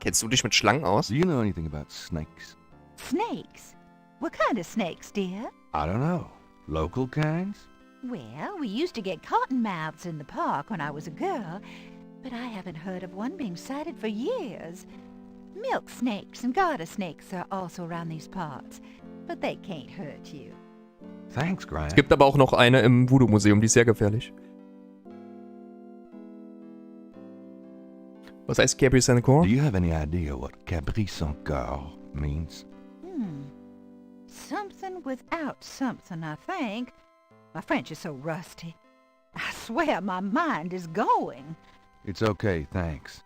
Kennst du dich mit Schlangen aus? Do you know anything about snakes? Snakes? What kind of snakes, dear? I don't know. Local kinds? Well, we used to get cottonmouths in the park when I was a girl, but I haven't heard of one being sighted for years. Milk snakes and garter snakes are also around these parts, but they can't hurt you. Thanks, Grant. Es gibt aber auch noch eine im Voodoo-Museum, die ist sehr gefährlich. Was heißt Gabriel Do you have any idea what Gabriel means? Something without something, I think. My French is so rusty. I swear my mind is going. It's okay, thanks.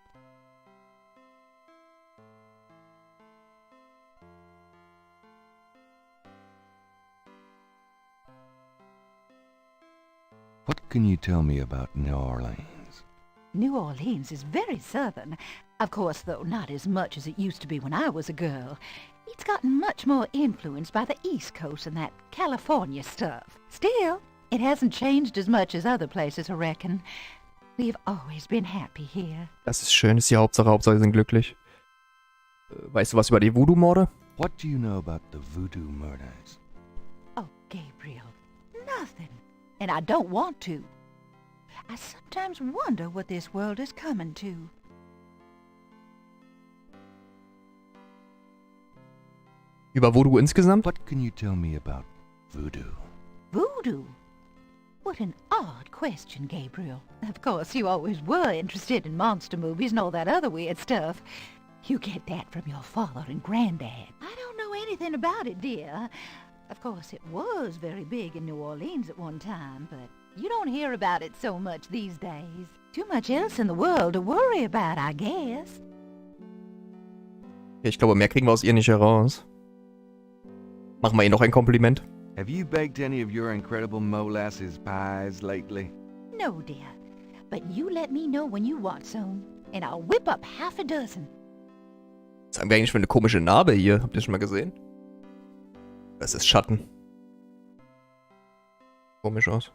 What can you tell me about New Orleans? New Orleans is very southern. Of course, though not as much as it used to be when I was a girl. It's gotten much more influenced by the East Coast and that California stuff. Still, it hasn't changed as much as other places, I reckon. We've always been happy here. Das ist schön, ist die Hauptsache. Hauptsache, wir sind glücklich. Weißt du was über die Voodoo-Morde? What do you know about the Voodoo-Murders? Oh, Gabriel, nothing. And I don't want to. I sometimes wonder what this world is coming to. Über Voodoo insgesamt? What can you tell me about voodoo? Voodoo? What an odd question, Gabriel. Of course, you always were interested in monster movies and all that other weird stuff. You get that from your father and granddad. I don't know anything about it, dear. Of course, it was very big in New Orleans at one time, but you don't hear about it so much these days. Too much else in the world to worry about, I guess. Ich glaube, mehr kriegen wir aus ihr nicht heraus. Machen wir ihr noch ein Kompliment. Have you baked any of your incredible molasses pies lately? No, dear. But you let me know when you want some, and I'll whip up half a dozen. Was haben wir eigentlich für eine komische Narbe hier? Habt ihr das schon mal gesehen? Das ist Schatten. Komisch aus.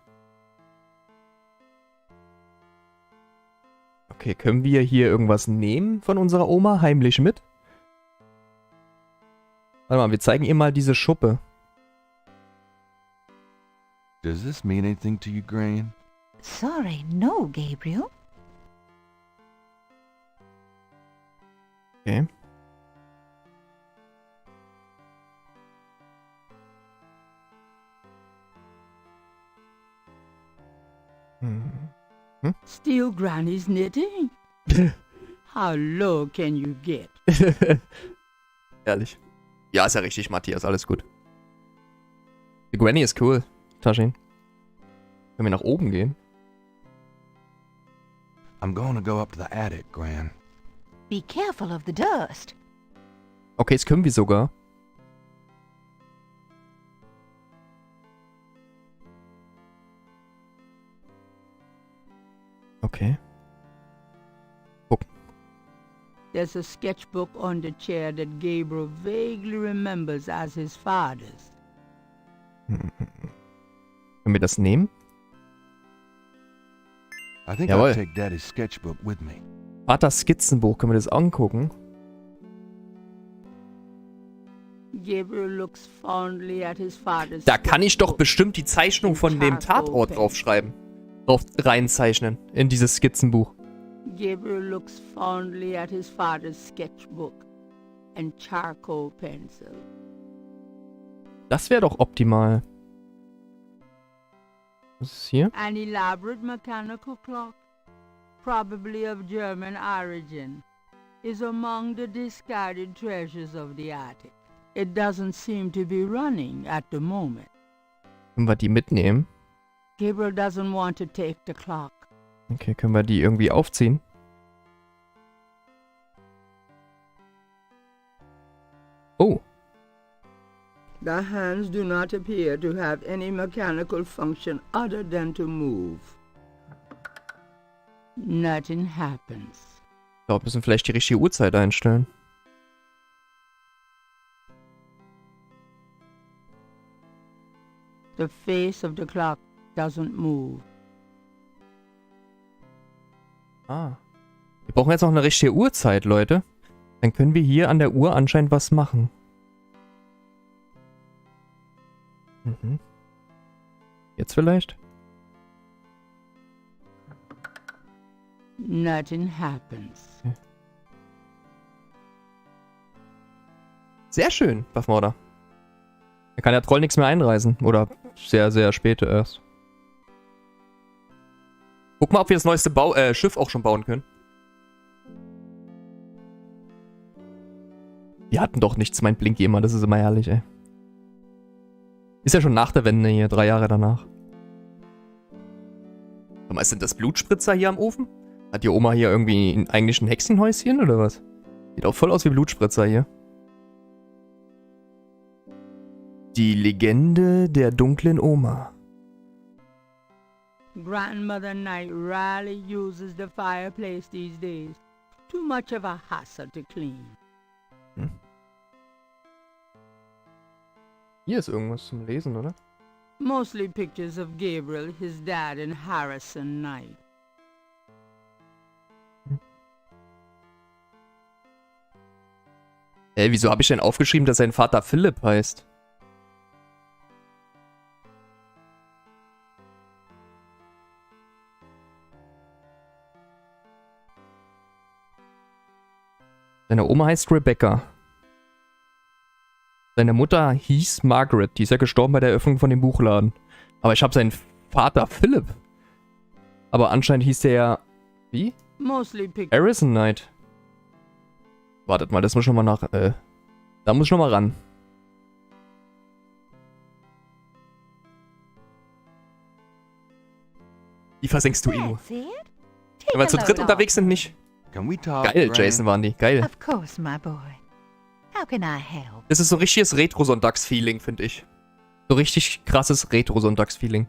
Okay, können wir hier irgendwas nehmen von unserer Oma heimlich mit? Warte mal, wir zeigen ihr mal diese Schuppe. Does this mean anything to you, Gran? Sorry, no, Gabriel. Okay. Steal Granny's knitting? How low can you get? Ehrlich. Ja, ist ja richtig, Matthias, alles gut. Die Granny ist cool, Taschin. Können wir nach oben gehen? I'm gonna go up to the attic, Gran. Be careful of the dust. Okay, das können wir sogar. Okay. Guck. There's a sketchbook on the chair that Gabriel vaguely remembers as his father's. Können wir das nehmen? I think Jawohl. I'll take Daddy's sketchbook with me. Vaters Skizzenbuch, können wir das angucken? Gabriel looks fondly at his father's Da kann ich doch sketchbook. bestimmt die Zeichnung von dem Tatort draufschreiben. Drauf reinzeichnen in dieses Skizzenbuch. Gabriel looks fondly at his father's sketchbook and charcoal pencil. Das wäre doch optimal. Was ist hier? An elaborate mechanical clock, probably of German origin, is among the discarded treasures of the attic. It doesn't seem to be running at the moment. Können wir die mitnehmen? Gabriel doesn't want to take the clock. Okay, können wir die irgendwie aufziehen? Oh. The hands do not appear to have any mechanical function other than to move. Nothing happens. Ich glaube, wir müssen vielleicht die richtige Uhrzeit einstellen. The face of the clock doesn't move. Ah. Wir brauchen jetzt noch eine richtige Uhrzeit, Leute. Dann können wir hier an der Uhr anscheinend was machen. Mhm. Jetzt vielleicht? Nothing happens. Okay. Sehr schön, Waffenmörder. Da kann der Troll nichts mehr einreisen. Oder sehr, sehr spät erst. Guck mal, ob wir das neueste Schiff auch schon bauen können. Wir hatten doch nichts, mein Blinky immer. Das ist immer herrlich, ey. Ist ja schon nach der Wende hier, 3 Jahre danach. Sag mal, sind das Blutspritzer hier am Ofen? Hat die Oma hier irgendwie eigentlich ein Hexenhäuschen oder was? Sieht auch voll aus wie Blutspritzer hier. Die Legende der dunklen Oma. Grandmother Knight rarely uses the fireplace these days. Too much of a hassle to clean. Hm. Hier ist irgendwas zum Lesen, oder? Mostly pictures of Gabriel, his dad, and Harrison Knight. Hey, wieso habe ich denn aufgeschrieben, dass sein Vater Philipp heißt? Seine Oma heißt Rebecca. Seine Mutter hieß Margaret. Die ist ja gestorben bei der Eröffnung von dem Buchladen. Aber ich habe seinen Vater Philipp. Aber anscheinend hieß der ja... Wie? Harrison Knight. Wartet mal, das muss schon mal nach... da muss ich noch mal ran. Wie versenkst du ihn? Wenn wir zu dritt unterwegs sind, nicht. Geil, Jason waren die. Geil. Of course, my boy. How can I help? Das ist so richtiges Retro-Sonntags-Feeling, finde ich. So richtig krasses Retro-Sonntags-Feeling.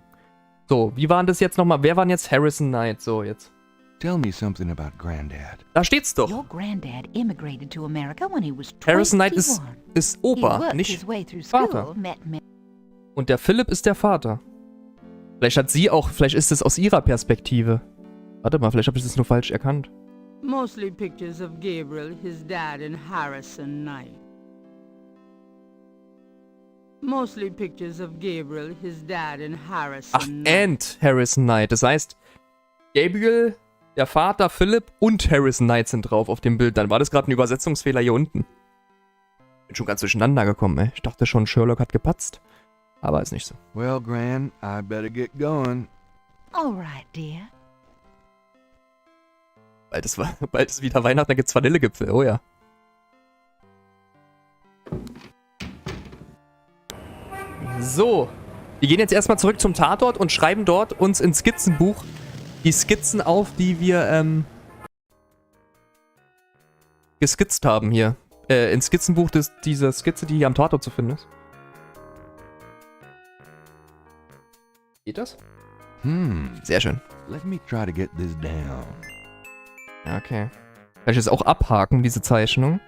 So, wie waren das jetzt nochmal? Wer waren jetzt Harrison Knight? So, jetzt. Tell me something about Granddad. Da steht's doch. Your granddad immigrated to America when he was 21. Harrison Knight ist Opa, nicht Vater. Und der Philipp ist der Vater. Vielleicht hat sie auch, vielleicht ist es aus ihrer Perspektive. Warte mal, vielleicht habe ich das nur falsch erkannt. Mostly pictures of Gabriel, his dad, and Harrison Knight. Mostly pictures of Gabriel, his dad, and Harrison Knight. Ach, and Harrison Knight. Das heißt, Gabriel, der Vater, Philipp und Harrison Knight sind drauf auf dem Bild. Dann war das gerade ein Übersetzungsfehler hier unten. Bin schon ganz durcheinander gekommen, ey. Ich dachte schon, Sherlock hat gepatzt. Aber ist nicht so. Well, Gran, I better get going. All right, dear. Bald ist wieder Weihnachten, da gibt's Vanillegipfel. Oh ja. So. Wir gehen jetzt erstmal zurück zum Tatort und schreiben dort uns ins Skizzenbuch die Skizzen auf, die wir geskizzt haben hier. Ins Skizzenbuch dieser Skizze, die hier am Tatort zu finden ist. Geht das? Sehr schön. Let me try to get this down. Ja, okay. Kann ich das auch abhaken, diese Zeichnung?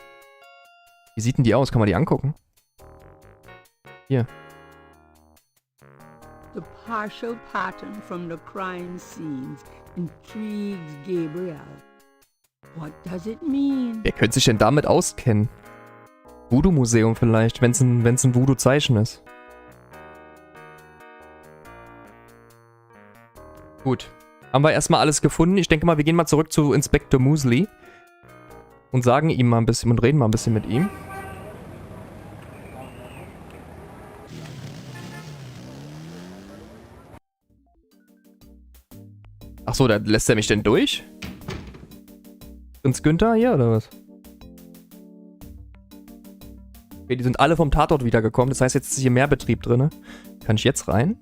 Wie sieht denn die aus? Kann man die angucken? Hier. The partial pattern from the crime scenes intrigues Gabriel. What does it mean? Wer könnte sich denn damit auskennen? Voodoo-Museum vielleicht, wenn es ein Voodoo-Zeichen ist. Gut. Haben wir erstmal alles gefunden. Ich denke mal, wir gehen mal zurück zu Inspektor Mosley. Und sagen ihm mal ein bisschen und reden mal ein bisschen mit ihm. Achso, da lässt er mich denn durch? Prinz Günther hier, oder was? Okay, die sind alle vom Tatort wiedergekommen. Das heißt, jetzt ist hier mehr Betrieb drin. Kann ich jetzt rein?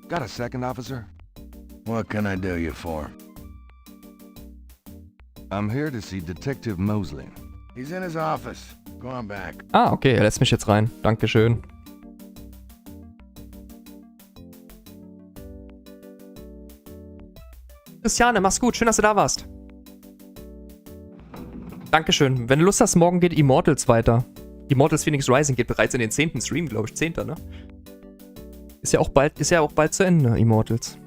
Got a second, officer? What can I do you for? I'm here to see Detective Mosley. He's in his office. Go on back. Ah, okay, er lässt mich jetzt rein. Dankeschön. Christiane, mach's gut. Schön, dass du da warst. Dankeschön. Wenn du Lust hast, morgen geht Immortals weiter. Immortals Phoenix Rising geht bereits in den 10. Stream, glaube ich. 10. ne? Ist ja auch bald zu Ende, Immortals.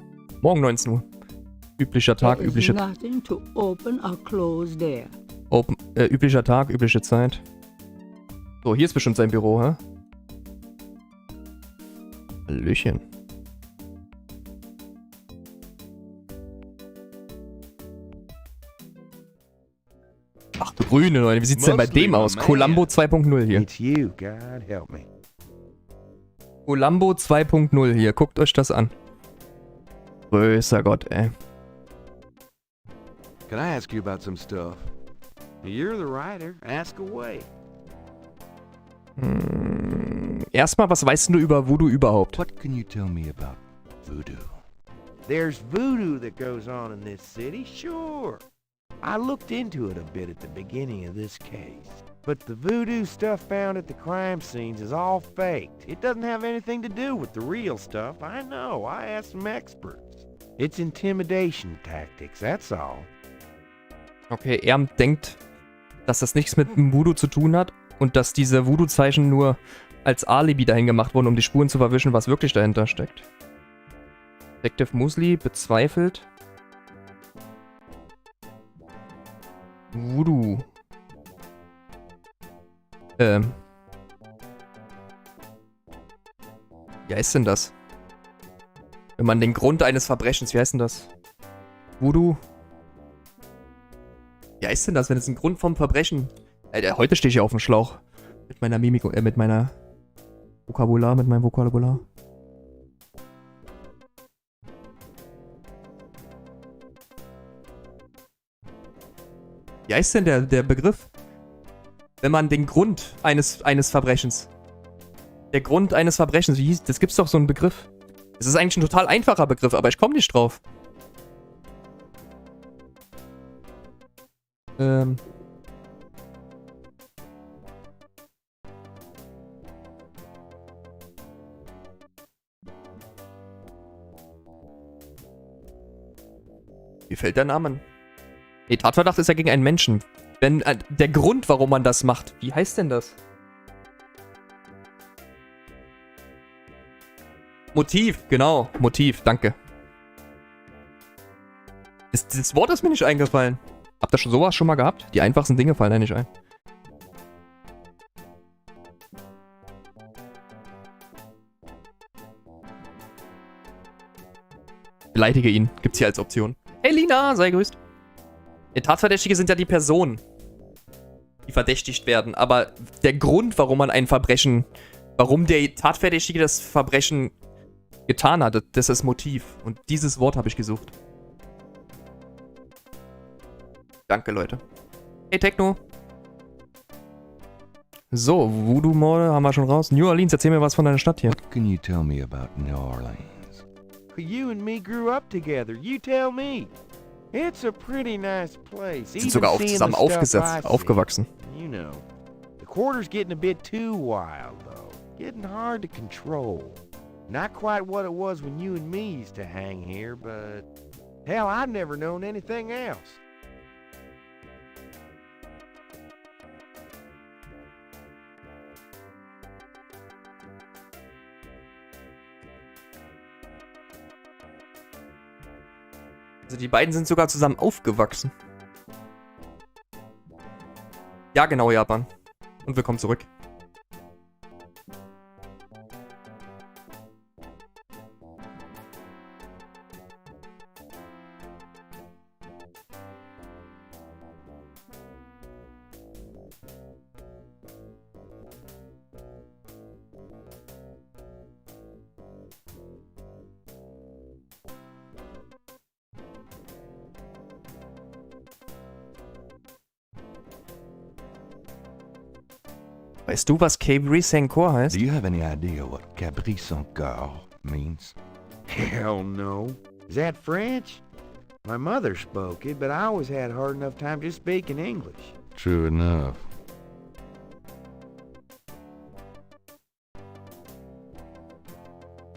Morgen 19 Uhr. Üblicher Tag, übliche Nothing to open or close there. üblicher Tag, übliche Zeit. So, hier ist bestimmt sein Büro, hä? Hallöchen. Ach du Grüne, Leute, wie sieht's denn bei dem aus? Columbo 2.0 hier. It's you, God help me. Columbo 2.0 hier, guckt euch das an. Größer Gott, ey. Can I ask you about some stuff? You're the writer. Ask away. Erstmal, was weißt du über Voodoo überhaupt? What can you tell me about voodoo? There's voodoo that goes on in this city, sure. I looked into it a bit at the beginning of this case. But the voodoo stuff found at the crime scenes is all faked. It doesn't have anything to do with the real stuff. I know. I asked some experts. It's intimidation tactics, that's all. Okay, er denkt, dass das nichts mit dem Voodoo zu tun hat und dass diese Voodoo-Zeichen nur als Alibi dahin gemacht wurden, um die Spuren zu verwischen, was wirklich dahinter steckt. Detective Mosley bezweifelt Voodoo. Wie heißt denn das? Wenn man den Grund eines Verbrechens, wie heißt denn das? Voodoo? Wie heißt denn das, wenn es ein Grund vom Verbrechen... heute stehe ich ja auf dem Schlauch. Mit meiner Mimik, mit meinem Vokabular. Wie heißt denn der Begriff? Wenn man den Grund eines Verbrechens... Der Grund eines Verbrechens, wie hieß... Das gibt's doch so einen Begriff. Es ist eigentlich ein total einfacher Begriff, aber ich komme nicht drauf. Wie fällt der Name? Nee, Tatverdacht ist ja gegen einen Menschen. Wenn der Grund, warum man das macht, wie heißt denn das? Motiv, genau. Motiv, danke. Das Wort ist mir nicht eingefallen. Habt ihr sowas schon mal gehabt? Die einfachsten Dinge fallen einem nicht ein. Beleidige ihn. Gibt's hier als Option. Hey Lina, sei grüßt. Die Tatverdächtige sind ja die Personen, die verdächtigt werden. Aber der Grund, warum man ein Verbrechen... Warum der Tatverdächtige das Verbrechen getan hat, das ist Motiv. Und dieses Wort habe ich gesucht. Danke, Leute. Hey, Techno. So, Voodoo-Morde haben wir schon raus. New Orleans, erzähl mir was von deiner Stadt hier. What can you tell me about New Orleans? You and me grew up together. You tell me. It's a pretty nice place. Sind sogar zusammen aufgewachsen. You know, the quarter's getting a bit too wild, though. Getting hard to control. Not quite what it was when you and me used to hang here, but hell, I've never known anything else. Also die beiden sind sogar zusammen aufgewachsen. Ja, genau, Japan. Und willkommen zurück. Weißt du, was Cabri Sankor heißt? Do you have any idea what Cabri Sankor means? Hell no. Is that French? My mother spoke it, but I always had a hard enough time just speaking English. True enough.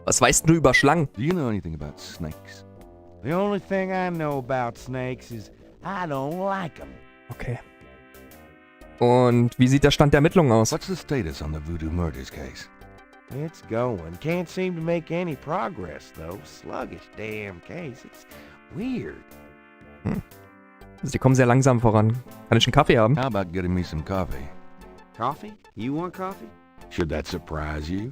Was weißt du über Schlangen? Do you know anything about snakes? The only thing I know about snakes is I don't like them. Okay. Und wie sieht der Stand der Ermittlungen aus? What's the status on the Voodoo-Murders case? It's going. Can't seem to make any progress, though. Sluggish damn case. It's weird. Also die kommen sehr langsam voran. Kann ich einen Kaffee haben? How about getting me some coffee? Coffee? You want coffee? Should that surprise you?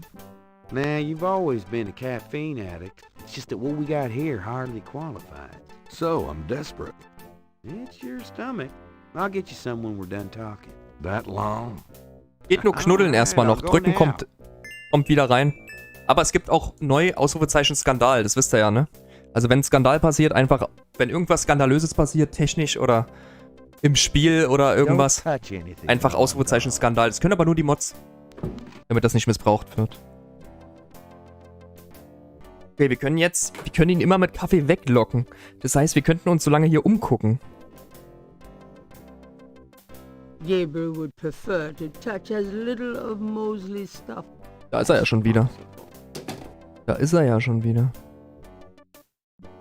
Nah, you've always been a caffeine addict. It's just that what we got here hardly qualifies. So, I'm desperate. It's your stomach. I'll get you some when we're done talking. That long? Geht nur knuddeln erstmal noch. Drücken kommt wieder rein. Aber es gibt auch neu Ausrufezeichen Skandal. Das wisst ihr ja, ne? Also wenn ein Skandal passiert, einfach, wenn irgendwas Skandalöses passiert, technisch oder im Spiel oder irgendwas, einfach Ausrufezeichen Skandal. Das können aber nur die Mods, damit das nicht missbraucht wird. Okay, wir können ihn immer mit Kaffee weglocken. Das heißt, wir könnten uns so lange hier umgucken. Gabriel would prefer to touch as little of Mosley's stuff. Da ist er ja schon wieder.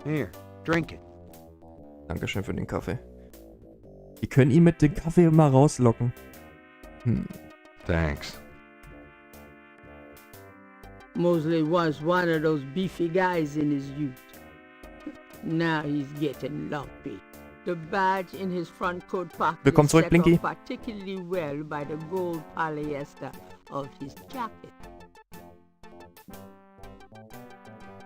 Here, drink it. Dankeschön für den Kaffee. Wir können ihn mit dem Kaffee immer rauslocken. Thanks. Mosley was one of those beefy guys in his youth. Now he's getting lumpy. The badge in his front coat pocket Willkommen is zurück, set Blinky. off particularly well by the gold polyester of his jacket.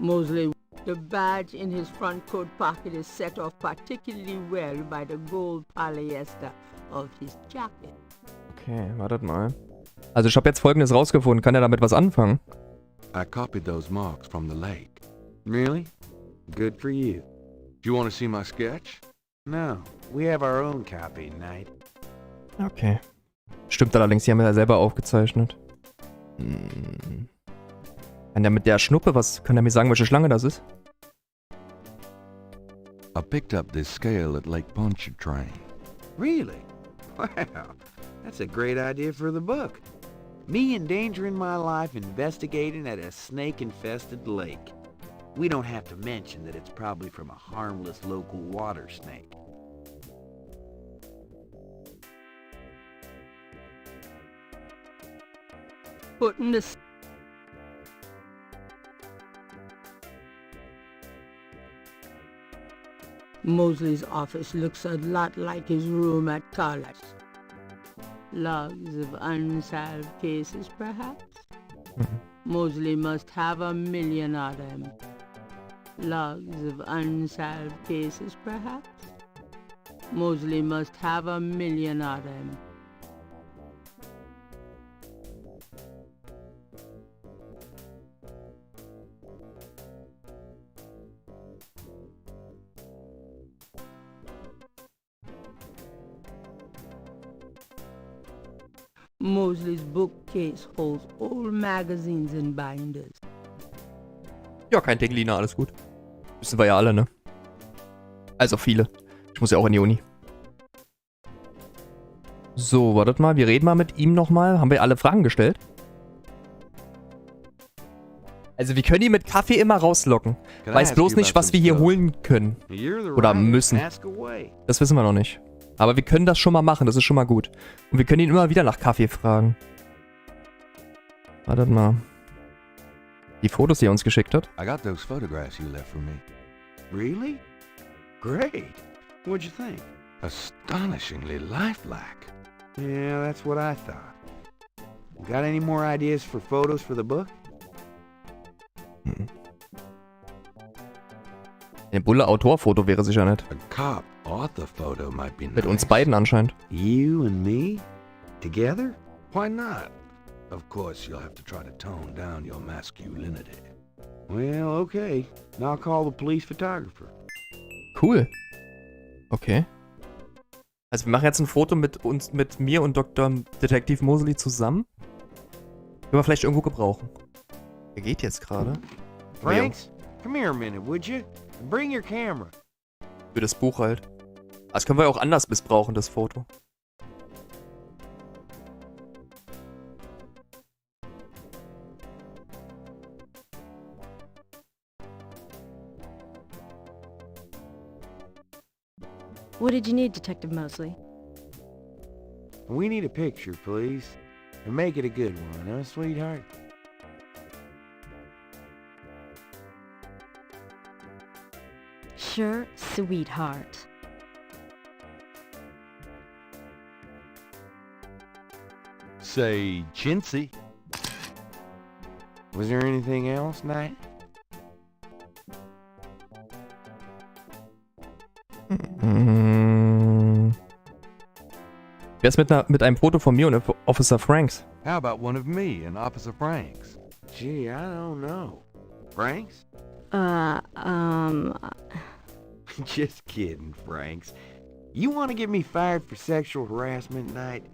Mosley, the badge in his front coat pocket is set off particularly well by the gold polyester of his jacket. Okay, wartet mal. Also ich habe jetzt Folgendes rausgefunden. Kann er damit was anfangen? I copied those marks from the lake. Really? Good for you. Do you want to see my sketch? No, we have our own copy, Knight. Okay. Stimmt allerdings, die haben wir ja selber aufgezeichnet. Kann der mit der Schnuppe kann er mir sagen, welche Schlange das ist? I picked up this scale at Lake Pontchartrain. Really? Wow, that's a great idea for the book. Me endangering my life investigating at a snake-infested lake. We don't have to mention that it's probably from a harmless local water snake. Putting this. Mosley's office looks a lot like his room at college. Logs of unsolved cases, perhaps? Mosley must have 1 million of them. Logs of unsolved cases, perhaps? Mosley must have 1 million of them. Mosley's bookcase holds old magazines and binders. Ja, kein Ding, Lina, alles gut. Wissen wir ja alle, ne? Also viele. Ich muss ja auch in die Uni. So, wartet mal, wir reden mal mit ihm nochmal. Haben wir alle Fragen gestellt? Also wir können ihn mit Kaffee immer rauslocken. Weiß bloß nicht, was wir hier holen können. Oder müssen. Das wissen wir noch nicht. Aber wir können das schon mal machen, das ist schon mal gut. Und wir können ihn immer wieder nach Kaffee fragen. Wartet mal. Die Fotos, die er uns geschickt hat. I got those photographs you left for me. Really? Great. What'd you think? Astonishingly lifelike. Yeah, that's what I thought. Got any more ideas for photos for the book? Ein Bulle-Autor-Foto wäre sicher nett. A cop author photo might be nice. Mit uns beiden anscheinend. You and me? Together? Why not? Of course, you'll have to try to tone down your masculinity. Well, okay. I'll call the police photographer. Cool. Okay. Also wir machen jetzt ein Foto mit mir und Dr. Detektiv Mosley zusammen. Können wir vielleicht irgendwo gebrauchen. Er geht jetzt gerade. Franks? Come here a minute, would you? And bring your camera. Für das Buch halt. Das können wir ja auch anders missbrauchen, das Foto. What did you need, Detective Mosley? We need a picture, please. And make it a good one, huh, sweetheart? Sure, sweetheart. Say, chintzy. Was there anything else, Knight? Wer ist mit einem Foto von mir und Officer Franks? How about one of me and Officer Franks? Gee, I don't know. Franks? Just kidding, Franks. You want to get me fired for sexual harassment, Knight?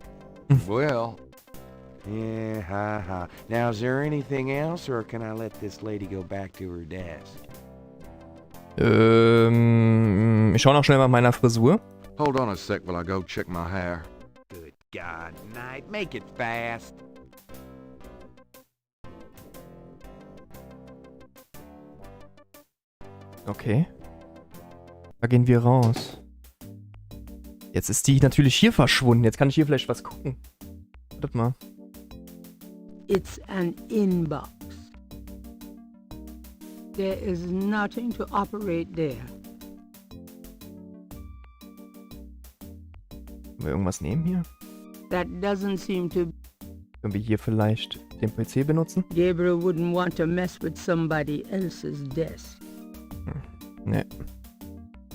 Well... Yeah, ha. Now, is there anything else, or can I let this lady go back to her desk? Ich schau noch schnell mal meiner Frisur. Hold on a sec while I go check my hair. Good God, Knight, make it fast. Okay. Da gehen wir raus. Jetzt ist die natürlich hier verschwunden. Jetzt kann ich hier vielleicht was gucken. Wartet mal. It's an inbox. There is nothing to operate there. Können wir irgendwas nehmen hier? That doesn't seem to... Können wir hier vielleicht den PC benutzen? Gabriel wouldn't want to mess with somebody else's desk. Nee.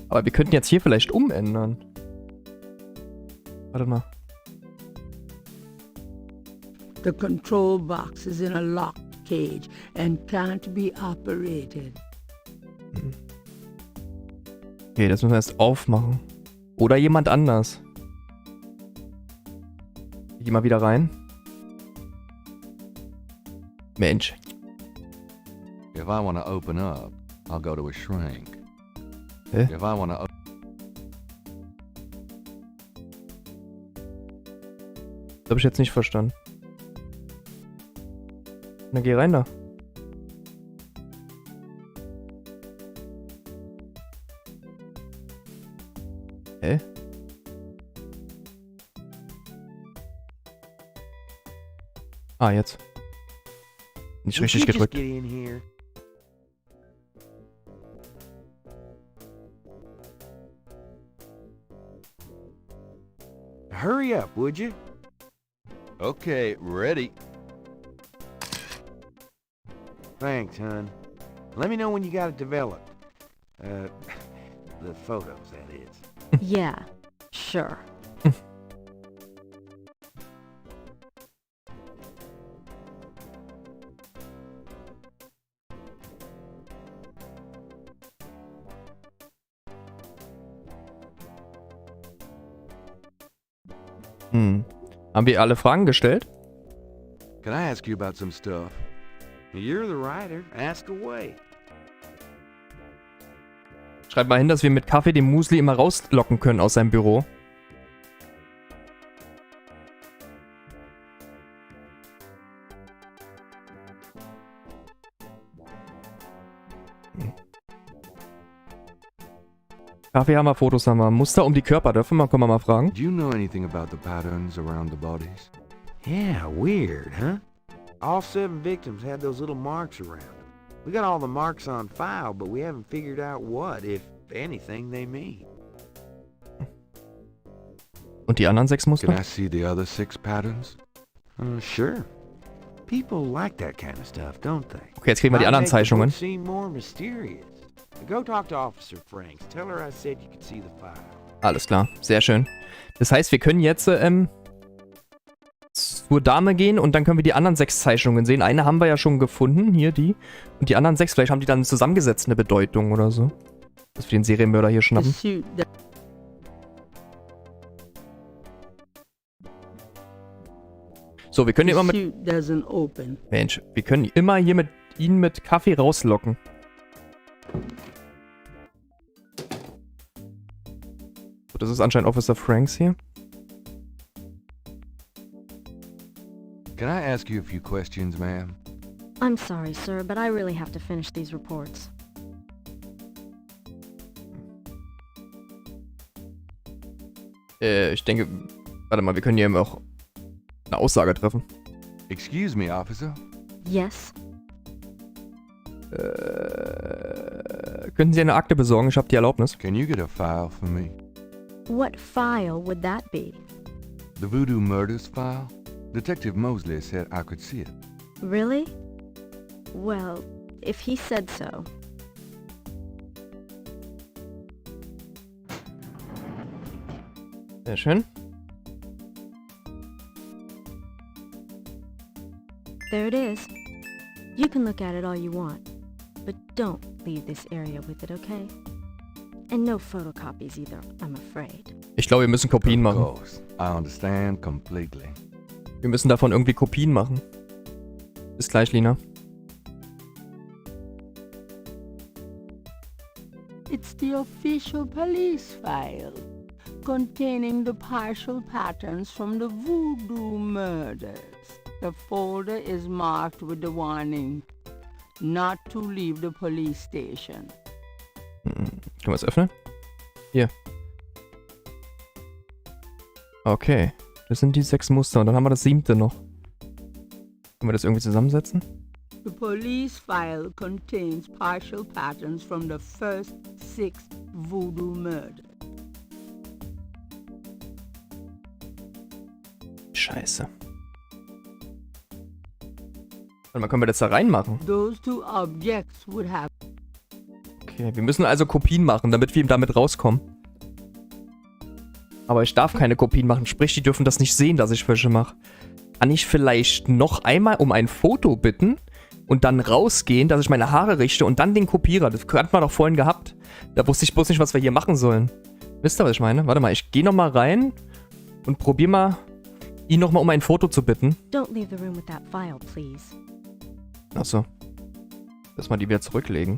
Aber wir könnten jetzt hier vielleicht umändern. Warte mal. The control box is in a locked cage and can't be operated. Okay, das müssen wir erst aufmachen. Oder jemand anders. Ich geh mal wieder rein. Mensch. If I want to open up, I'll go to a shrink. Hä? If I want to... Das hab ich jetzt nicht verstanden. Na, geh rein da. Hä? Ah, jetzt. Nicht richtig gedrückt. Get in here. Hurry up, would you? Okay, ready. Thanks, hon. Let me know when you got it developed. The photos, that is. Yeah, sure. Haben wir alle Fragen gestellt? Can I ask you about some stuff? You're the writer. Ask away. Schreib mal hin, dass wir mit Kaffee den Musli immer rauslocken können aus seinem Büro. Kaffee haben wir, Fotos haben wir. Muster um die Körper, dürfen wir mal fragen? Do you know anything about the patterns around the bodies? Yeah, weird, huh? All 7 victims had those little marks around them. We got all the marks on file, but we haven't figured out what, if anything, they mean. Und die anderen 6 Muster? Can I see the other 6 patterns? Sure. People like that kind of stuff, don't they? Okay, jetzt kriegen wir die anderen Zeichnungen. Seem more mysterious. Go talk to Officer Franks. Tell her I said you could see the file. Alles klar, sehr schön. Das heißt, wir können jetzt zur Dame gehen und dann können wir die anderen 6 Zeichnungen sehen. Eine haben wir ja schon gefunden, hier die. Und die anderen 6, vielleicht haben die dann zusammengesetzt eine Bedeutung oder so. Dass wir den Serienmörder hier schnappen. So, wir können immer mit... Mensch, wir können immer hier ihn mit Kaffee rauslocken. So, das ist anscheinend Officer Franks hier. Can I ask you a few questions, ma'am? I'm sorry, sir, but I really have to finish these reports. Ich denke... Warte mal, wir können hier auch eine Aussage treffen. Excuse me, officer. Yes? Könnten Sie eine Akte besorgen? Ich habe die Erlaubnis. Can you get a file for me? What file would that be? The Voodoo-Murders file? Detective Mosley said I could see it. Really? Well, if he said so. Sehr schön. There it is. You can look at it all you want, but don't leave this area with it, okay? And no photocopies either, I'm afraid. Ich glaube, wir müssen Kopien machen. Of course. I understand completely. Wir müssen davon irgendwie Kopien machen. Bis gleich, Lina. It's the official police file, containing the partial patterns from the Voodoo murders. The folder is marked with the warning, not to leave the police station. Können wir es öffnen? Hier. Okay. Das sind die 6 Muster. Und dann haben wir das 7. noch. Können wir das irgendwie zusammensetzen? The police file contains partial patterns from the first 6 Voodoo murders. Scheiße. Warte mal, können wir das da reinmachen? Those 2 objects would have... Okay, wir müssen also Kopien machen, damit wir damit rauskommen. Aber ich darf keine Kopien machen, sprich, die dürfen das nicht sehen, dass ich welche mache. Kann ich vielleicht noch einmal um ein Foto bitten und dann rausgehen, dass ich meine Haare richte und dann den Kopierer? Das hatten wir doch vorhin gehabt. Da wusste ich bloß nicht, was wir hier machen sollen. Wisst ihr, was ich meine? Warte mal, ich gehe nochmal rein und probiere mal, ihn nochmal um ein Foto zu bitten. Don't leave the room with that file, please. Achso. Lass mal die wieder zurücklegen.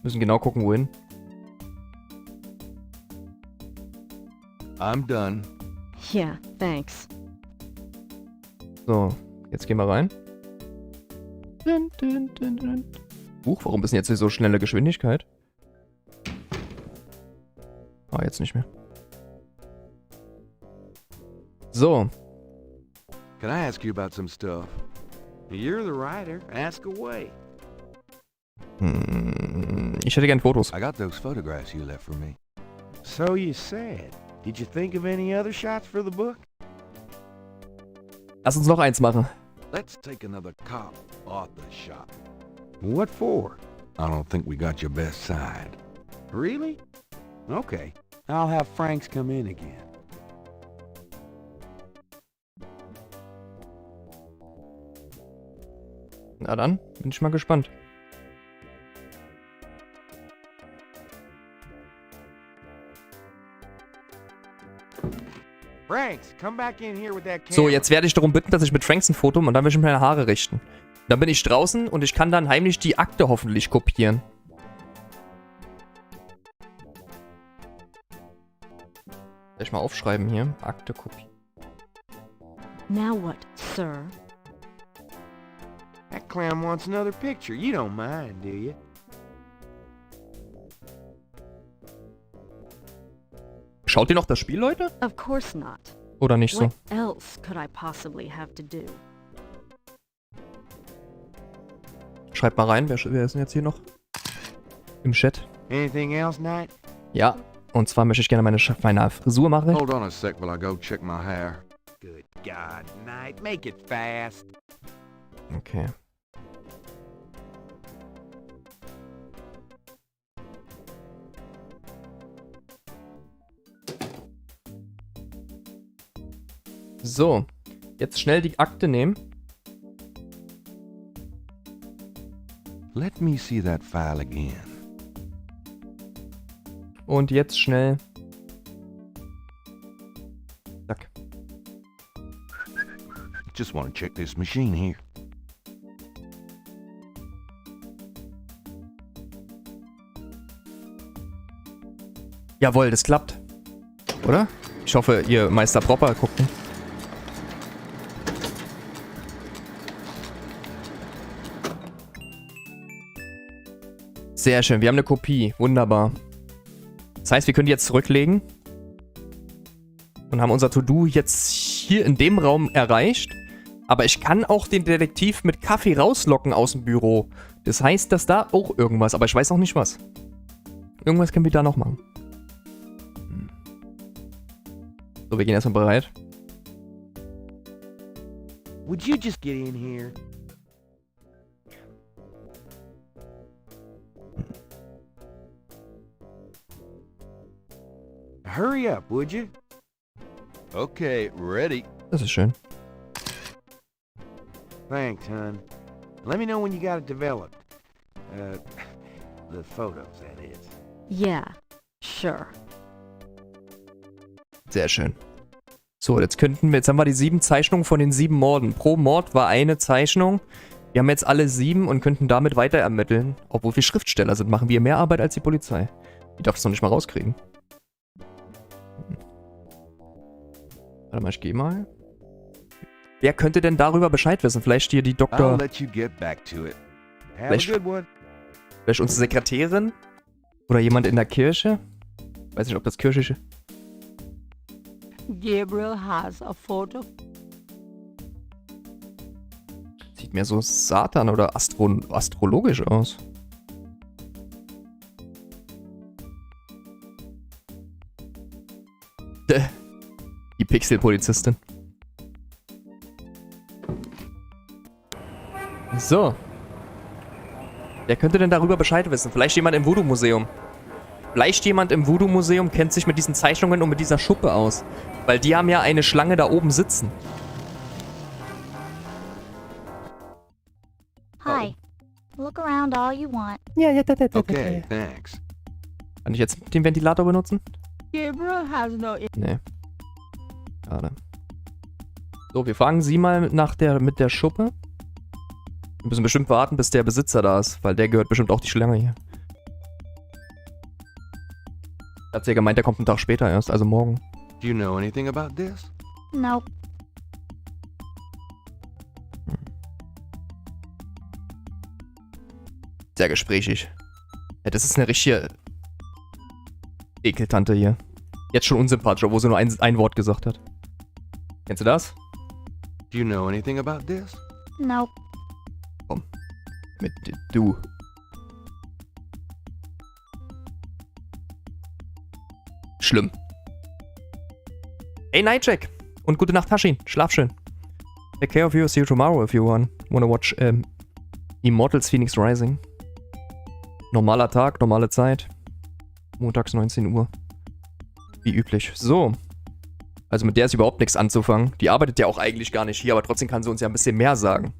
Müssen genau gucken, wohin. I'm done. Yeah, thanks. So, jetzt gehen wir rein. Warum ist denn jetzt hier so schnelle Geschwindigkeit? Ah, jetzt nicht mehr. So. Can I ask you about some stuff? You're the writer. Ask away. Ich hätte gern Fotos. I got those photographs you left for me. So you said. Did you think of any other shots for the book? Lass uns noch eins machen. Let's take another cop off the shop. What for? I don't think we got your best side. Really? Okay. I'll have Franks come in again. Na dann, bin ich mal gespannt. Franks, come back in here with that camera. So, jetzt werde ich darum bitten, dass ich mit Franks ein Foto und dann will ich meine Haare richten. Dann bin ich draußen und ich kann dann heimlich die Akte hoffentlich kopieren. Soll ich mal aufschreiben hier? Akte kopieren. Now what, sir? That clown wants another picture. You don't mind, do you? Schaut ihr noch das Spiel, Leute? Of course not. Oder nicht so? What else could I possibly have to do? Schreibt mal rein, wer ist denn jetzt hier noch? Im Chat. Anything else, Knight? Ja, und zwar möchte ich gerne meine Frisur machen. Hold on a sec while I go check my hair. Good God, Knight, make it fast. Okay. So, jetzt schnell die Akte nehmen. Let me see that file again. Und jetzt schnell. Zack. Just want to check this machine here. Jawohl, das klappt. Oder? Ich hoffe, ihr Meister Propper guckt nicht. Sehr schön, wir haben eine Kopie. Wunderbar. Das heißt, wir können die jetzt zurücklegen. Und haben unser To-Do jetzt hier in dem Raum erreicht. Aber ich kann auch den Detektiv mit Kaffee rauslocken aus dem Büro. Das heißt, dass da auch irgendwas, aber ich weiß auch nicht was. Irgendwas können wir da noch machen. So, wir gehen erstmal bereit. Would you just get in here? Hurry up, would you? Okay, ready. Das ist schön. Thanks, hon. Let me know when you got it developed. The photos, that is. Yeah, sure. Sehr schön. So, jetzt haben wir die 7 Zeichnungen von den 7 Morden. Pro Mord war eine Zeichnung. Wir haben jetzt alle 7 und könnten damit weiter ermitteln. Obwohl wir Schriftsteller sind, machen wir mehr Arbeit als die Polizei. Die darf es noch nicht mal rauskriegen. Warte mal, ich gehe mal. Wer könnte denn darüber Bescheid wissen? Vielleicht hier die Doktor... Vielleicht unsere Sekretärin? Oder jemand in der Kirche? Weiß nicht, ob das kirchliche... Gabriel has a photo. Sieht mir so Satan oder astrologisch aus. Die Pixel-Polizistin. So. Wer könnte denn darüber Bescheid wissen? Vielleicht jemand im Voodoo-Museum. Vielleicht jemand im Voodoo-Museum kennt sich mit diesen Zeichnungen und mit dieser Schuppe aus. Weil die haben ja eine Schlange da oben sitzen. Hi. Look around all you want. Ja, Okay, thanks. Kann ich jetzt den Ventilator benutzen? Gabriel has no... Nee. Schade. So, wir fragen sie mal mit der Schuppe. Wir müssen bestimmt warten, bis der Besitzer da ist, weil der gehört bestimmt auch die Schlange hier. Er hat ja gemeint, der kommt einen Tag später erst, also morgen. Do you know anything about this? Nope. Sehr gesprächig. Ja, das ist eine richtige Ekeltante hier. Jetzt schon unsympathisch, obwohl sie nur ein Wort gesagt hat. Kennst du das? Do you know anything about this? Nope. Komm. Mit du. Schlimm. Hey, Nightjack. Und gute Nacht, Tashin. Schlaf schön. Take care of you. See you tomorrow if you wanna watch Immortals Phoenix Rising. Normaler Tag, normale Zeit. Montags 19 Uhr. Wie üblich. So. Also mit der ist überhaupt nichts anzufangen. Die arbeitet ja auch eigentlich gar nicht hier, aber trotzdem kann sie uns ja ein bisschen mehr sagen.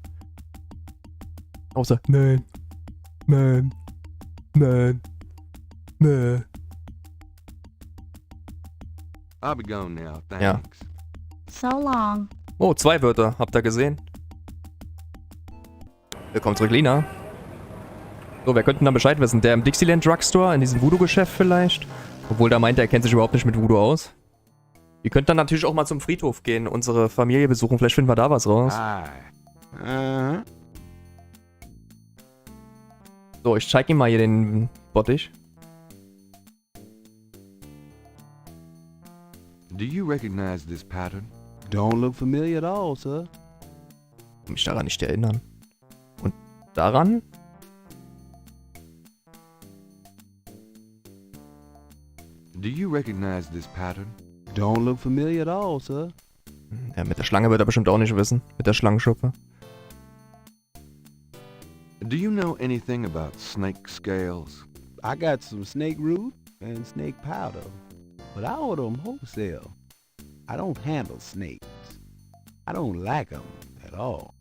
Außer, nein. Nein. Nein. Nein. I'll be gone now, thanks. Ja. So long. Oh, 2 Wörter. Habt ihr gesehen? Willkommen zurück, Lina. So, wer könnte denn da Bescheid wissen? Der im Dixieland Drugstore, in diesem Voodoo-Geschäft vielleicht? Obwohl, da meint er kennt sich überhaupt nicht mit Voodoo aus. Ihr könnt dann natürlich auch mal zum Friedhof gehen, unsere Familie besuchen. Vielleicht finden wir da was raus. So, ich zeig ihm mal hier den Bottich. Do you recognize this pattern? Don't look familiar at all, sir. Kann mich daran nicht erinnern. Und daran? Do you recognize this pattern? Don't look familiar at all, sir. Ja, mit der Schlange wird er bestimmt auch nicht wissen. Mit der Schlangenschuppe. Do you know anything about snake scales? I got some snake root and snake powder, but I order them wholesale. I don't handle snakes. I don't like them at all.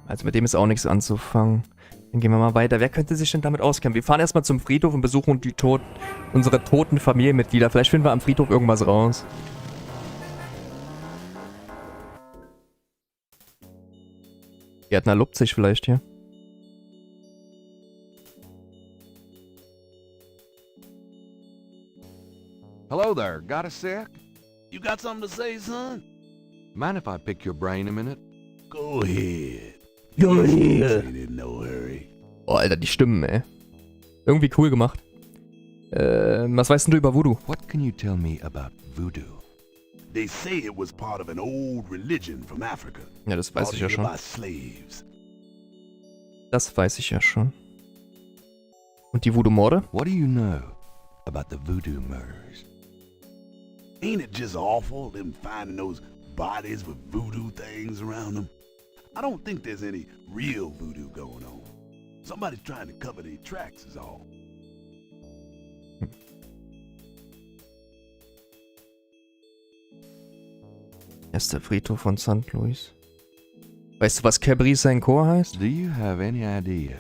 Also mit dem ist auch nichts anzufangen. Dann gehen wir mal weiter. Wer könnte sich denn damit auskennen? Wir fahren erstmal zum Friedhof und besuchen unsere toten Familienmitglieder. Vielleicht finden wir am Friedhof irgendwas raus. Gärtner lobt sich vielleicht hier. Hello there, got a sec? You got something to say, son? Mind if I pick your brain a minute? Go ahead. Go ahead. Ain't in no hurry. Oh, Alter, die Stimmen, ey. Irgendwie cool gemacht. Was weißt denn du über Voodoo? What can you tell me about voodoo? They say it was part of an old religion from Africa. Ja, das weiß ich ja schon. By slaves. Das weiß ich ja schon. Und die Voodoo-Morde? What do you know about the voodoo murders? Ain't it just awful, them finding those bodies with voodoo things around them? I don't think there's any real voodoo going on. Somebody's trying to cover their tracks is all. Erster Friedhof von St. Louis. Weißt du, was Cabri Saint-Cor heißt? Do you have any idea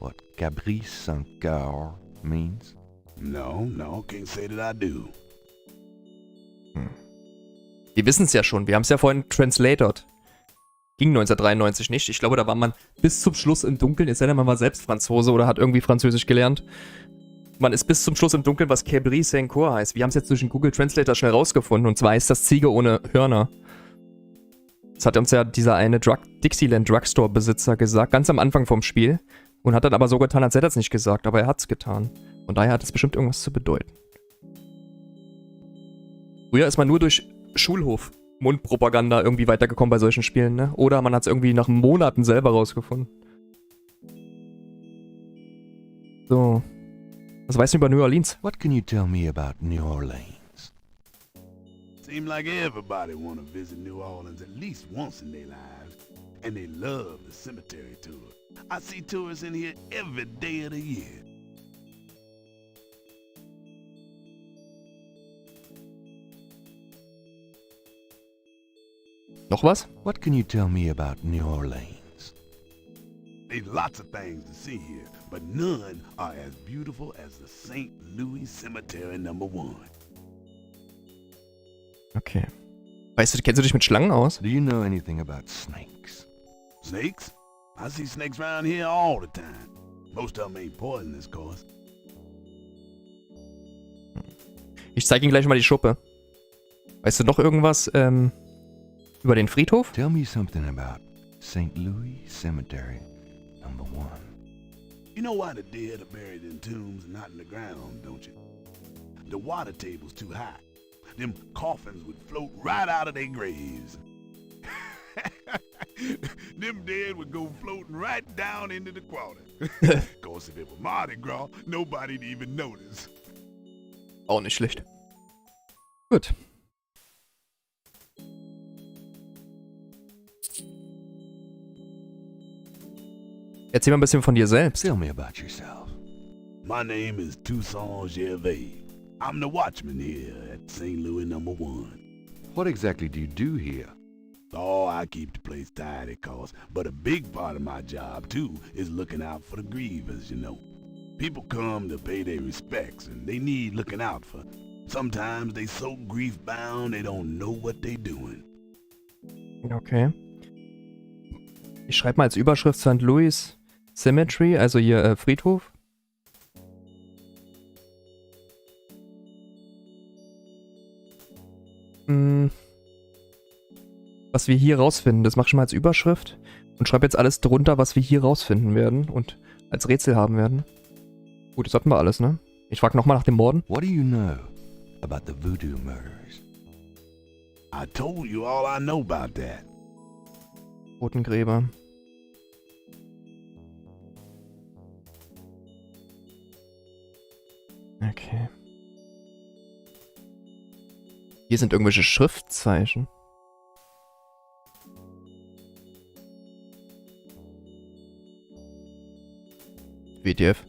what Cabri Saint-Cor means? No, can't say that I do. Die wissen es ja schon. Wir haben es ja vorhin translated. Ging 1993 nicht. Ich glaube, da war man bis zum Schluss im Dunkeln. Es sei denn, man war selbst Franzose oder hat irgendwie Französisch gelernt. Man ist bis zum Schluss im Dunkeln, was Cabri Saint-Cor heißt. Wir haben es jetzt durch den Google Translator schnell rausgefunden. Und zwar heißt das Ziege ohne Hörner. Das hat uns ja dieser eine Dixieland Drugstore Besitzer gesagt, ganz am Anfang vom Spiel. Und hat dann aber so getan, als hätte er es nicht gesagt. Aber er hat es getan. Und daher hat es bestimmt irgendwas zu bedeuten. Früher ist man nur durch Schulhof-Mundpropaganda irgendwie weitergekommen bei solchen Spielen, ne? Oder man hat es irgendwie nach Monaten selber rausgefunden. So. Was weißt du über New Orleans? What can you tell me about New Orleans? Seems like everybody wanna visit New Orleans at least once in their lives. And they love the cemetery tour. I see tourists in here every day of the year. Noch was? What can you tell me about New Orleans? There's lots of things to see here, but none are as beautiful as the St. Louis Cemetery No. 1. Okay. Weißt du, kennst du dich mit Schlangen aus? Do you know anything about snakes? Snakes? I see snakes around here all the time. Most of them ain't poisonous, of course. Ich zeige Ihnen gleich mal die Schuppe. Weißt du noch irgendwas, über den Friedhof? Tell me something about St. Louis Cemetery No. 1. You know why the dead are buried in tombs and not in the ground, don't you? The water table's too high. Them coffins would float right out of their graves. Them dead would go floating right down into the water. Of course, if it were Mardi Gras, nobody'd even notice. Auch nicht schlecht. Gut. Erzähl mal ein bisschen von dir selbst. Tell me about yourself. My name is Toussaint Gervais. I'm the watchman here at St. Louis No. 1. What exactly do you do here? Oh, I keep the place tidy, cause, but a big part of my job, too, is looking out for the grievers, you know. People come to pay their respects, and they need looking out for. Sometimes they so grief-bound, they don't know what they doing. Okay. Ich schreibe mal als Überschrift St. Louis Cemetery, also hier Friedhof. Was wir hier rausfinden, das mache ich mal als Überschrift und schreibe jetzt alles drunter, was wir hier rausfinden werden und als Rätsel haben werden. Gut, das hatten wir alles, ne? Ich frage nochmal nach den Morden. What do you know about the Voodoo murders? I told you all I know about that. Totengräber. Okay. Hier sind irgendwelche Schriftzeichen. WTF.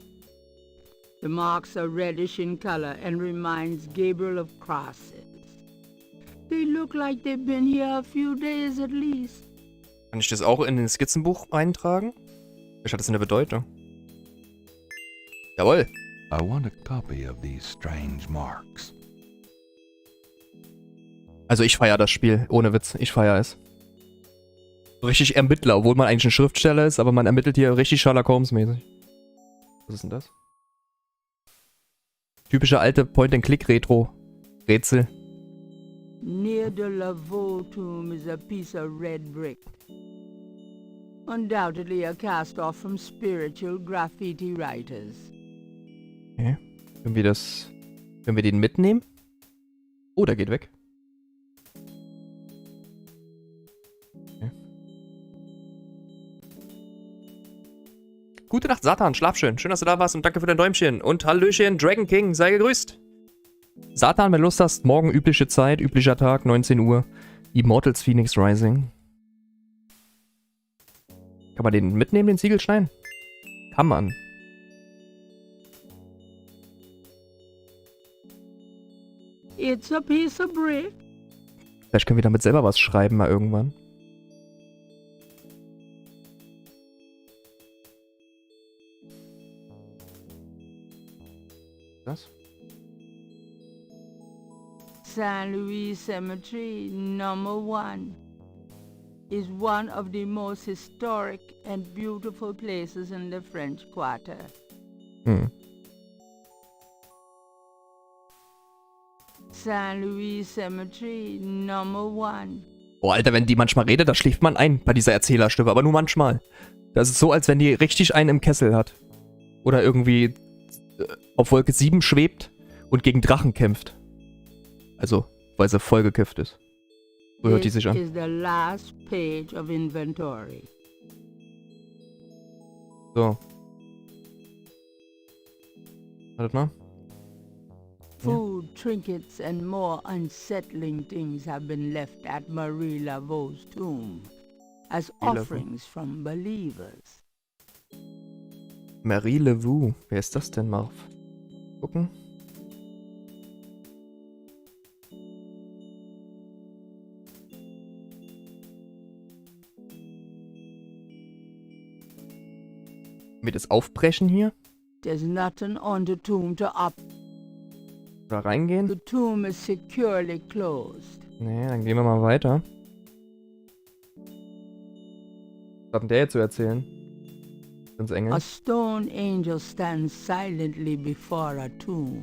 The marks are reddish in color and reminds Gabriel of crosses. They look like they've been here a few days at least. Kann ich das auch in den Skizzenbuch eintragen? Vielleicht hat das eine Bedeutung. Jawohl. I want a copy of these strange marks. Also ich feiere das Spiel, ohne Witz. Ich feiere es. Richtig Ermittler, obwohl man eigentlich ein Schriftsteller ist, aber man ermittelt hier richtig Sherlock Holmes-mäßig. Was ist denn das? Typische alte Point-and-Click-Retro-Rätsel. Near the Laveau tomb is a piece of red brick. Undoubtedly a cast-off from spiritual graffiti writers. Okay. Können wir den mitnehmen? Oh, der geht weg. Okay. Gute Nacht, Satan. Schlaf schön. Schön, dass du da warst und danke für dein Däumchen. Und Hallöchen, Dragon King. Sei gegrüßt. Satan, wenn du Lust hast, morgen übliche Zeit, üblicher Tag, 19 Uhr. Immortals Phoenix Rising. Kann man den mitnehmen, den Ziegelstein? Kann man. It's a piece of brick. Vielleicht können wir damit selber was schreiben mal irgendwann. Das? St. Louis Cemetery, number 1, is one of the most historic and beautiful places in the French Quarter. Hm. St. Louis Cemetery, number 1. Oh, Alter, wenn die manchmal redet, da schläft man ein bei dieser Erzählerstimme, aber nur manchmal. Das ist so, als wenn die richtig einen im Kessel hat. Oder irgendwie auf Wolke 7 schwebt und gegen Drachen kämpft. Also, weil sie vollgekifft ist. So hört die sich an. This is the last page of inventory. So. Wartet mal. Food, trinkets, and more unsettling things have been left at Marie Laveau's tomb as offerings from believers. Marie Laveau. Wer ist das denn, Marv? Gucken. Wir das aufbrechen hier? There's nothing on the tomb to up. Oder reingehen? The tomb is securely closed. Nee, dann gehen wir mal weiter. Was hat denn der jetzt zu erzählen? Sind's Engel? A stone angel stands silently before a tomb.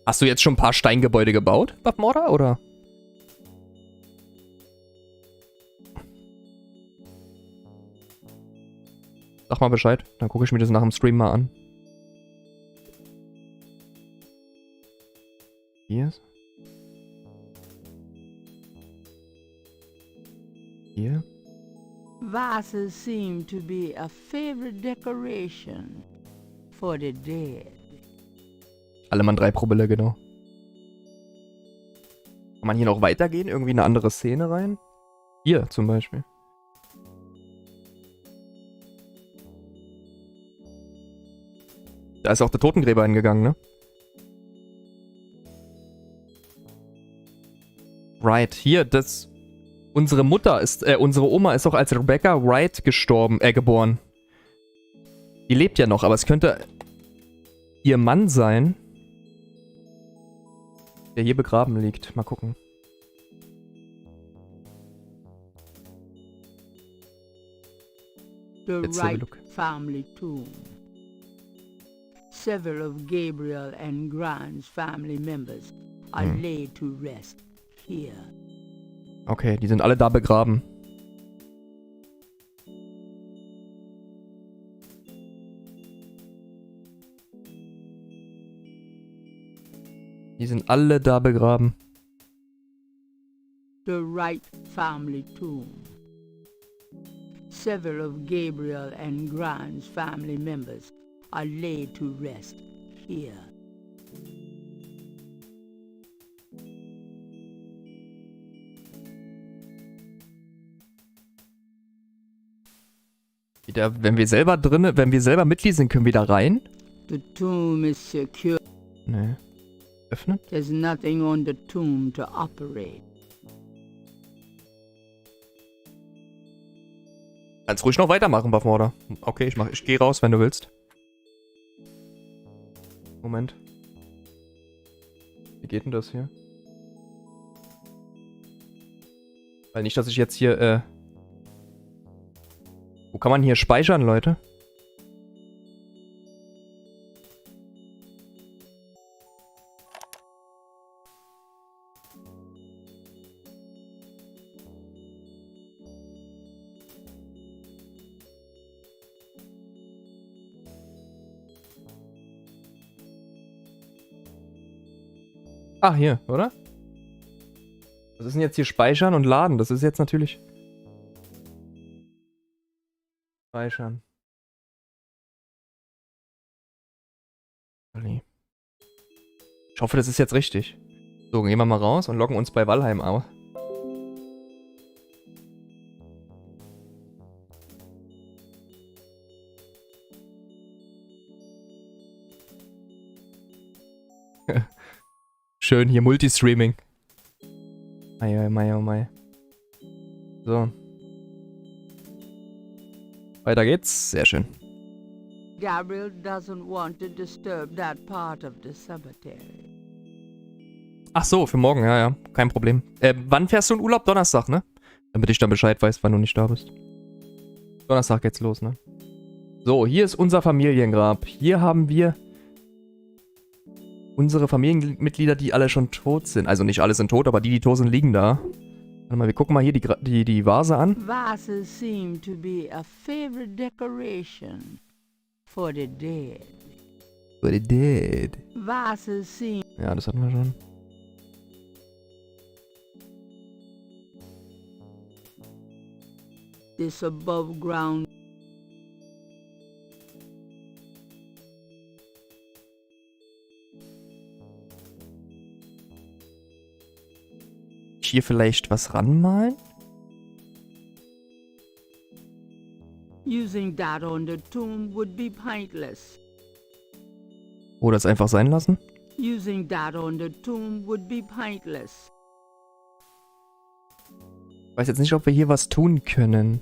Hast du jetzt schon ein paar Steingebäude gebaut, Babmorda, oder? Sag mal Bescheid, dann gucke ich mir das nach dem Stream mal an. Hier ist. Hier. Vases seem to be a favorite decoration for the dead. Alle Mann 3 Promille, genau. Kann man hier noch weitergehen? Irgendwie eine andere Szene rein? Hier zum Beispiel. Da ist auch der Totengräber hingegangen, ne? Right, hier, das... Unsere Oma ist auch als Rebecca Wright geboren. Die lebt ja noch, aber es könnte ihr Mann sein, der hier begraben liegt. Mal gucken. The Wright family tomb. Several of Gabriel and Grant's family members are laid to rest here. Okay, die sind alle da begraben. Die sind alle da begraben. The Wright family tomb. Several of Gabriel and Grant's family members are laid to rest here. Wenn wir selber Mitglied sind, können wir da rein? The tomb is secure. Nee. Öffnen? There's nothing on the tomb to operate. Kannst ruhig noch weitermachen, Buffmorder. Okay, ich gehe raus, wenn du willst. Moment. Wie geht denn das hier? Weil nicht, dass ich jetzt hier, Wo kann man hier speichern, Leute? Ah, hier, oder? Was ist denn jetzt hier speichern und laden? Das ist jetzt natürlich... Speichern. Ich hoffe, das ist jetzt richtig. So, gehen wir mal raus und loggen uns bei Valheim auf. Schön, hier Multistreaming. Mei, mei, oh mei. So. Weiter geht's. Sehr schön. Gabriel doesn't want to disturb that part of the cemetery. Ach so, für morgen, ja, ja. Kein Problem. Wann fährst du in Urlaub? Donnerstag, ne? Damit ich dann Bescheid weiß, wann du nicht da bist. Donnerstag geht's los, ne? So, hier ist unser Familiengrab. Hier haben wir unsere Familienmitglieder, die alle schon tot sind. Also nicht alle sind tot, aber die tot sind, liegen da. Warte mal, wir gucken mal hier die Vase an. Vases seem to be a favorite decoration for the dead. For the dead. Vases seem... Ja, das hatten wir schon. This above ground... Hier vielleicht was ranmalen? Using that on the tomb would be pointless. Oder es einfach sein lassen? Using that on the tomb would be pointless. Ich weiß jetzt nicht, ob wir hier was tun können.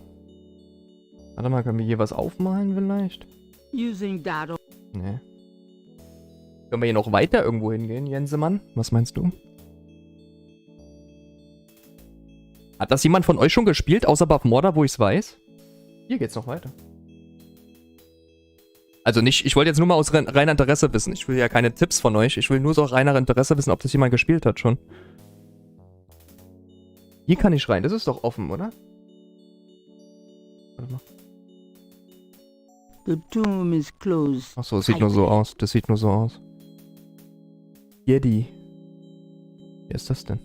Warte mal, können wir hier was aufmalen vielleicht? Using that on... Nee. Können wir hier noch weiter irgendwo hingehen, Jensemann? Was meinst du? Hat das jemand von euch schon gespielt, außer Buffmorder, wo ich es weiß? Hier geht's noch weiter. Also nicht, ich wollte jetzt nur mal aus reiner Interesse wissen. Ich will ja keine Tipps von euch. Ich will nur so aus reiner Interesse wissen, ob das jemand gespielt hat schon. Hier kann ich rein. Das ist doch offen, oder? Warte mal. The tomb is closed. Achso, das sieht nur so aus. Das sieht nur so aus. Jedi. Wer ist das denn?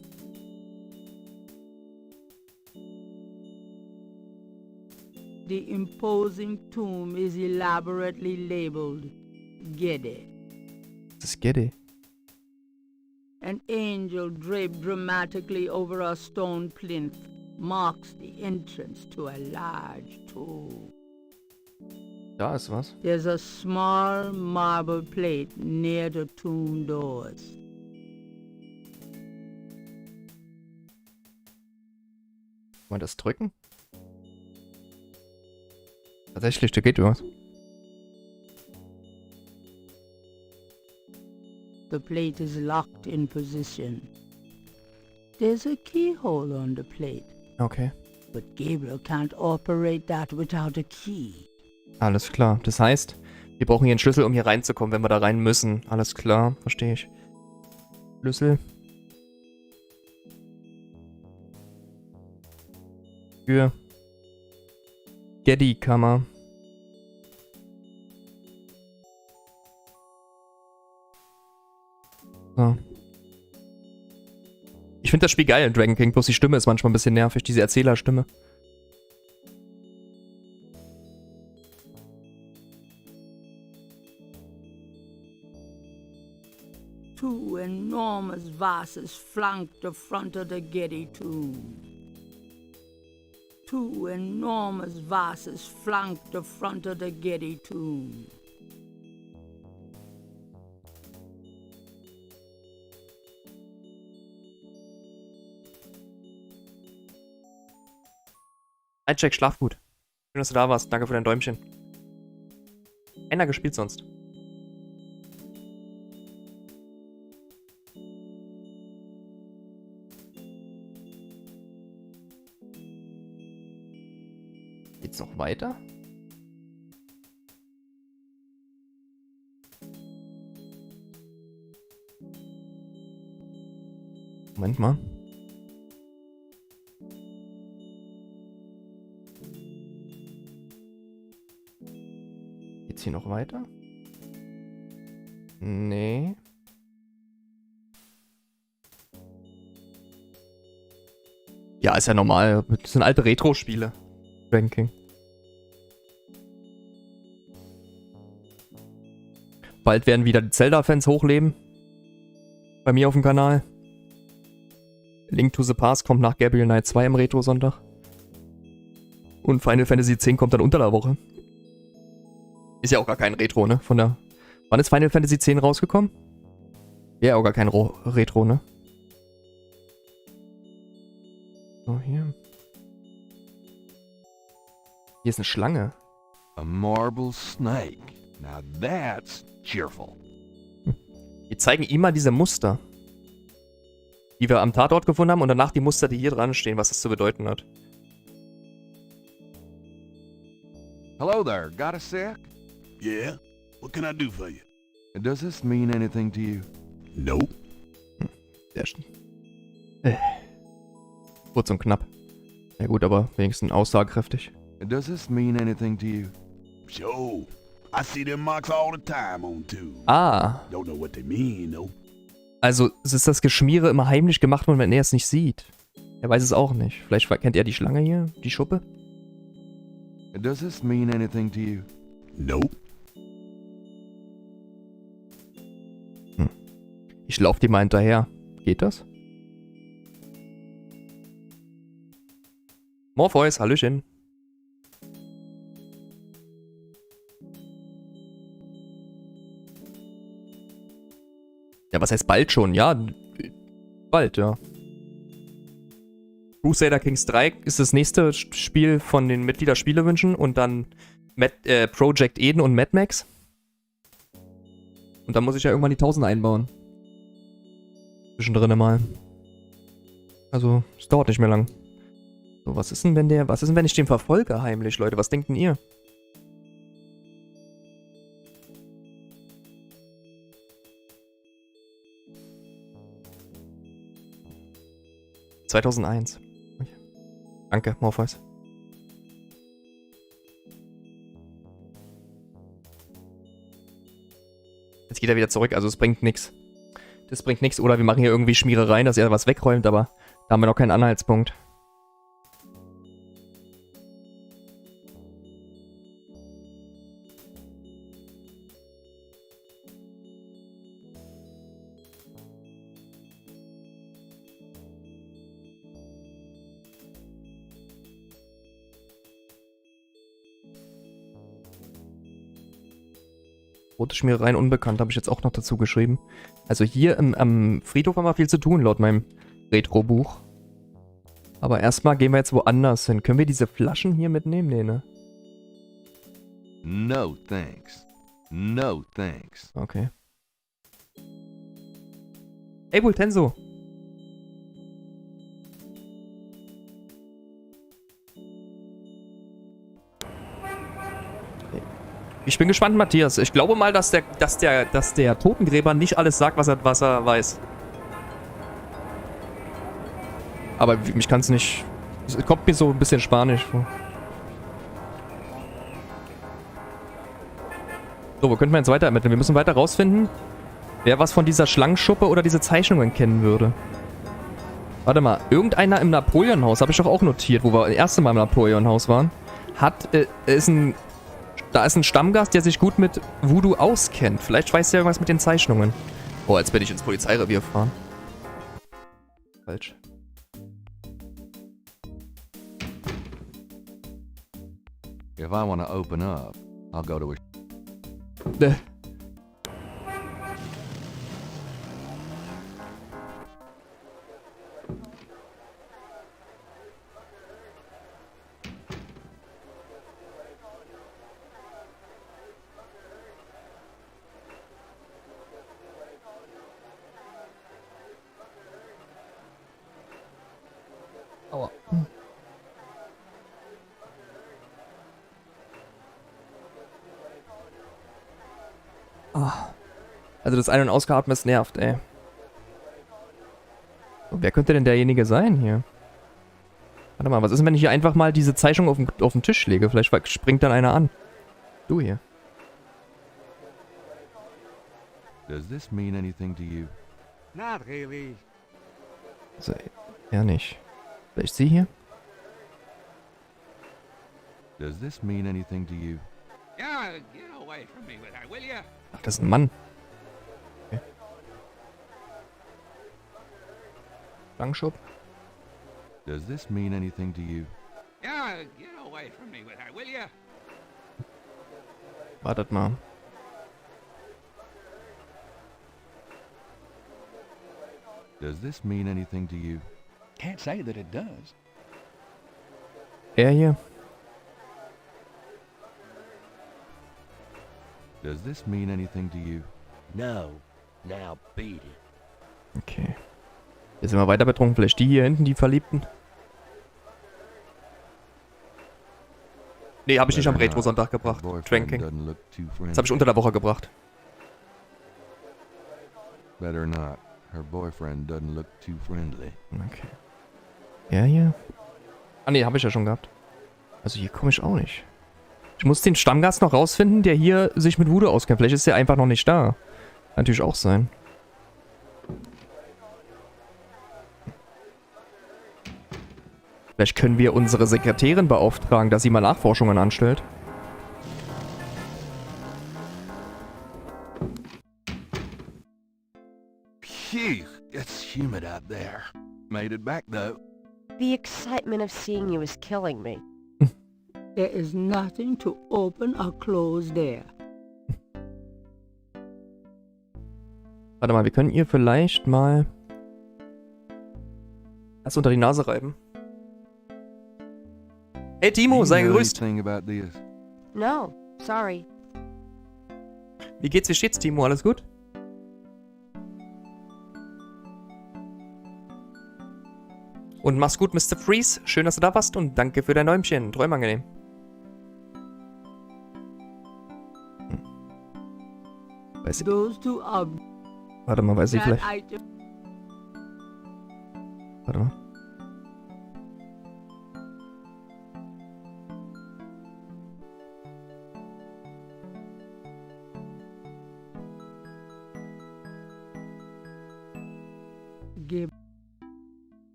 The imposing tomb is elaborately labeled Gede. Das ist Gede. An angel draped dramatically over a stone plinth marks the entrance to a large tomb. Da ist was. There's a small marble plate near the tomb doors. Mal das drücken? Tatsächlich, da geht was. The plate is locked in position. There's a keyhole on the plate. Okay. But Gabriel can't operate that without a key. Alles klar. Das heißt, wir brauchen hier einen Schlüssel, um hier reinzukommen, wenn wir da rein müssen. Alles klar, verstehe ich. Schlüssel. Für Geddy-Kammer. So. Ich finde das Spiel geil in Dragon King, bloß die Stimme ist manchmal ein bisschen nervig, diese Erzählerstimme. Two enormous vases flank the front of the Getty tomb. Two enormous vases flank the front of the Getty tomb. Jack, schlaf gut. Schön, dass du da warst. Danke für dein Däumchen. Einer gespielt sonst. Geht's noch weiter? Moment mal. Geht's hier noch weiter? Nee. Ja, ist ja normal. Das sind alte Retro-Spiele. Ranking. Bald werden wieder die Zelda-Fans hochleben. Bei mir auf dem Kanal. Link to the Past kommt nach Gabriel Knight 2 im Retro-Sonntag. Und Final Fantasy X kommt dann unter der Woche. Ist ja auch gar kein Retro, ne? Wann ist Final Fantasy X rausgekommen? Ja, auch gar kein Retro, ne? So, hier. Hier ist eine Schlange. A marble snake. Now that's cheerful. Wir zeigen ihm mal diese Muster, die wir am Tatort gefunden haben und danach die Muster, die hier dran stehen, was das zu bedeuten hat. Hello there, got a sec? Yeah? What can I do for you? Does this mean anything to you? Nope. Sehr schön. Kurz und knapp. Ja gut, aber wenigstens aussagekräftig. Does this mean anything to you? Sure. I see them marks all the time on tubes. Ah. Don't know what they mean, though. Also, es ist das Geschmiere immer heimlich gemacht worden, wenn er es nicht sieht. Er weiß es auch nicht. Vielleicht kennt er die Schlange hier, die Schuppe? Does this mean anything to you? Nope. Ich lauf dir mal hinterher. Geht das? Morpheus, Hallöchen. Ja, was heißt bald schon? Ja, bald, ja. Crusader Kings 3 ist das nächste Spiel von den Mitglieder-Spielewünschen und dann Project Eden und Mad Max. Und dann muss ich ja irgendwann die 1000 einbauen. Zwischendrin mal. Also, es dauert nicht mehr lang. So, was ist denn, wenn ich den verfolge heimlich, Leute? Was denkt denn ihr? ...2001. Okay. Danke, Morpheus. Jetzt geht er wieder zurück, also es bringt nichts. Das bringt nichts, oder wir machen hier irgendwie Schmierereien, dass er was wegräumt, aber da haben wir noch keinen Anhaltspunkt. Rote Schmierereien unbekannt, habe ich jetzt auch noch dazu geschrieben. Also hier am Friedhof haben wir viel zu tun, laut meinem Retro-Buch. Aber erstmal gehen wir jetzt woanders hin. Können wir diese Flaschen hier mitnehmen? Nee, ne? No thanks. No thanks. Okay. Ey, Tenso. Ich bin gespannt, Matthias. Ich glaube mal, dass der Totengräber nicht alles sagt, was er weiß. Aber ich kann es nicht... Es kommt mir so ein bisschen spanisch vor. So, wo könnten wir jetzt weiter ermitteln? Wir müssen weiter rausfinden, wer was von dieser Schlangenschuppe oder diese Zeichnungen kennen würde. Warte mal, irgendeiner im Napoleon-Haus, habe ich doch auch notiert, wo wir das erste Mal im Napoleon-Haus waren, da ist ein Stammgast, der sich gut mit Voodoo auskennt. Vielleicht weiß der irgendwas mit den Zeichnungen. Oh, jetzt bin ich ins Polizeirevier gefahren. Falsch. If I want to open up, I'll go to a... Boah. Ah. Also das Ein- und Ausgeatmen, das nervt, ey. So, wer könnte denn derjenige sein hier? Warte mal, was ist denn, wenn ich hier einfach mal diese Zeichnung auf den Tisch lege? Vielleicht springt dann einer an. Du hier. Does this mean anything to you? Not really. Also, ja nicht. Vielleicht sie hier? Does this mean anything to you? Yeah, get away from me with that, will ya? Ach, das ist ein Mann. Okay. Langschub. Does this mean anything to you? Yeah, get away from me with that, will ya? Wartet mal. Does this mean anything to you? Can't say that it does. Er hier. Does this mean anything to you? No. Now beat it. Okay. Jetzt sind wir weiter betrunken. Vielleicht die hier hinten, die Verliebten. Nee, habe ich nicht am Retro-Sonntag gebracht. Drinking. Das habe ich unter der Woche gebracht. Better not. Her boyfriend doesn't look too friendly. Okay. Ja, hier. Ah, nee, habe ich ja schon gehabt. Also hier komme ich auch nicht. Ich muss den Stammgast noch rausfinden, der hier sich mit Voodoo auskennt. Vielleicht ist der einfach noch nicht da. Kann natürlich auch sein. Vielleicht können wir unsere Sekretärin beauftragen, dass sie mal Nachforschungen anstellt. Phew, it's humid out there. Made it back though. The excitement of seeing you is killing me. There is nothing to open or close there. Warte mal, wir können ihr vielleicht mal erst unter die Nase reiben. Hey Timo, sei gegrüßt. No, sorry. Wie geht's, wie steht's, Timo? Alles gut? Und mach's gut, Mr. Freeze. Schön, dass du da warst und danke für dein Däumchen. Träumangenehm. Weiß ich. Warte mal, weiß ich vielleicht. Warte mal.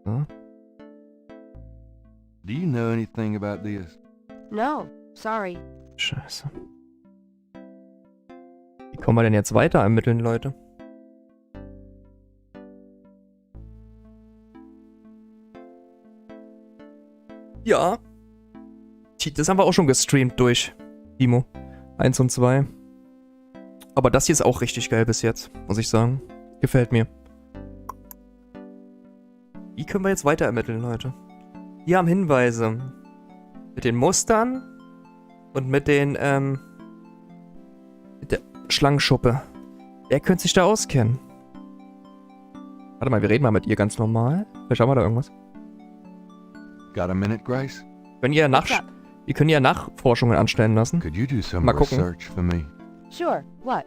Hm? Do you know anything about this? No, sorry. Scheiße. Wie kommen wir denn jetzt weiter ermitteln, Leute? Ja. Das haben wir auch schon gestreamt durch, Timo. 1 und 2. Aber das hier ist auch richtig geil bis jetzt, muss ich sagen. Gefällt mir. Wie können wir jetzt weiter ermitteln, Leute? Hier haben Hinweise. Mit den Mustern und mit den, mit der Schlangenschuppe. Wer könnte sich da auskennen? Warte mal, wir reden mal mit ihr ganz normal. Vielleicht haben wir da irgendwas. Got a minute, Grace? Wir können ja Nachforschungen anstellen lassen. Could you do some Mal gucken. research for me? Sure, what?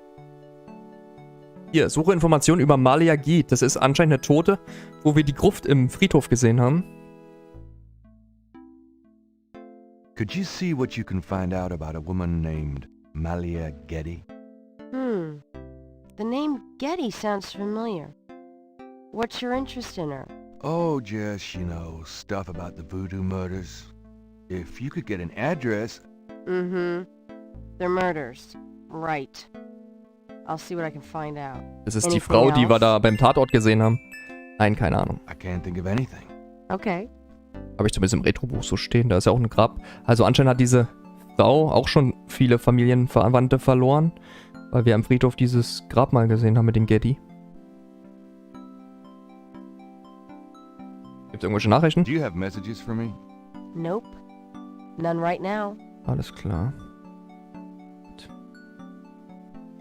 Hier, suche Informationen über Malia Gid. Das ist anscheinend eine Tote, wo wir die Gruft im Friedhof gesehen haben. Could you see what you can find out about a woman named Malia Getty? The name Getty sounds familiar. What's your interest in her? Oh, just, you know, stuff about the Voodoo murders. If you could get an address... Mm-hmm. They're murders. Right. I'll see what I can find out. Das ist die Frau, die wir da beim Tatort gesehen haben. Nein, keine Ahnung. I can't think of anything. Okay. Habe ich zumindest im Retrobuch so stehen. Da ist ja auch ein Grab. Also anscheinend hat diese Frau auch schon viele Familienverwandte verloren, weil wir am Friedhof dieses Grab mal gesehen haben mit dem Getty. Gibt's irgendwelche Nachrichten? Do you have messages for me? Nope. None right now. Alles klar.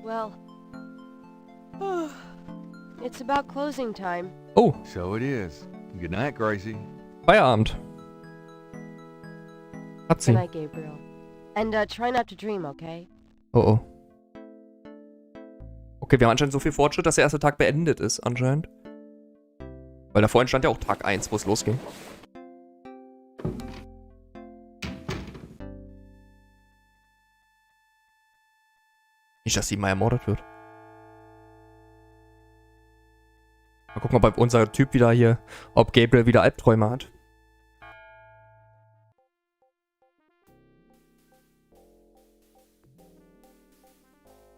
Well, it's about closing time. Oh. So it is. Good night, Gracie. Feierabend. Hat Good sie. night, Gabriel. And try not to dream, okay? Oh oh. Okay, wir haben anscheinend so viel Fortschritt, dass der erste Tag beendet ist, anscheinend. Weil da vorhin stand ja auch Tag 1, wo es losging. Nicht, dass sie mal ermordet wird. Mal gucken, ob unser Typ wieder hier, ob Gabriel wieder Albträume hat.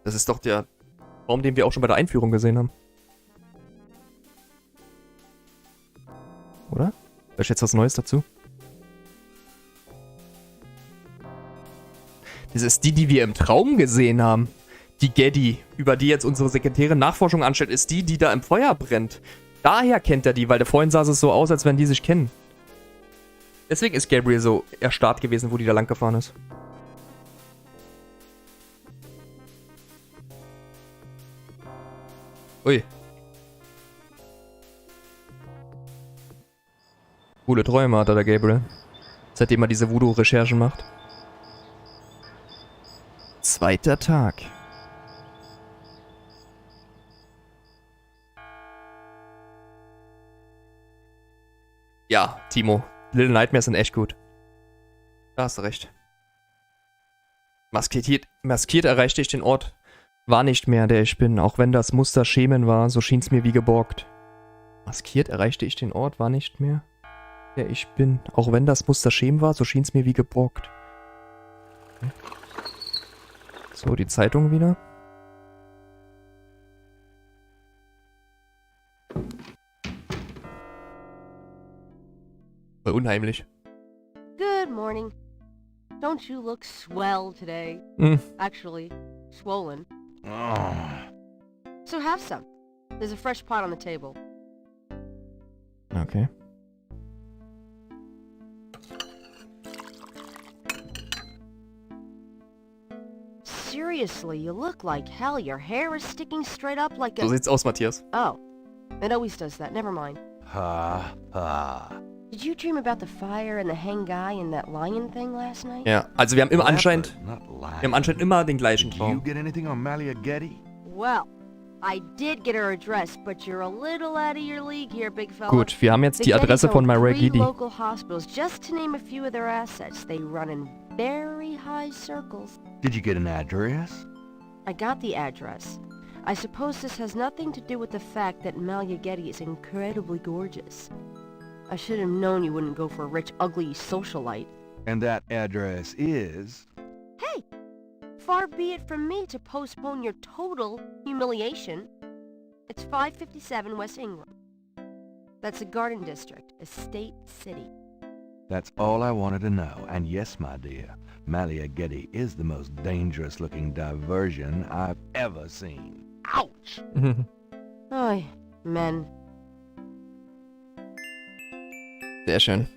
Das ist doch der Raum, den wir auch schon bei der Einführung gesehen haben. Oder? Da ist jetzt was Neues dazu. Das ist die, die wir im Traum gesehen haben. Die Geddy, über die jetzt unsere Sekretärin Nachforschung anstellt, ist die, die da im Feuer brennt. Daher kennt er die, weil vorhin sah es so aus, als wenn die sich kennen. Deswegen ist Gabriel so erstarrt gewesen, wo die da lang gefahren ist. Ui. Coole Träume hat der Gabriel. Seitdem er diese Voodoo-Recherchen macht. Zweiter Tag. Ja, Timo. Little Nightmares sind echt gut. Da hast du recht. Maskiert erreichte ich den Ort. War nicht mehr, der ich bin. Auch wenn das Muster Schemen war, so schien's mir wie geborgt. Maskiert erreichte ich den Ort, war nicht mehr, der ich bin. Auch wenn das Muster Schemen war, so schien's mir wie geborgt. Okay. So, die Zeitung wieder. Voll unheimlich. Good morning. Don't you look swell today? Actually, swollen. So have some. There's a fresh pot on the table. Okay. Seriously, you look like hell. Your hair is sticking straight up like a... So sieht's aus, Matthias. Oh, it always does that. Never mind. Ha, ha. Did you dream about the fire and the hang guy and that lion thing last night? Ja, also wir haben immer anscheinend immer den gleichen Did you Traum. get anything on Malia Getty? Well, I did get her address, but you're a little out of your league here, big fella. Gut, wir haben jetzt die Adresse von Myra Giddy. Local hospitals, just to name a few of their assets. They run in very high circles. Did you get an address? I got the address. I suppose this has nothing to do with the fact that Malia Getty is incredibly gorgeous. I should have known you wouldn't go for a rich, ugly socialite. And that address is... Hey! Far be it from me to postpone your total humiliation. It's 557 West Ingram. That's a garden district, a state city. That's all I wanted to know. And yes, my dear, Malia Getty is the most dangerous-looking diversion I've ever seen. Ouch! Ay, men. Sehr schön.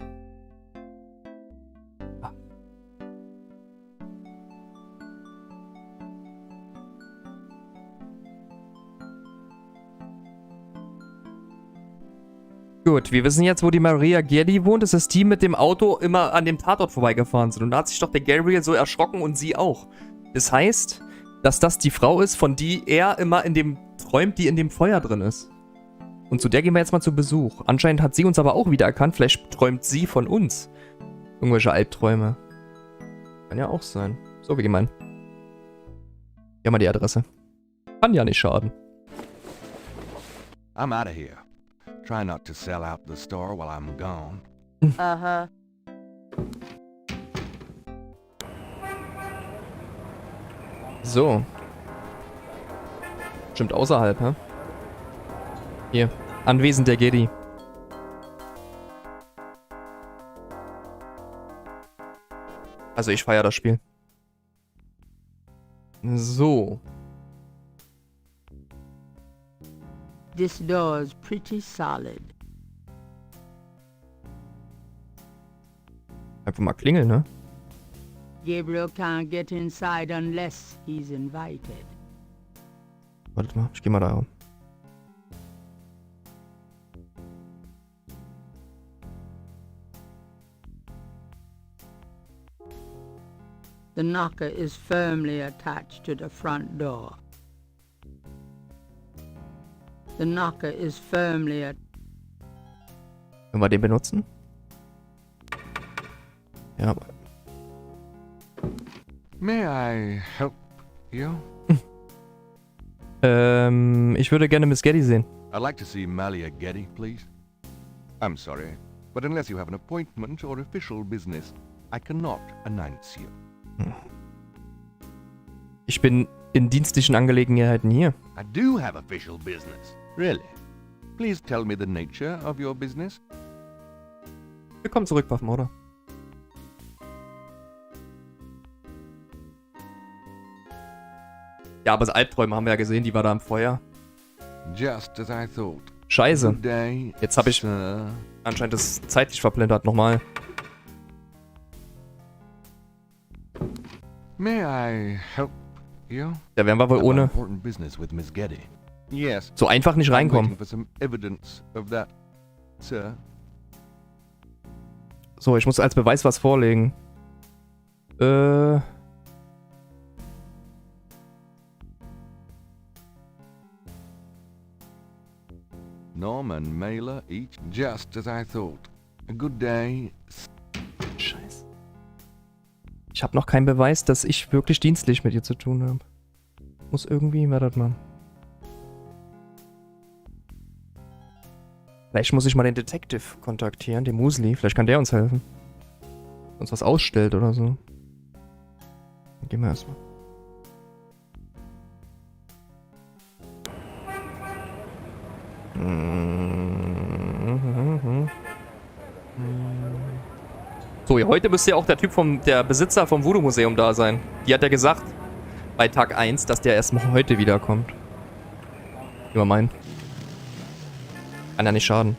Gut, wir wissen jetzt, wo die Maria Geddy wohnt. Das ist die mit dem Auto immer an dem Tatort vorbeigefahren sind. Und da hat sich doch der Gabriel so erschrocken und sie auch. Das heißt, dass das die Frau ist, von die er immer in dem träumt, die in dem Feuer drin ist. Und zu der gehen wir jetzt mal zu Besuch. Anscheinend hat sie uns aber auch wieder erkannt. Vielleicht träumt sie von uns. Irgendwelche Albträume. Kann ja auch sein. So, wir gehen mal hin. Hier haben wir die Adresse. Kann ja nicht schaden. I'm out of here. Try not to sell out the store while I'm gone. Uh-huh. So. Stimmt außerhalb, hä? Hier. Anwesen der Geddy. Also ich feiere das Spiel. So. This door's pretty solid. Einfach mal klingeln, ne? Gabriel can't get inside unless he's invited. Wartet mal, ich geh mal da rum. The knocker is firmly attached to the front door. The knocker is firmly Können wir den benutzen? Ja. May I help you? Ich würde gerne Miss Getty sehen. I'd like to see Malia Getty, please. I'm sorry, but unless you have an appointment or official business, I cannot announce you. Ich bin in dienstlichen Angelegenheiten hier. I do have official business. Really? Please tell me the nature of your business. Willkommen zurück, Waffenmorde. Ja, aber das Albträume haben wir ja gesehen, die war da im Feuer. Just as I thought. Scheiße. Good day, Jetzt habe ich sir. anscheinend das zeitlich verblendert nochmal. May I help you? Da werden wir wohl I've got ohne important business with Miss Getty. Yes. so einfach nicht I'm reinkommen. waiting for some evidence of that, sir. So, ich muss als Beweis was vorlegen. Norman Mailer, each just as I thought. A good day. Scheiße. Ich habe noch keinen Beweis, dass ich wirklich dienstlich mit ihr zu tun habe. Muss irgendwie, wartet mal. Vielleicht muss ich mal den Detective kontaktieren, den Musli. Vielleicht kann der uns helfen. Uns was ausstellt oder so. Dann gehen wir erstmal. So, ja, heute müsste ja auch der Typ der Besitzer vom Voodoo-Museum da sein. Die hat ja gesagt, bei Tag 1, dass der erst mal heute wiederkommt. Wie man meint. Kann ja nicht schaden.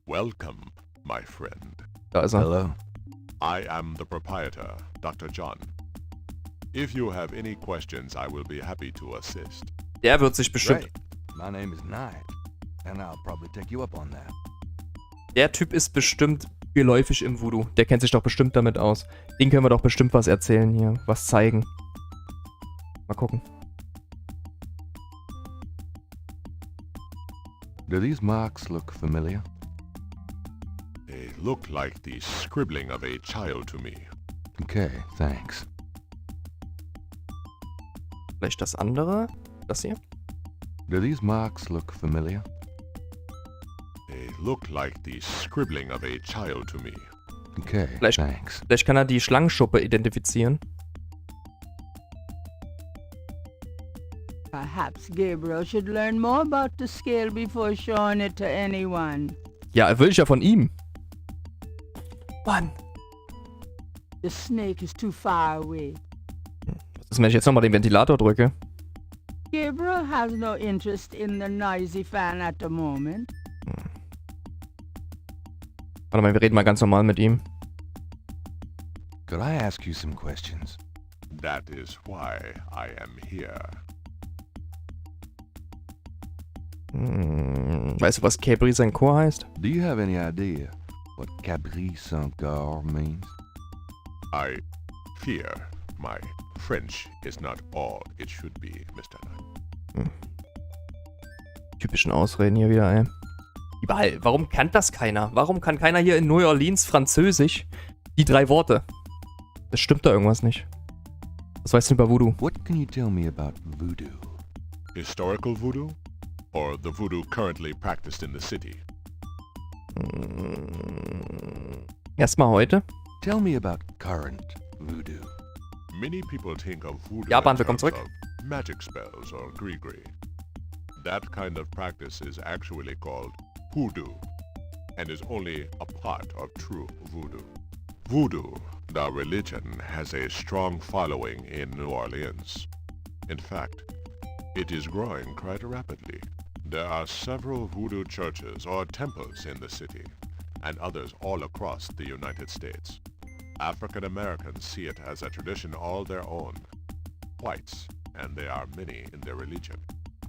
Welcome, my friend. Da ist er. Hello. I am the proprietor, Dr. John. If you have any questions, I will be happy to assist. Der wird sich bestimmt... Great. My name is Knight, and I'll probably take you up on that. Der Typ ist bestimmt geläufig im Voodoo. Der kennt sich doch bestimmt damit aus. Den können wir doch bestimmt was erzählen hier. Was zeigen. Mal gucken. Do these marks look familiar? They look like the scribbling of a child to me. Okay, thanks. Vielleicht das andere? Das hier? Do these marks look familiar? They look like the scribbling of a child to me. Okay, thanks. Vielleicht kann er die Schlangenschuppe identifizieren. Perhaps Gabriel should learn more about the scale before showing it to anyone. Ja, er will ich ja von ihm. Mann. The snake is too far away. Was ist, wenn ich jetzt nochmal den Ventilator drücke? Gabriel has no interest in the noisy fan at the moment. Warte mal, wir reden mal ganz normal mit ihm. Could I ask you some questions? That is why I am here. Weißt du, was Cabri sein Chor heißt? Do you have any idea what Cabri Saint-Gar means? I fear my French is not all it should be, Mr. Knight. Typischen Ausreden hier wieder, ey. Überall. Warum kann das keiner? Warum kann keiner hier in New Orleans Französisch die 3 Worte? Das stimmt da irgendwas nicht. Was weißt du über Voodoo? What can you tell me about voodoo? Historical voodoo? Or the voodoo currently practiced in the city? Erstmal heute. Tell me about current voodoo. Many people think of voodoo Japan, in willkommen terms zurück. of magic spells or gree-gree. That kind of practice is actually called hoodoo, and is only a part of true voodoo. Voodoo, the religion, has a strong following in New Orleans. In fact, it is growing quite rapidly. There are several voodoo churches or temples in the city, and others all across the United States. African Americans see it as a tradition all their own. Whites, and there are many in their religion,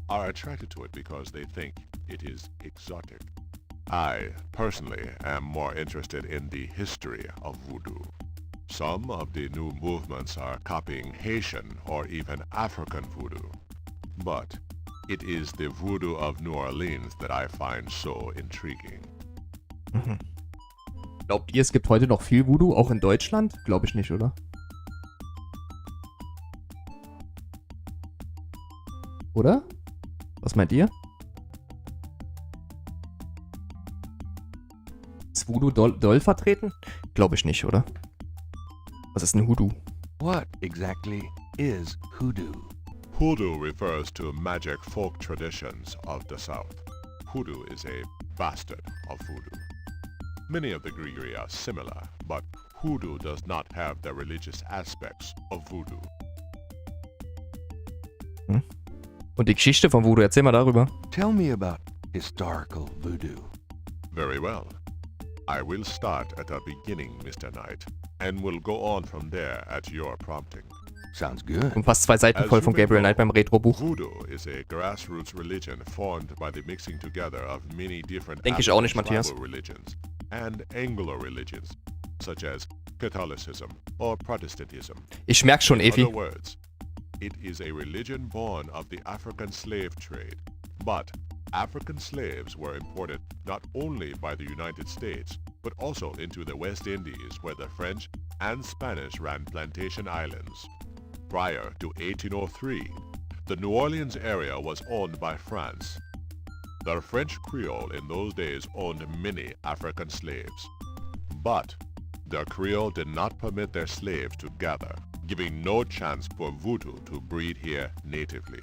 are attracted to it because they think it is exotic. I, personally, am more interested in the history of voodoo. Some of the new movements are copying Haitian or even African voodoo. But it is the voodoo of New Orleans that I find so intriguing. Mhm. Glaubt ihr, es gibt heute noch viel Voodoo, auch in Deutschland? Glaube ich nicht, oder? Oder? Was meint ihr? Ist Voodoo doll vertreten? Glaube ich nicht, oder? Was ist ein Hoodoo? What exactly is hoodoo? Hoodoo refers to magic folk traditions of the South. Hoodoo is a bastard of voodoo. Many of the Grigri are similar, but hoodoo does not have the religious aspects of voodoo. Hm? Und die Geschichte von Voodoo, erzähl mal darüber. Tell me about historical voodoo. Very well. I will start at the beginning, Mr. Knight, and will go on from there at your prompting. Sounds good. Und fast 2 Seiten voll von Gabriel Knight beim Retro-Buch. Voodoo is a grassroots religion formed by the mixing together of many different Denke ich auch nicht, Matthias. tribal religions and Anglo-religions, such as Catholicism or Protestantism. Ich merk's schon, Evi. In other words, it is a religion born of the African slave trade, but African slaves were imported not only by the United States, but also into the West Indies, where the French and Spanish ran plantation islands. Prior to 1803, the New Orleans area was owned by France. The French Creole in those days owned many African slaves. But the Creole did not permit their slaves to gather, giving no chance for voodoo to breed here natively.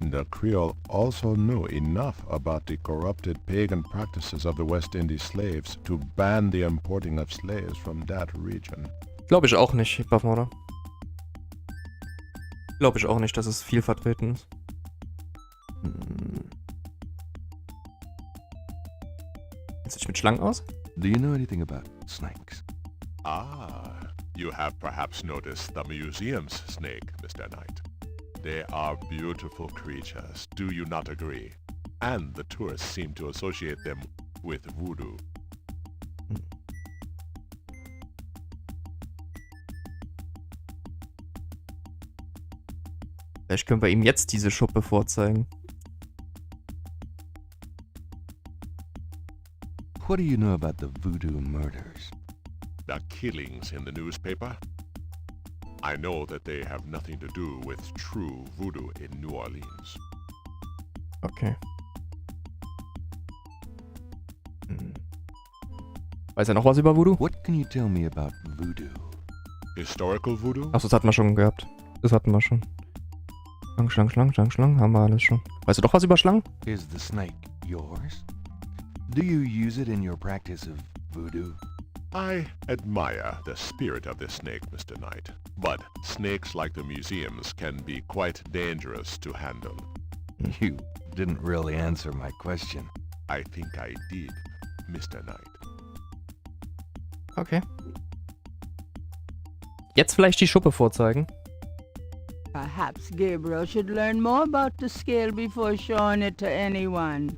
The Creole also knew enough about the corrupted pagan practices of the West Indies slaves to ban the importing of slaves from that region. Glaube ich auch nicht, Buffmorder. Glaube ich auch nicht, dass es viel vertreten ist. Kennst du dich mit Schlangen aus? Do you know anything about snakes? Ah, you have perhaps noticed the museum's snake, Mr. Knight. They are beautiful creatures, do you not agree? And the tourists seem to associate them with voodoo. Vielleicht können wir ihm jetzt diese Schuppe vorzeigen. What do you know about the voodoo murders? The killings in the newspaper? I know that they have nothing to do with true voodoo in New Orleans. Okay. Weiß er noch was über Voodoo? What can you tell me about voodoo? Historical voodoo? Achso, das hatten wir schon gehabt. Das hatten wir schon. Schlangen, haben wir alles schon. Weißt du doch was über Schlangen? Is the snake yours? Do you use it in your practice of voodoo? I admire the spirit of the snake, Mr. Knight, but snakes like the museums can be quite dangerous to handle. You didn't really answer my question. I think I did, Mr. Knight. Okay. Jetzt vielleicht die Schuppe vorzeigen. Perhaps Gabriel should learn more about the scale before showing it to anyone.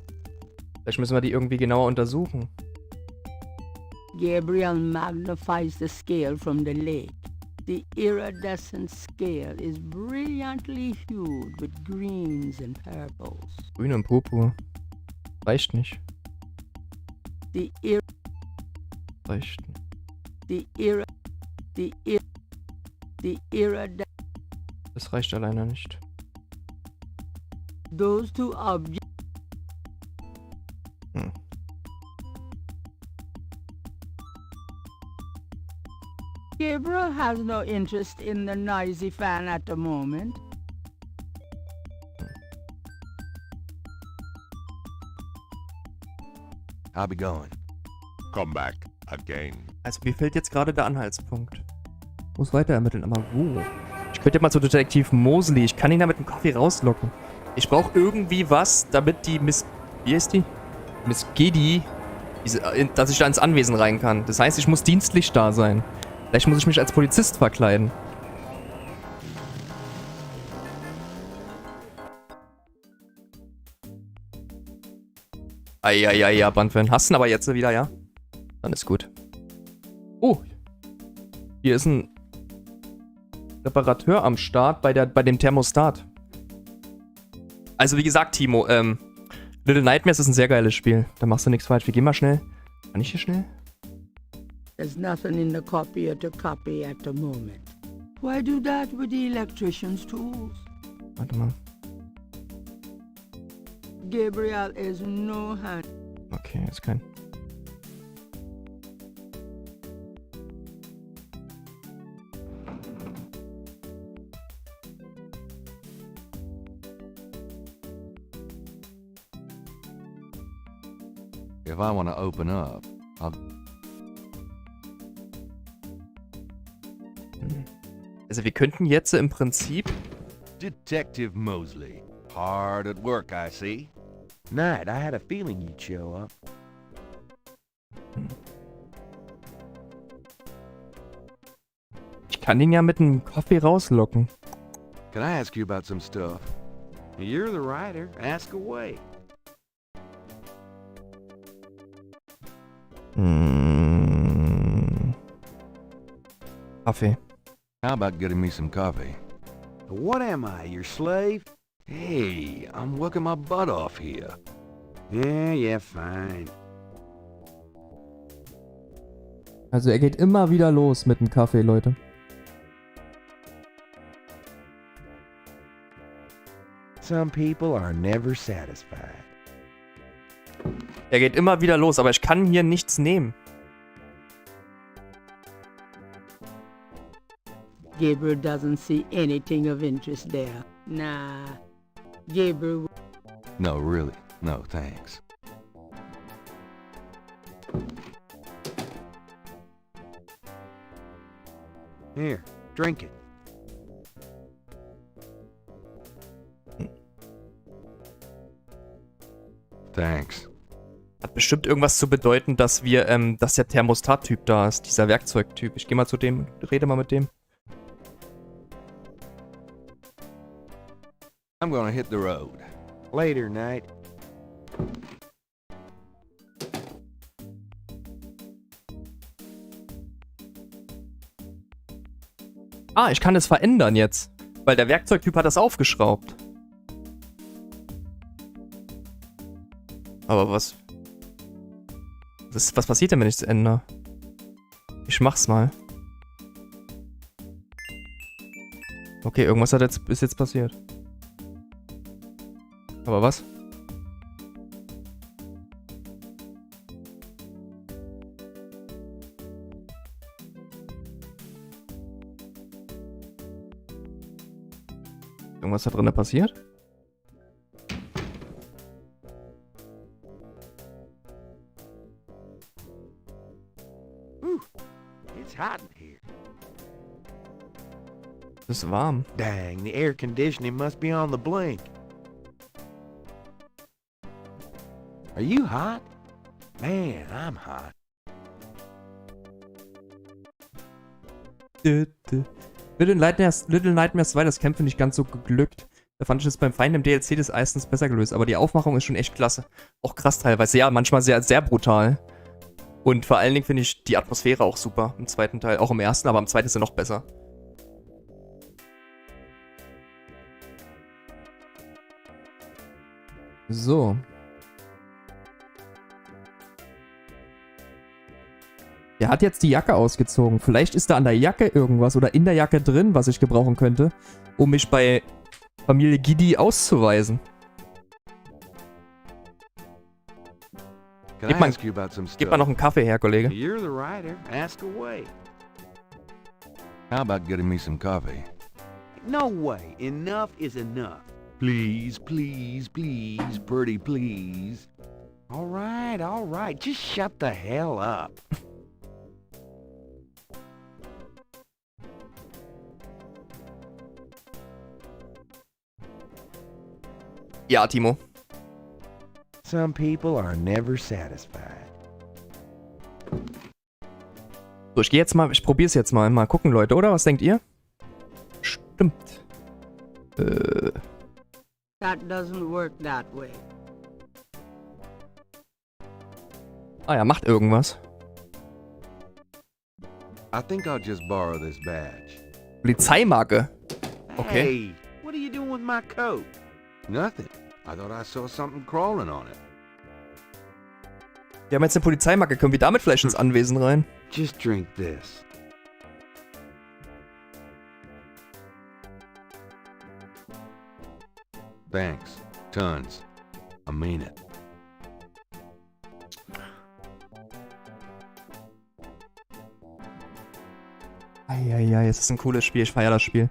Vielleicht müssen wir die irgendwie genauer untersuchen. Gabriel magnifies the scale from the lake. The iridescent scale is brilliantly hued with greens and purples. Grün und Purpur. Reicht nicht. The Reicht nicht. Das reicht alleine nicht. Those two objects. Gabriel has no interest in the noisy fan at the moment. I'll be going. Come back again. Also mir fehlt jetzt gerade der Anhaltspunkt. Muss weiter ermitteln, aber wo? Ich könnte mal zu Detektiv Mosley. Ich kann ihn da mit dem Kaffee rauslocken. Ich brauche irgendwie was, damit die Miss... Wie heißt die? Miss Gedi... dass ich da ins Anwesen rein kann. Das heißt, ich muss dienstlich da sein. Vielleicht muss ich mich als Polizist verkleiden. Ja, Bandfan. Hast du ihn aber jetzt wieder, ja? Dann ist gut. Oh. Hier ist ein Reparateur am Start bei dem Thermostat. Also wie gesagt, Timo, Little Nightmares ist ein sehr geiles Spiel. Da machst du nichts falsch. Wir gehen mal schnell. Kann ich hier schnell? There's nothing in the copier to copy at the moment. Why do that with the electrician's tools? Warte mal. Gabriel is no hand. Okay, ist kein... If I want to open up, I'll... Also wir könnten jetzt im Prinzip... Detective Mosley. Hard at work, I see. Knight, I had a feeling you'd show up. Ich kann ihn ja mit einem Kaffee rauslocken. Can I ask you about some stuff? You're the writer. Ask away. Kaffee. How about getting me some coffee? What am I, your slave? Hey, I'm working my butt off here. Yeah, fine. Also er geht immer wieder los mit dem Kaffee, Leute. Some people are never satisfied. Er geht immer wieder los, aber ich kann hier nichts nehmen. Gabriel doesn't see anything of interest there. Nah. Gabriel... No, really. No, thanks. Here, drink it. Thanks. Hat bestimmt irgendwas zu bedeuten, dass dass der Thermostat-Typ da ist, dieser Werkzeugtyp. Ich gehe mal zu dem, rede mal mit dem. I'm gonna hit the road. Later, Knight. Ah, ich kann es verändern jetzt. Weil der Werkzeugtyp hat das aufgeschraubt. Aber was passiert denn, wenn ich es ändere? Ich mach's mal. Okay, irgendwas ist jetzt passiert. Aber was? Irgendwas da drinnen passiert? It's hot in here. Es ist warm. Dang, the air conditioning must be on the blink. Are you hot? Man, I'm hot. Little Nightmares 2, das Kämpfen nicht ganz so geglückt. Da fand ich es beim Feind im DLC des erstens besser gelöst, aber die Aufmachung ist schon echt klasse. Auch krass teilweise, ja, manchmal sehr, sehr brutal. Und vor allen Dingen finde ich die Atmosphäre auch super im zweiten Teil, auch im ersten, aber im zweiten ist er noch besser. So. Der hat jetzt die Jacke ausgezogen. Vielleicht ist da an der Jacke irgendwas oder in der Jacke drin, was ich gebrauchen könnte, um mich bei Familie Gidi auszuweisen. Gib mal noch einen Kaffee her, Kollege. You're the writer. Ask away. How about getting me some coffee? No way. Enough is enough. Please, please, please, pretty please. All right. Just shut the hell up. Ja, Timo. Some people are never satisfied. So, ich probier's jetzt mal. Mal gucken, Leute, oder? Was denkt ihr? Stimmt. That doesn't work that way. Ah ja, macht irgendwas. I think I'll just borrow this badge. Polizeimarke. Okay. Hey, what are you doing with my coat? Nothing. I thought I saw something crawling on it. Wir haben jetzt eine Polizeimarke. Können wir damit vielleicht ins Anwesen rein? Just drink this. Thanks. Tons. I mean it. Eieiei, es ist ein cooles Spiel. Ich feiere das Spiel.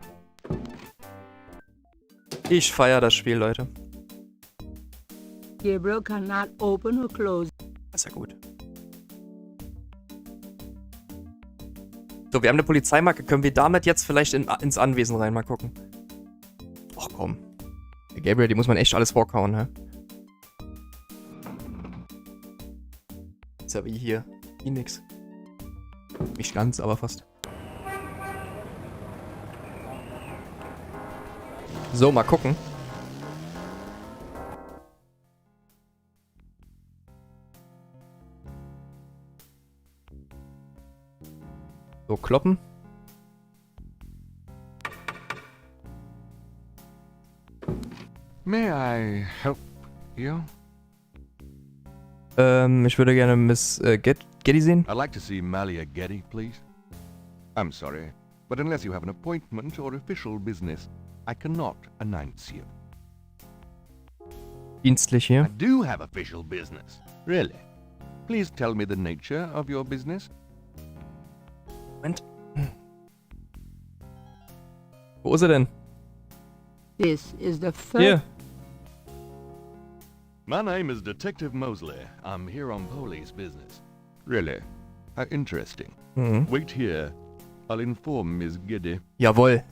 Ich feiere das Spiel, Leute. Gabriel cannot open or close. Das ist ja gut. So, wir haben eine Polizeimarke. Können wir damit jetzt vielleicht ins Anwesen rein? Mal gucken. Ach komm. Der Gabriel, die muss man echt alles vorkauen, hä? Ist ja wie hier. Wie nix. Nicht ganz, aber fast. So, mal gucken. So, kloppen. May I help you? Ich würde gerne Miss Getty sehen. I'd like to see Malia Getty, please. I'm sorry, but unless you have an appointment or official business, I cannot announce you. Dienstlich hier. I do have official business. Really? Please tell me the nature of your business. Moment. Wo ist er denn? This is the first... Hier. My name is Detective Mosley. I'm here on police business. Really? How interesting. Mhm. Wait here. I'll inform Miss Getty. Jawohl.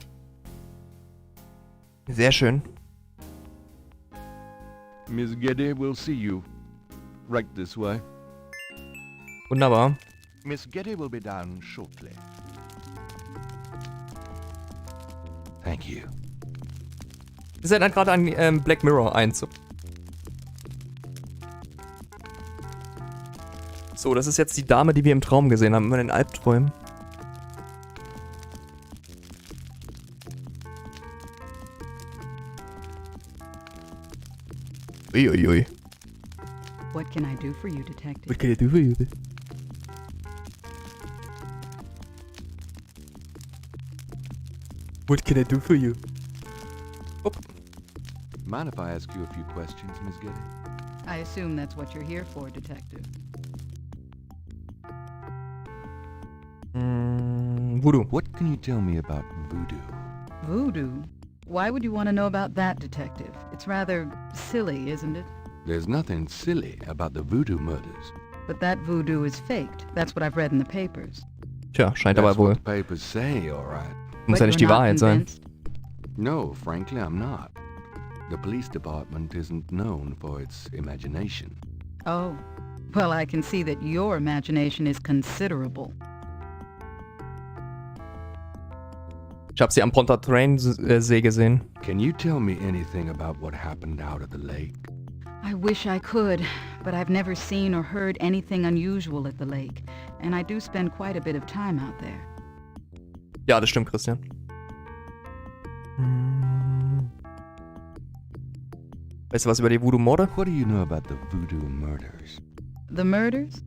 Sehr schön. Miss Getty will see you. Right this way. Wunderbar. Miss Getty will be down shortly. Thank you. Wir erinnert gerade an Black Mirror 1. So, das ist jetzt die Dame, die wir im Traum gesehen haben, immer in den Albträumen. Uiuiui. What can I do for you, Detective? What can I do for you? What can I do for you? Oh. Mind if I ask you a few questions, Miss Getty? I assume that's what you're here for, Detective. Voodoo. What can you tell me about voodoo? Voodoo? Why would you want to know about that, Detective? It's rather silly, isn't it? There's nothing silly about the voodoo murders. But that voodoo is faked. That's what I've read in the papers. Tja, scheint aber wohl. What the papers say, all right. Muss ja nicht die Wahrheit sein. No, frankly, I'm not. The police department isn't known for its imagination. Oh. Well, I can see that your imagination is considerable. Ich habe sie am Pontchartrain-See gesehen. Can you tell me anything about what happened out at the lake? I wish I could, but I've never seen or heard anything unusual at the lake, and I do spend quite a bit of time out there. Ja, das stimmt, Christian. Weißt du was über die Voodoo-Morde? What do you know about the voodoo murders? The murders?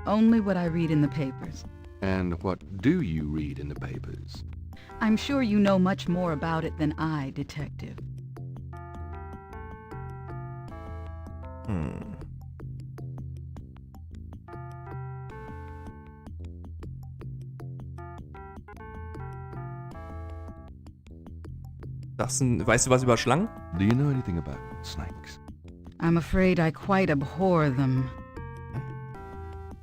Only what I read in the papers. And what do you read in the papers? I'm sure you know much more about it than I, Detective. Weißt du was über Schlangen? Do you know anything about snakes? I'm afraid I quite abhor them.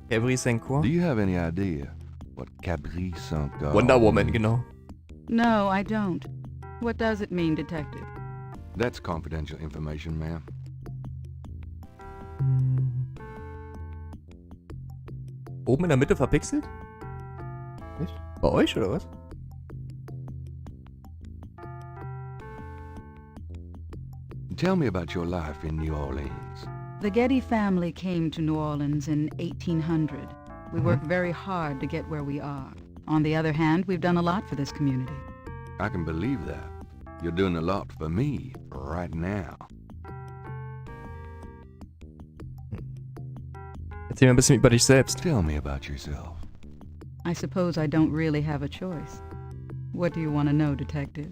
Cabri Saint-Cour? Do you have any idea what Cabri Saint-Cour... Wonder Woman, genau. No, I don't. What does it mean, Detective? That's confidential information, ma'am. Oben in der Mitte verpixelt? Echt? Bei euch oder was? Tell me about your life in New Orleans. The Getty family came to New Orleans in 1800. We worked very hard to get where we are. On the other hand, we've done a lot for this community. I can believe that. You're doing a lot for me right now. Erzähl mir ein bisschen über dich selbst. Tell me about yourself. I suppose I don't really have a choice. What do you want to know, Detective?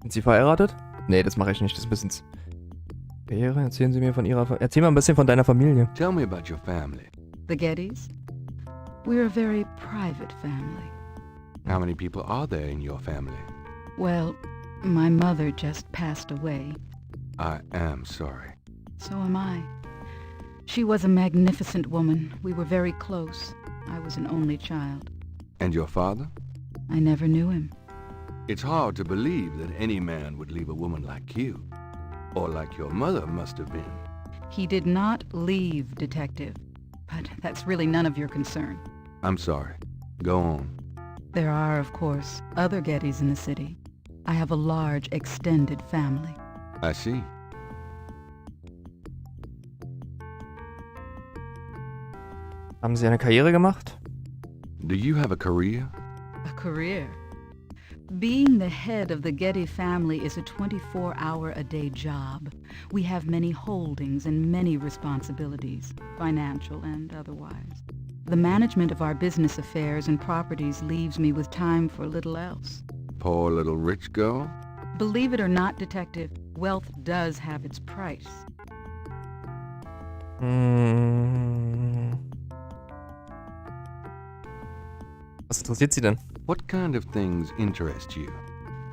Sind Sie verheiratet? Nee, das mache ich nicht. Das ist ein bisschen... Karriere? Erzählen Sie mir von Ihrer... Erzähl mal ein bisschen von deiner Familie. Tell me about your family. The Gettys? We're a very private family. How many people are there in your family? Well, my mother just passed away. I am sorry. So am I. She was a magnificent woman. We were very close. I was an only child. And your father? I never knew him. It's hard to believe that any man would leave a woman like you. Or like your mother must have been. He did not leave, Detective. But that's really none of your concern. I'm sorry. Go on. There are, of course, other Gettys in the city. I have a large, extended family. I see. Haben Sie eine Karriere gemacht? Do you have a career? A career? Being the head of the Getty family is a 24-hour-a-day job. We have many holdings and many responsibilities, financial and otherwise. The management of our business affairs and properties leaves me with time for little else. Poor little rich girl? Believe it or not, Detective, wealth does have its price. Was interessiert Sie denn? What kind of things interest you?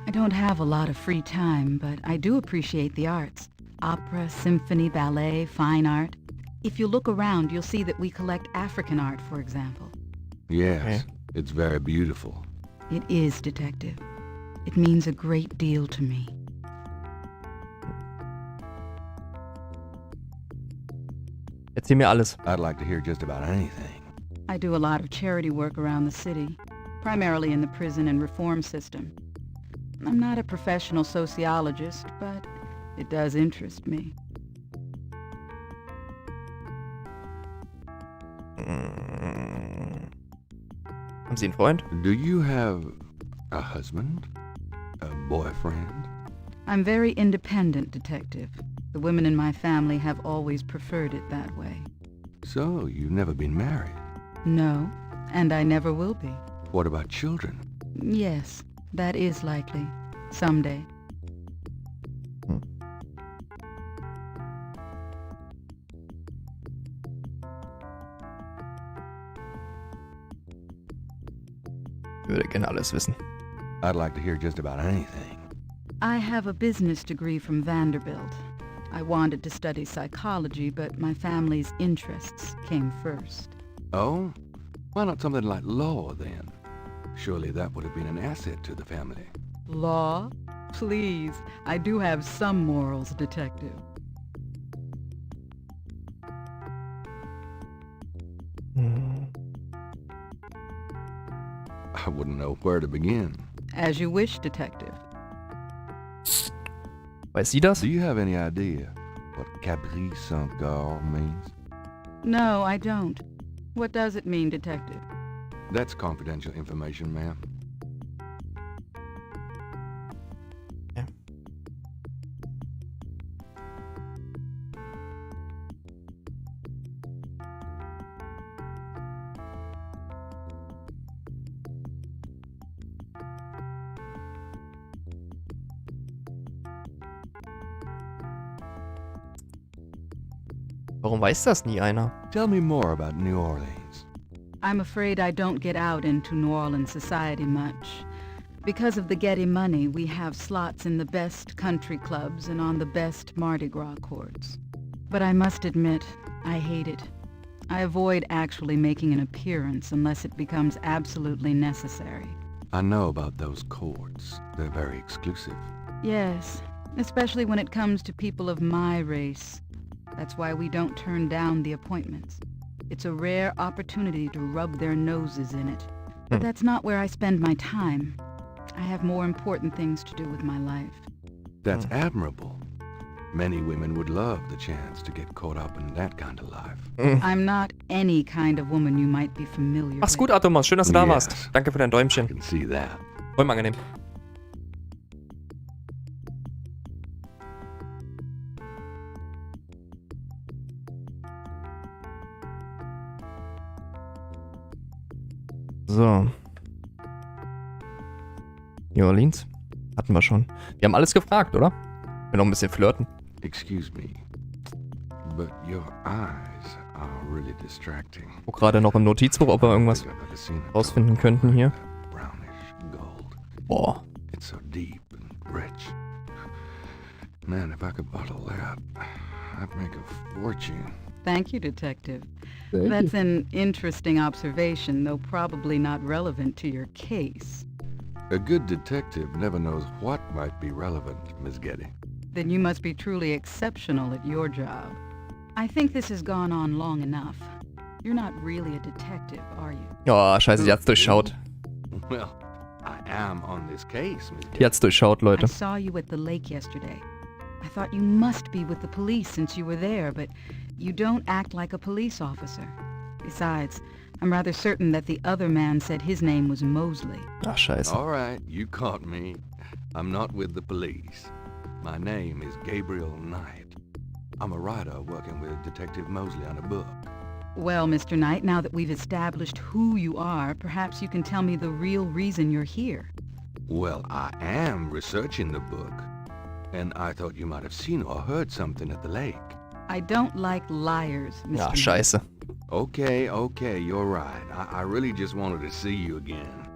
I don't have a lot of free time, but I do appreciate the arts. Opera, symphony, ballet, fine art. If you look around, you'll see that we collect African art, for example. Yes, it's very beautiful. It is, Detective. It means a great deal to me. Erzähl mir alles. I'd like to hear just about anything. I do a lot of charity work around the city, primarily in the prison and reform system. I'm not a professional sociologist, but it does interest me. Haben Sie einen Freund? Do you have a husband? A boyfriend? I'm very independent, Detective. The women in my family have always preferred it that way. So, you've never been married? No, and I never will be. What about children? Yes, that is likely. Someday. Ich würde gerne alles wissen. I'd like to hear just about anything. I have a business degree from Vanderbilt. I wanted to study psychology, but my family's interests came first. Oh? Why not something like law, then? Surely that would have been an asset to the family. Law? Please, I do have some morals, Detective. I wouldn't know where to begin. As you wish, Detective. Weiß sie das? Do you have any idea what Caprice encore means? No, I don't. What does it mean, Detective? That's confidential information, ma'am. Ja. Warum weiß das nie einer? Tell me more about New Orleans. I'm afraid I don't get out into New Orleans society much. Because of the Getty money, we have slots in the best country clubs and on the best Mardi Gras courts. But I must admit, I hate it. I avoid actually making an appearance unless it becomes absolutely necessary. I know about those courts. They're very exclusive. Yes, especially when it comes to people of my race. That's why we don't turn down the appointments. It's a rare opportunity to rub their noses in it. But that's not where I spend my time. I have more important things to do with my life. That's admirable. Many women would love the chance to get caught up in that kind of life. I'm not any kind of woman you might be familiar Mach's with. gut, Atomas. Schön, dass du da Yes. warst. Danke für dein Däumchen. I can see that. Voll angenehm. So. New Orleans. Hatten wir schon. Wir haben alles gefragt, oder? Wir noch ein bisschen flirten. Excuse me, but your eyes are really distracting. Guck gerade noch im Notizbuch, ob wir irgendwas rausfinden könnten hier. Brownish gold. Boah. It's so deep and rich. Man, if I could bottle that, I'd make a fortune. Thank you, Detective. Thank That's an interesting observation, though probably not relevant to your case. A good detective never knows what might be relevant, Miss Getty. Then you must be truly exceptional at your job. I think this has gone on long enough. You're not really a detective, are you? Oh, scheiße, die hat's durchschaut. Well, I am on this case, Miss Getty. Die hat's durchschaut, Leute. I saw you at the lake yesterday. I thought you must be with the police since you were there, but you don't act like a police officer. Besides, I'm rather certain that the other man said his name was Mosley. Ach, scheiße. All right, you caught me. I'm not with the police. My name is Gabriel Knight. I'm a writer working with Detective Mosley on a book. Well, Mr. Knight, now that we've established who you are, perhaps you can tell me the real reason you're here. Well, I am researching the book, and I thought you might have seen or heard something at the lake. I don't like liars, Mr. Ja, Knight. scheiße. Okay, you're right. I really just wanted to see you again.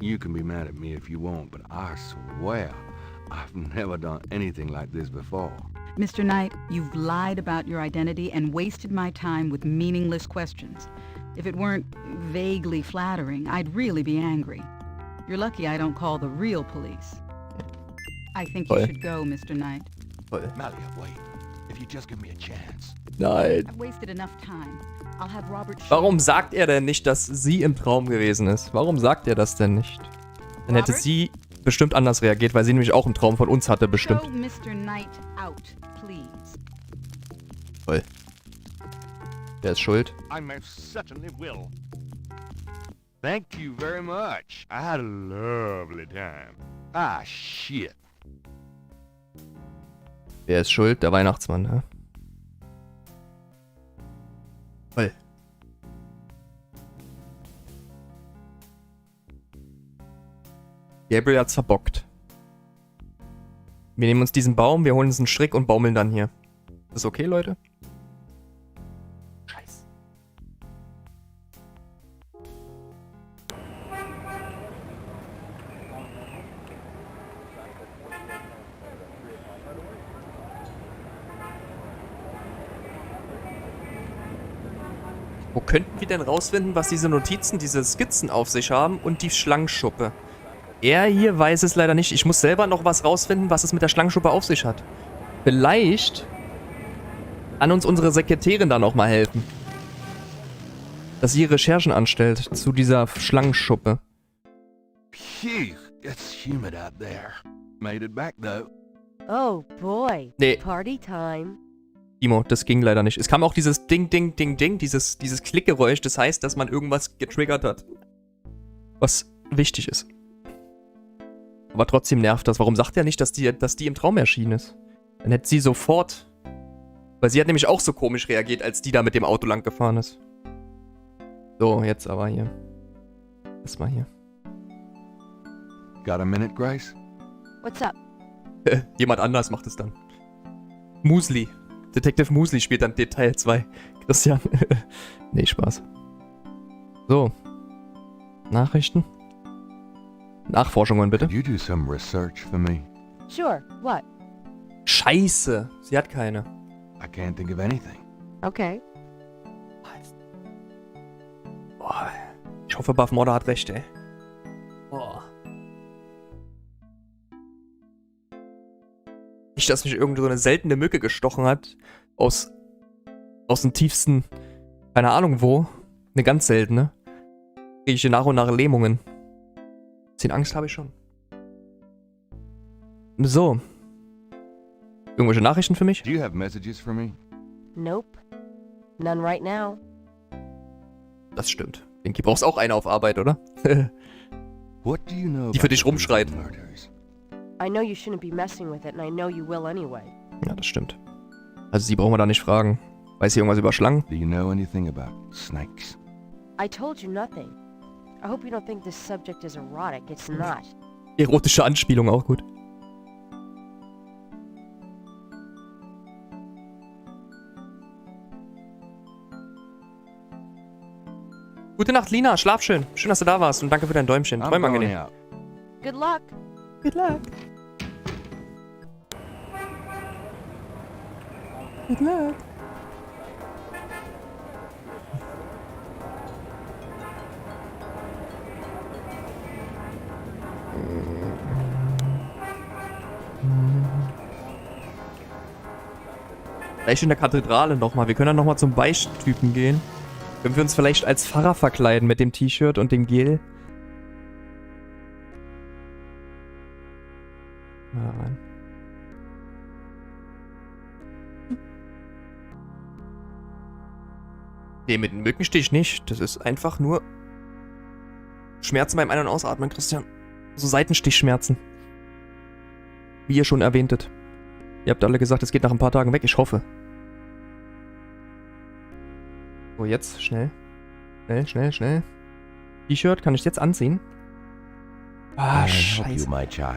You can be mad at me if you want, but I swear I've never done anything like this before. Mr. Knight, you've lied about your identity and wasted my time with meaningless questions. If it weren't vaguely flattering, I'd really be angry. You're lucky I don't call the real police. I think you should go, Mr. Knight. Malia, wait. If you just give me a chance. Nein. I've wasted enough time. I'll have Robert Warum sagt er denn nicht, dass sie im Traum gewesen ist? Warum sagt er das denn nicht? Dann hätte sie bestimmt anders reagiert, weil sie nämlich auch einen Traum von uns hatte, bestimmt. Show Mr. Knight out, please. Voll. Wer ist schuld? I most certainly will. Thank you very much. I had a lovely time. Ah, shit. Wer ist schuld? Der Weihnachtsmann, ne? Voll. Gabriel hat's verbockt. Wir nehmen uns diesen Baum, wir holen uns einen Strick und baumeln dann hier. Ist okay, Leute? Scheiße. Wo könnten wir denn rausfinden, was diese Notizen, diese Skizzen auf sich haben und die Schlangenschuppe? Er hier weiß es leider nicht. Ich muss selber noch was rausfinden, was es mit der Schlangenschuppe auf sich hat. Vielleicht kann uns unsere Sekretärin da noch mal helfen. Dass sie Recherchen anstellt zu dieser Schlangenschuppe. Phew, it's humid out there. Made it back though. Oh boy. Nee. Party time. Timo, das ging leider nicht. Es kam auch dieses Ding, Ding, Ding, Ding, dieses Klickgeräusch. Das heißt, dass man irgendwas getriggert hat. Was wichtig ist. Aber trotzdem nervt das. Warum sagt er nicht, dass die im Traum erschienen ist? Dann hätte sie sofort... Weil sie hat nämlich auch so komisch reagiert, als die da mit dem Auto lang gefahren ist. So, jetzt aber hier. Lass mal hier. Got a minute, Grace? What's up? Jemand anders macht es dann. Musli. Detective Musli spielt dann Teil 2. Christian. Nee, Spaß. So. Nachrichten. Nachforschungen, bitte. Could you do some research for me? Sure. What? Scheiße. Sie hat keine. I can't think of anything. Okay. Boah. Ich hoffe, Mordopfer hat recht, ey. Boah. Nicht, dass mich irgend so eine seltene Mücke gestochen hat. Aus dem tiefsten, keine Ahnung wo. Eine ganz seltene. Kriege ich hier nach und nach Lähmungen. Bisschen Angst habe ich schon. So. Irgendwelche Nachrichten für mich? Do you have messages for me? Nope. None right now. Das stimmt. Denke, brauchst auch eine auf Arbeit, oder? What do you know Die für dich rumschreit. I know you shouldn't be messing with it, and I know you will anyway. Ja, das stimmt. Also sie brauchen wir da nicht fragen. Weiß sie irgendwas über Schlangen? Do you know anything about snakes? I told you nothing. I hope you don't think this subject is erotic. It's not. Erotische Anspielung, auch gut. Gute Nacht, Lina. Schlaf schön. Schön, dass du da warst und danke für dein Däumchen. Träum angenehm. Good luck. Good luck. Good luck. Vielleicht in der Kathedrale nochmal. Wir können dann nochmal zum Beichttypen gehen. Können wir uns vielleicht als Pfarrer verkleiden mit dem T-Shirt und dem Gel? Mal da rein. Nee, mit dem Mückenstich nicht. Das ist einfach nur Schmerzen beim Ein- und Ausatmen, Christian. So Seitenstichschmerzen. Wie ihr schon erwähntet. Ihr habt alle gesagt, es geht nach ein paar Tagen weg. Ich hoffe. So, jetzt. Schnell. Schnell, schnell, schnell. T-Shirt, kann ich jetzt anziehen? Ah, scheiße.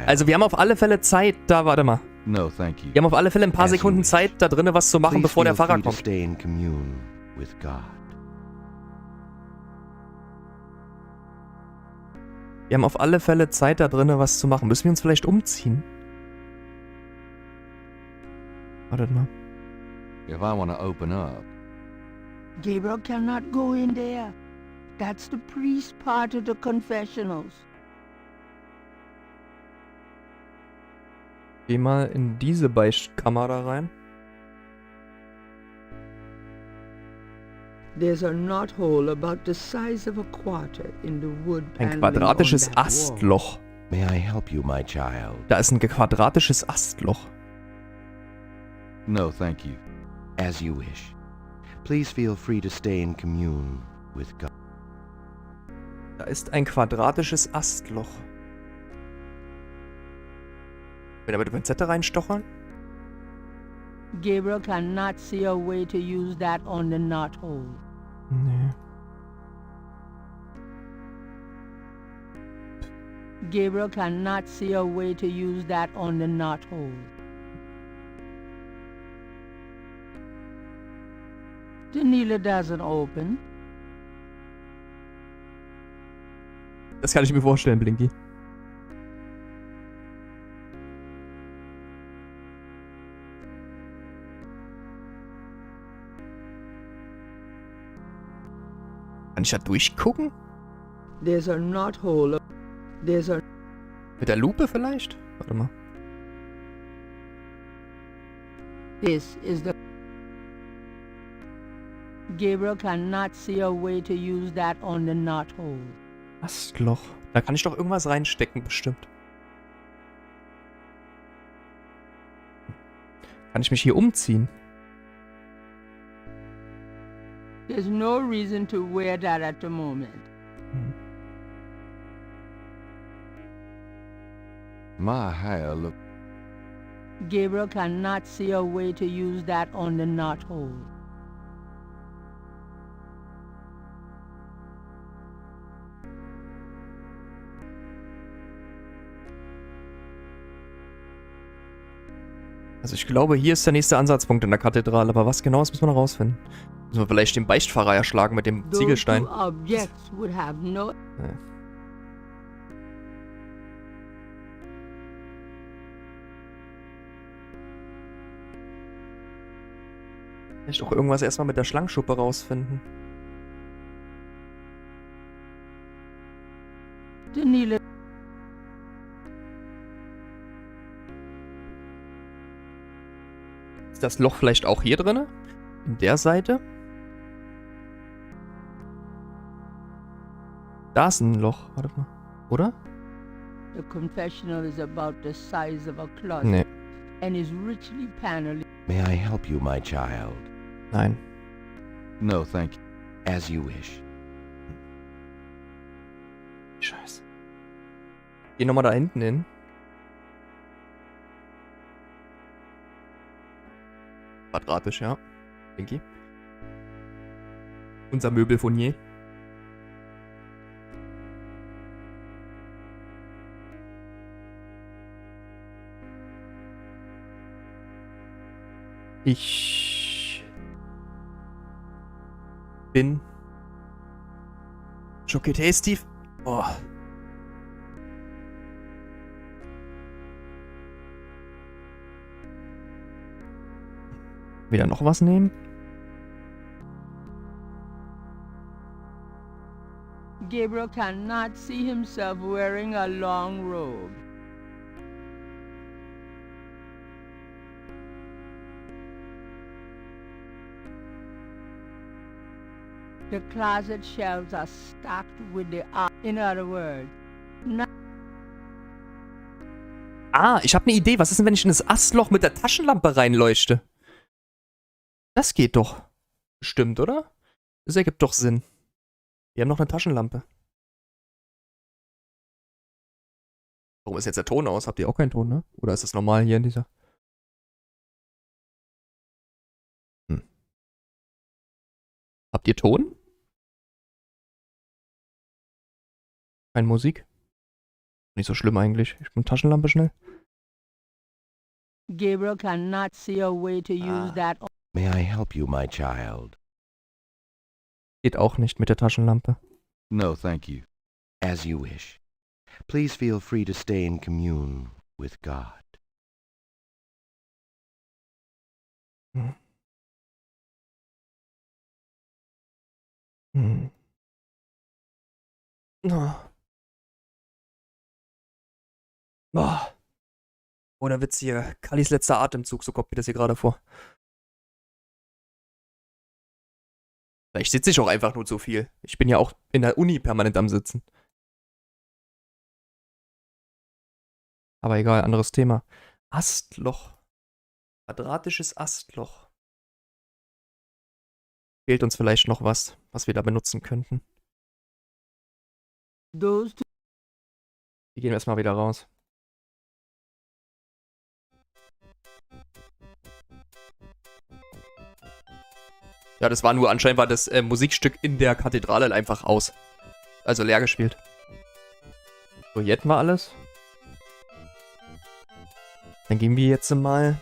Also wir haben auf alle Fälle Zeit, da, warte mal. No, thank you. Wir haben auf alle Fälle ein paar Sekunden Zeit, da drinnen was zu machen, bevor der Pfarrer kommt. Wir haben auf alle Fälle Zeit, da drinnen was zu machen. Müssen wir uns vielleicht umziehen? Wartet mal. If I want to open up. Gabriel cannot go in there. That's the priest part of the confessionals. Geh mal in diese Beichtkammer da rein. There's a knothole about the size of a quarter in the wood Ein paneling quadratisches on that wall. Astloch. May I help you, my child? Da ist ein quadratisches Astloch. No, thank you. As you wish. Please feel free to stay in commune with God. Da ist ein quadratisches Astloch. Will damit Pinzette reinstochern? Gabriel cannot see a way to use that on the knothole. Nee. Gabriel cannot see a way to use that on the knothole. The needle doesn't open. Das kann ich mir vorstellen, Blinky. Kann ich da durchgucken? There's a knothole. There's a... Mit der Lupe vielleicht? Warte mal. This is the... Gabriel cannot see a way to use that on the knothole. Astloch. Da kann ich doch irgendwas reinstecken, bestimmt. Kann ich mich hier umziehen? There's no reason to wear that at the moment. My hair look... Gabriel cannot see a way to use that on the knothole. Also ich glaube, hier ist der nächste Ansatzpunkt in der Kathedrale, aber was genau ist, müssen wir noch rausfinden. Müssen wir vielleicht den Beichtpfarrer erschlagen mit dem Ziegelstein. Those two objects would have no... Ja. Vielleicht auch irgendwas erstmal mit der Schlangenschuppe rausfinden. The needle... Ist das Loch vielleicht auch hier drin? In der Seite? Da ist ein Loch. Warte mal. Oder? The confessional is about the size of a closet. Nee. and is richly paneled. May I help you, my child? Nein. No, thank you. As you wish. Scheiße. Geh nochmal da hinten hin. Quadratisch, ja. Pinky. Unser Möbelfurnier. Ich bin schockiert. Hey, Steve. Oh. Wieder noch was nehmen? Gabriel cannot see himself wearing a long robe. The closet shelves are stocked with the art. In other words, ich habe eine Idee. Was ist denn, wenn ich in das Astloch mit der Taschenlampe reinleuchte? Das geht doch. Stimmt, oder? Das ergibt doch Sinn. Wir haben noch eine Taschenlampe. Warum ist jetzt der Ton aus? Habt ihr auch keinen Ton, ne? Oder ist das normal hier in dieser? Habt ihr Ton? Keine Musik? Nicht so schlimm eigentlich. Ich bin Taschenlampe schnell. Gabriel cannot see a way to use that. May I help you, my child? Geht auch nicht mit der Taschenlampe. No, thank you. As you wish. Please feel free to stay in commune with God. Ohne Witz hier. Kallis letzter Atemzug, so kommt mir das hier gerade vor. Vielleicht sitze ich auch einfach nur zu viel. Ich bin ja auch in der Uni permanent am Sitzen. Aber egal, anderes Thema. Astloch. Quadratisches Astloch. Fehlt uns vielleicht noch was, was wir da benutzen könnten. Wir gehen erstmal wieder raus. Ja, das war nur, anscheinend war das Musikstück in der Kathedrale einfach aus. Also leer gespielt. So, hier hätten wir alles. Dann gehen wir jetzt mal...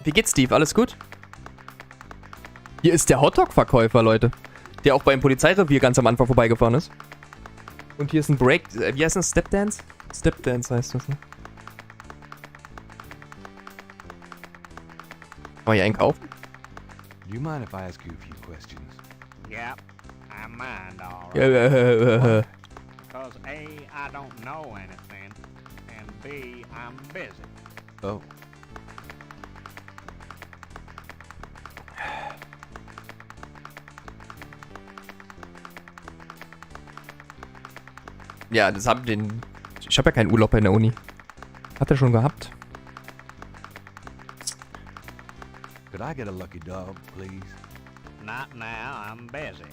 Wie geht's, Steve? Alles gut? Hier ist der Hotdog-Verkäufer, Leute. Der auch beim Polizeirevier ganz am Anfang vorbeigefahren ist. Und hier ist ein Break... wie heißt das? Stepdance? Stepdance heißt das, ne? Kann man hier einkaufen? Do you mind if I ask you a few questions? Yep, I mind, all right. Because A, I don't know anything, and B, I'm busy. Oh. Ja, das haben den... Ich habe ja keinen Urlaub in der Uni. Hat er schon gehabt. Could I get a lucky dog, please? Not now, I'm busy.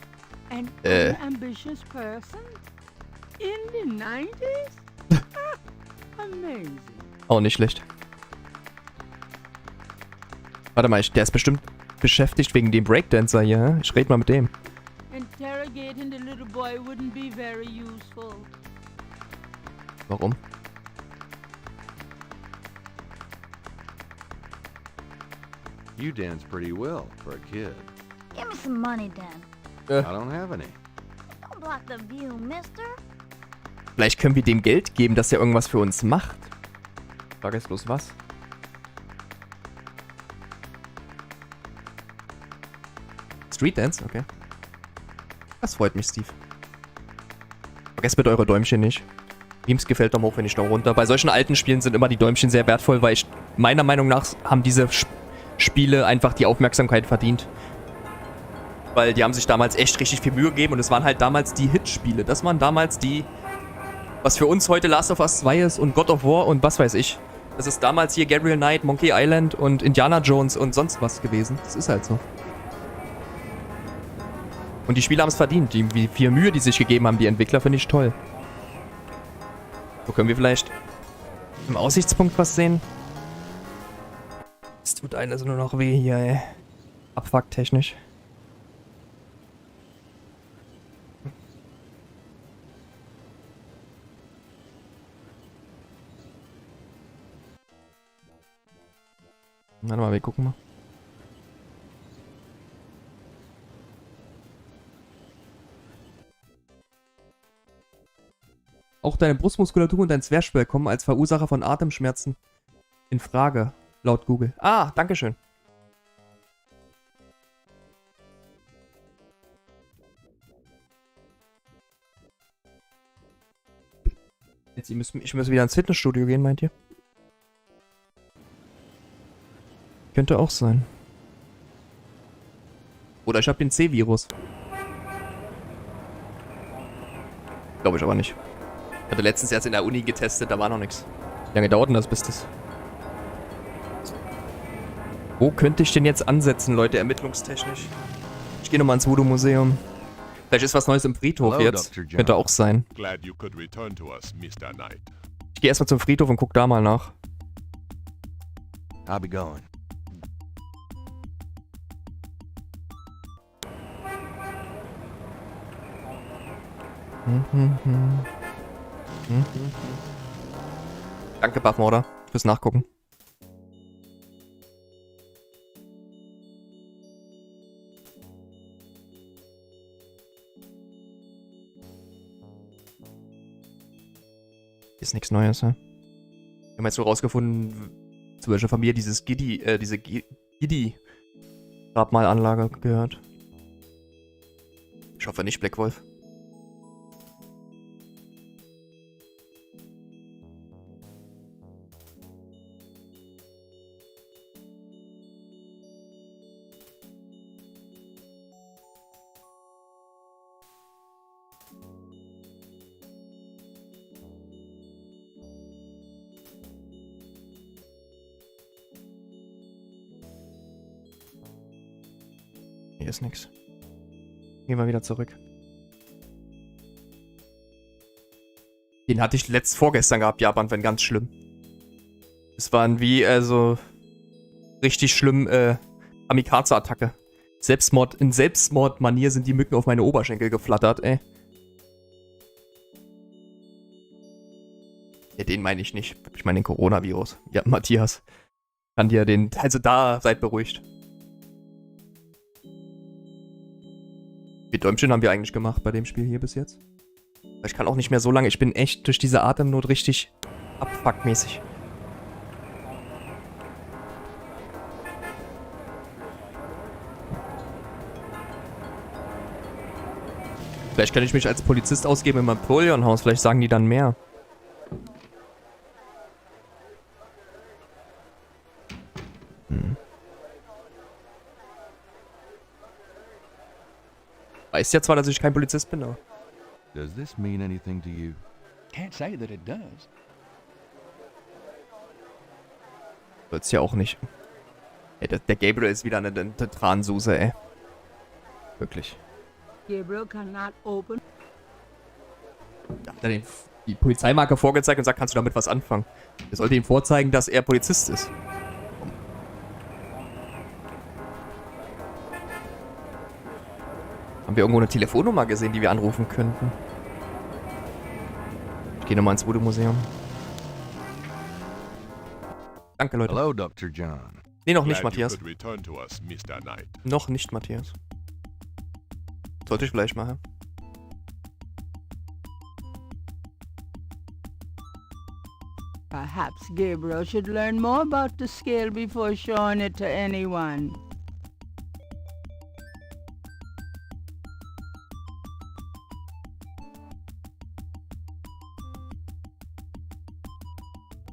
An unambitious person? In the 90s? Amazing. Auch nicht schlecht. Warte mal, der ist bestimmt beschäftigt wegen dem Breakdancer hier. Ich rede mal mit dem. Interrogating the little boy wouldn't be very useful. Warum? You dance pretty well for a kid. Give me some money, Dan. I don't have any. Don't block the view, mister. Vielleicht können wir dem Geld geben, dass er irgendwas für uns macht. Frage ist bloß was. Street Dance? Okay. Das freut mich, Steve. Vergesst bitte eure Däumchen nicht. Memes gefällt Daumen hoch, wenn ich Daumen runter. Bei solchen alten Spielen sind immer die Däumchen sehr wertvoll, weil meiner Meinung nach haben diese Spiele einfach die Aufmerksamkeit verdient. Weil die haben sich damals echt richtig viel Mühe gegeben und es waren halt damals die Hitspiele. Das waren damals die, was für uns heute Last of Us 2 ist und God of War und was weiß ich. Das ist damals hier Gabriel Knight, Monkey Island und Indiana Jones und sonst was gewesen. Das ist halt so. Und die Spieler haben es verdient. Wie viel Mühe die sich gegeben haben, die Entwickler, finde ich toll. So können wir vielleicht im Aussichtspunkt was sehen. Es tut einem also nur noch weh hier, ey. Abfucktechnisch. Warte mal, wir gucken mal. Auch deine Brustmuskulatur und dein Zwerchfell kommen als Verursacher von Atemschmerzen in Frage, laut Google. Ah, dankeschön. Jetzt, ich muss wieder ins Fitnessstudio gehen, meint ihr? Könnte auch sein. Oder ich habe den C-Virus. Glaube ich aber nicht. Ich hatte letztens erst in der Uni getestet, da war noch nichts. Wie lange dauert denn das, bis das? Wo könnte ich denn jetzt ansetzen, Leute, ermittlungstechnisch? Ich gehe nochmal ins Voodoo-Museum. Vielleicht ist was Neues im Friedhof jetzt. Könnte auch sein. Ich gehe erstmal zum Friedhof und guck da mal nach. I'll be going. Danke, Buffmorder, fürs Nachgucken. Ist nichts Neues, ja? Wir haben jetzt so rausgefunden, zu welcher Familie diese Grabmalanlage gehört. Ich hoffe nicht Black Wolf. Hier ist nix. Gehen wir wieder zurück. Den hatte ich vorgestern gehabt, Japan, wenn ganz schlimm. Es waren wie, also, richtig schlimm, Kamikaze-Attacke. In Selbstmordmanier sind die Mücken auf meine Oberschenkel geflattert, ey. Ja, den meine ich nicht. Ich meine den Coronavirus. Ja, Matthias. Kann dir den, also da, seid beruhigt. Wie Däumchen haben wir eigentlich gemacht bei dem Spiel hier bis jetzt? Ich kann auch nicht mehr so lange. Ich bin echt durch diese Atemnot richtig abfuckmäßig. Vielleicht kann ich mich als Polizist ausgeben im Napoleon-Haus. Vielleicht sagen die dann mehr. Weiß ja zwar, dass ich kein Polizist bin, aber... Does this mean anything to you? Can't say that it does. Wird's ja auch nicht. Ey, der Gabriel ist wieder eine Transuse, ey. Wirklich. Gabriel cannot open. Da hat er die Polizeimarke vorgezeigt und sagt, kannst du damit was anfangen? Er sollte ihm vorzeigen, dass er Polizist ist. Haben wir irgendwo eine Telefonnummer gesehen, die wir anrufen könnten? Ich gehe nochmal ins Voodoo-Museum. Danke, Leute. Hello, Dr. John. Nee, noch nicht, Matthias. Noch nicht, Matthias. Sollte ich vielleicht machen. Perhaps Gabriel should learn more about the scale before showing it to anyone.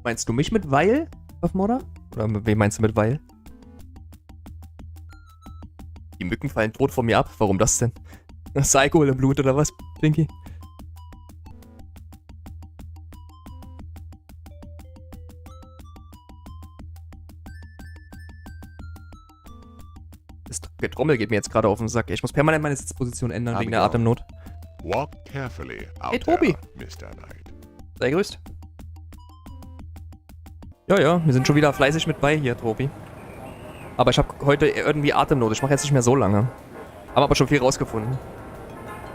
Meinst du mich mit Weil, Buffmorder? Oder mit wem meinst du mit Weil? Die Mücken fallen tot von mir ab. Warum das denn? Ist Alkohol im Blut oder was, Blinky? Das Getrommel geht mir jetzt gerade auf den Sack. Ich muss permanent meine Sitzposition ändern wegen der Atemnot. Walk carefully out Hey, Tobi. there, Mr. Knight. Sei grüßt. Ja, wir sind schon wieder fleißig mit bei hier, Tobi. Aber ich habe heute irgendwie Atemnot. Ich mache jetzt nicht mehr so lange. Haben aber schon viel rausgefunden.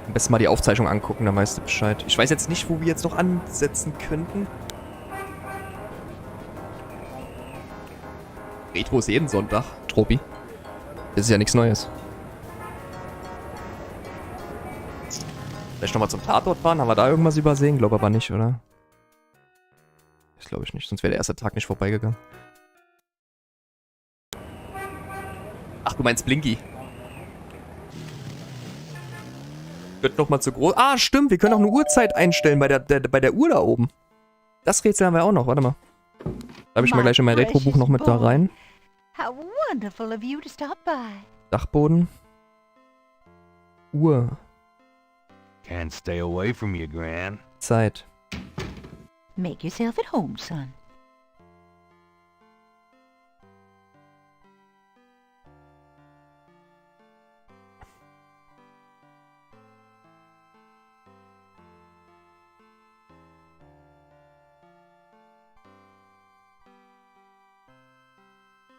Am besten mal die Aufzeichnung angucken, dann weißt du Bescheid. Ich weiß jetzt nicht, wo wir jetzt noch ansetzen könnten. Retro ist jeden Sonntag, Tropi. Das ist ja nichts Neues. Vielleicht nochmal zum Tatort fahren? Haben wir da irgendwas übersehen? Glaube aber nicht, oder? Das glaube ich nicht, sonst wäre der erste Tag nicht vorbeigegangen. Ach, du meinst Blinky. Wird nochmal zu groß. Ah, stimmt, wir können auch eine Uhrzeit einstellen bei der Uhr da oben. Das Rätsel haben wir auch noch, warte mal. Da habe ich mal gleich in mein Retro-Buch noch mit da rein. How wonderful of you to stop by. Dachboden. Uhr. Can't stay away from you, Gran. Zeit. Make yourself at home, son.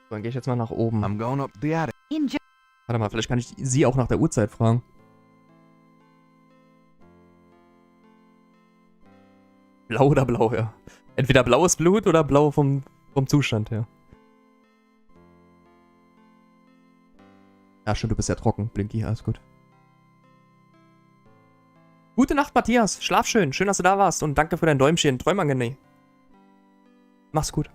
So, dann gehe ich jetzt mal nach oben. I'm going up the attic. Warte mal, vielleicht kann ich sie auch nach der Uhrzeit fragen. Blau oder blau, ja. Entweder blaues Blut oder blau vom Zustand her. Ja, stimmt, du bist ja trocken, Blinky, alles gut. Gute Nacht, Matthias. Schlaf schön. Schön, dass du da warst. Und danke für dein Däumchen. Träum angenehm. Mach's gut.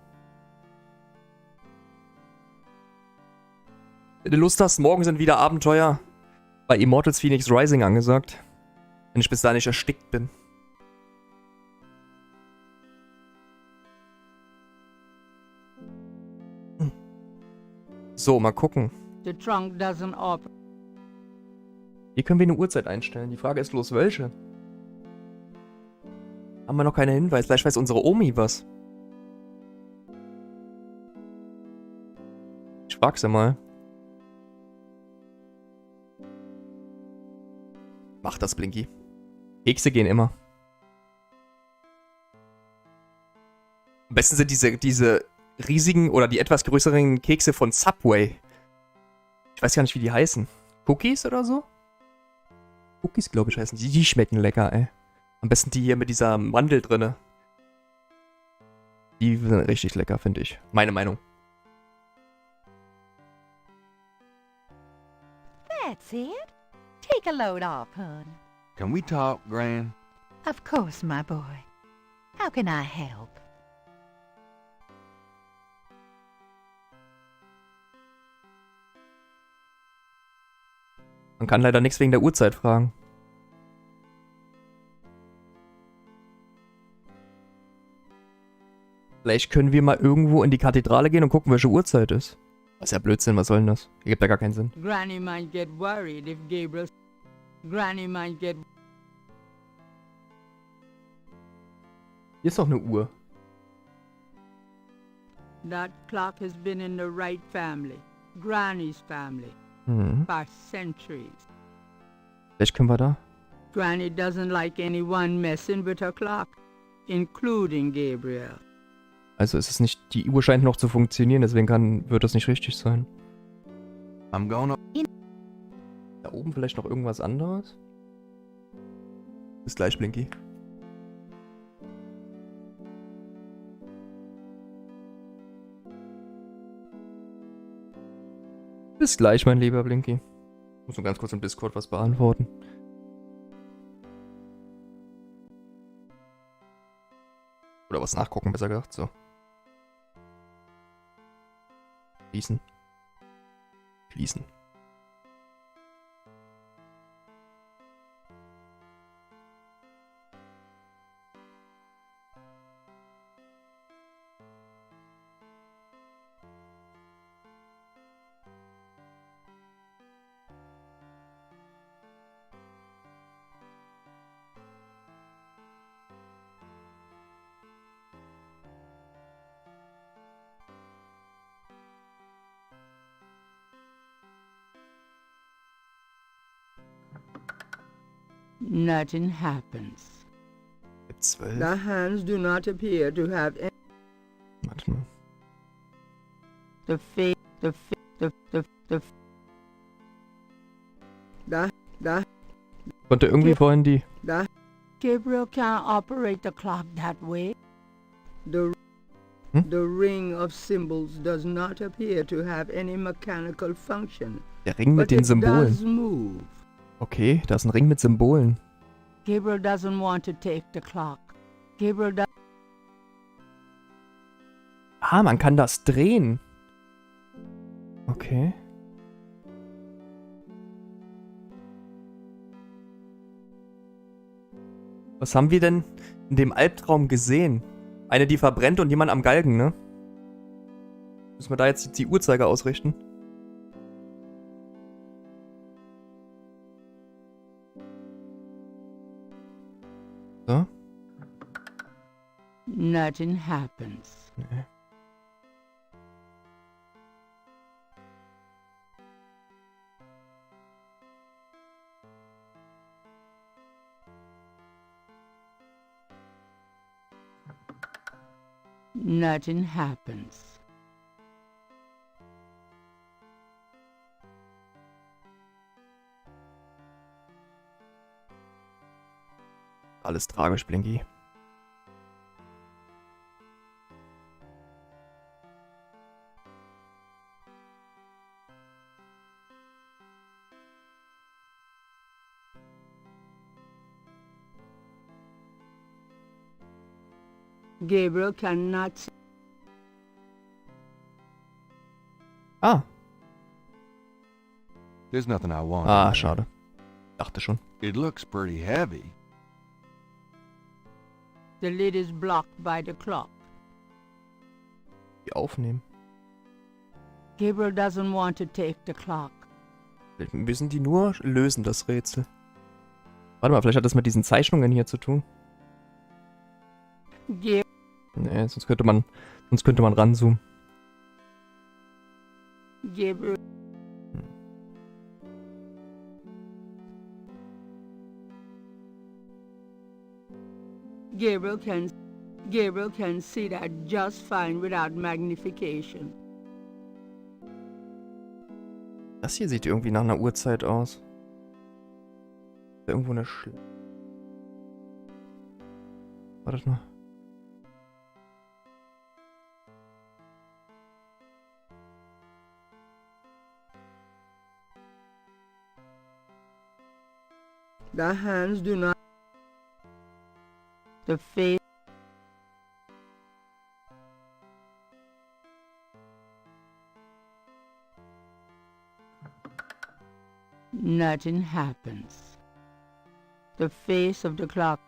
Wenn du Lust hast, morgen sind wieder Abenteuer bei Immortals Phoenix Rising angesagt. Wenn ich bis dahin nicht erstickt bin. So, mal gucken. The trunk doesn't offer. Hier können wir eine Uhrzeit einstellen. Die Frage ist bloß, welche? Haben wir noch keinen Hinweis. Vielleicht weiß unsere Omi was. Ich frag sie mal. Mach das, Blinky. Kekse gehen immer. Am besten sind diese riesigen oder die etwas größeren Kekse von Subway. Ich weiß gar nicht, wie die heißen. Cookies oder so? Cookies, glaube ich, heißen die. Die schmecken lecker, ey. Am besten die hier mit dieser Mandel drinne. Die sind richtig lecker, finde ich. Meine Meinung. That's it. Take a load off, hon. Can we talk, Gran? Of course, my boy. How can I help? Man kann leider nichts wegen der Uhrzeit fragen. Vielleicht können wir mal irgendwo in die Kathedrale gehen und gucken, welche Uhrzeit ist. Was ist ja Blödsinn, was soll denn das? Ergibt ja gar keinen Sinn. Granny might get worried if Gabriel... Granny might get... Hier ist noch eine Uhr. That clock has been in the right family. Granny's family. For centuries. Vielleicht können wir da. Granny doesn't like anyone messing with her clock, including Gabriel. Also ist es nicht, die Uhr scheint noch zu funktionieren, deswegen wird das nicht richtig sein. I'm gonna... Da oben vielleicht noch irgendwas anderes? Bis gleich, Blinky. Bis gleich, mein lieber Blinky. Ich muss nur ganz kurz im Discord was beantworten. Oder was nachgucken, besser gesagt. So. Schließen. Schließen. Nothing happens. 12. The hands do not appear to have any. Warte mal. The face, Konnte irgendwie vorhin die... Gabriel can't operate the clock that way. The ring of symbols does not appear to have any mechanical function. Der Ring mit but den it does Symbolen. move. Okay, da ist ein Ring mit Symbolen. Gabriel doesn't want to take the clock. Gabriel does. Ah, man kann das drehen. Okay. Was haben wir denn in dem Albtraum gesehen? Eine, die verbrennt und jemand am Galgen, ne? Müssen wir da jetzt die Uhrzeiger ausrichten? So? Nothing happens. Nee. Nothing happens. Alles tragisch, Blinky. Gabriel cannot see. Ah. There's nothing I want. Ah, schade. Dachte schon. It looks pretty heavy. The lid is blocked by the clock. Die aufnehmen. Gabriel doesn't want to take the clock. Müssen die nur lösen, das Rätsel. Warte mal, vielleicht hat das mit diesen Zeichnungen hier zu tun. Nee, sonst könnte man ranzoomen. Gabriel. Gabriel can see that just fine without magnification. Das hier sieht irgendwie nach einer Uhrzeit aus. Irgendwo eine Warte mal. The hands do not. The face. Nothing happens. The face of the clock.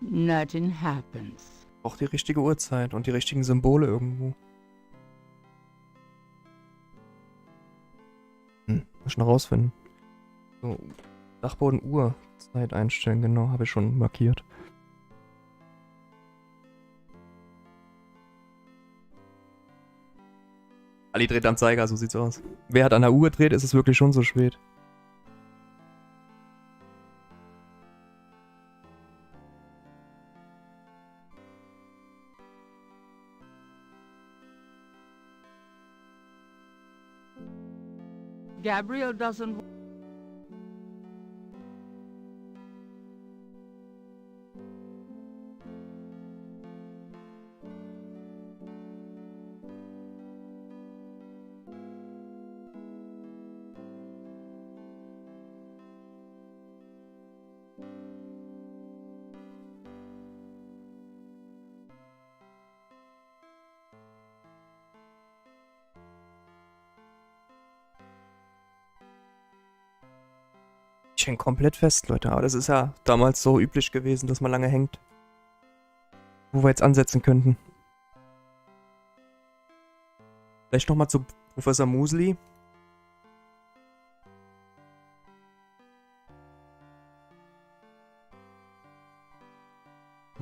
Nothing happens. Auch die richtige Uhrzeit und die richtigen Symbole irgendwo. Muss ich noch rausfinden. So, Dachboden Uhr. Zeit einstellen, genau, habe ich schon markiert. Ali dreht am Zeiger, so sieht's aus. Wer hat an der Uhr gedreht, ist es wirklich schon so spät. Gabriel doesn't. Ich hänge komplett fest, Leute. Aber das ist ja damals so üblich gewesen, dass man lange hängt. Wo wir jetzt ansetzen könnten. Vielleicht nochmal zu Professor Mosley.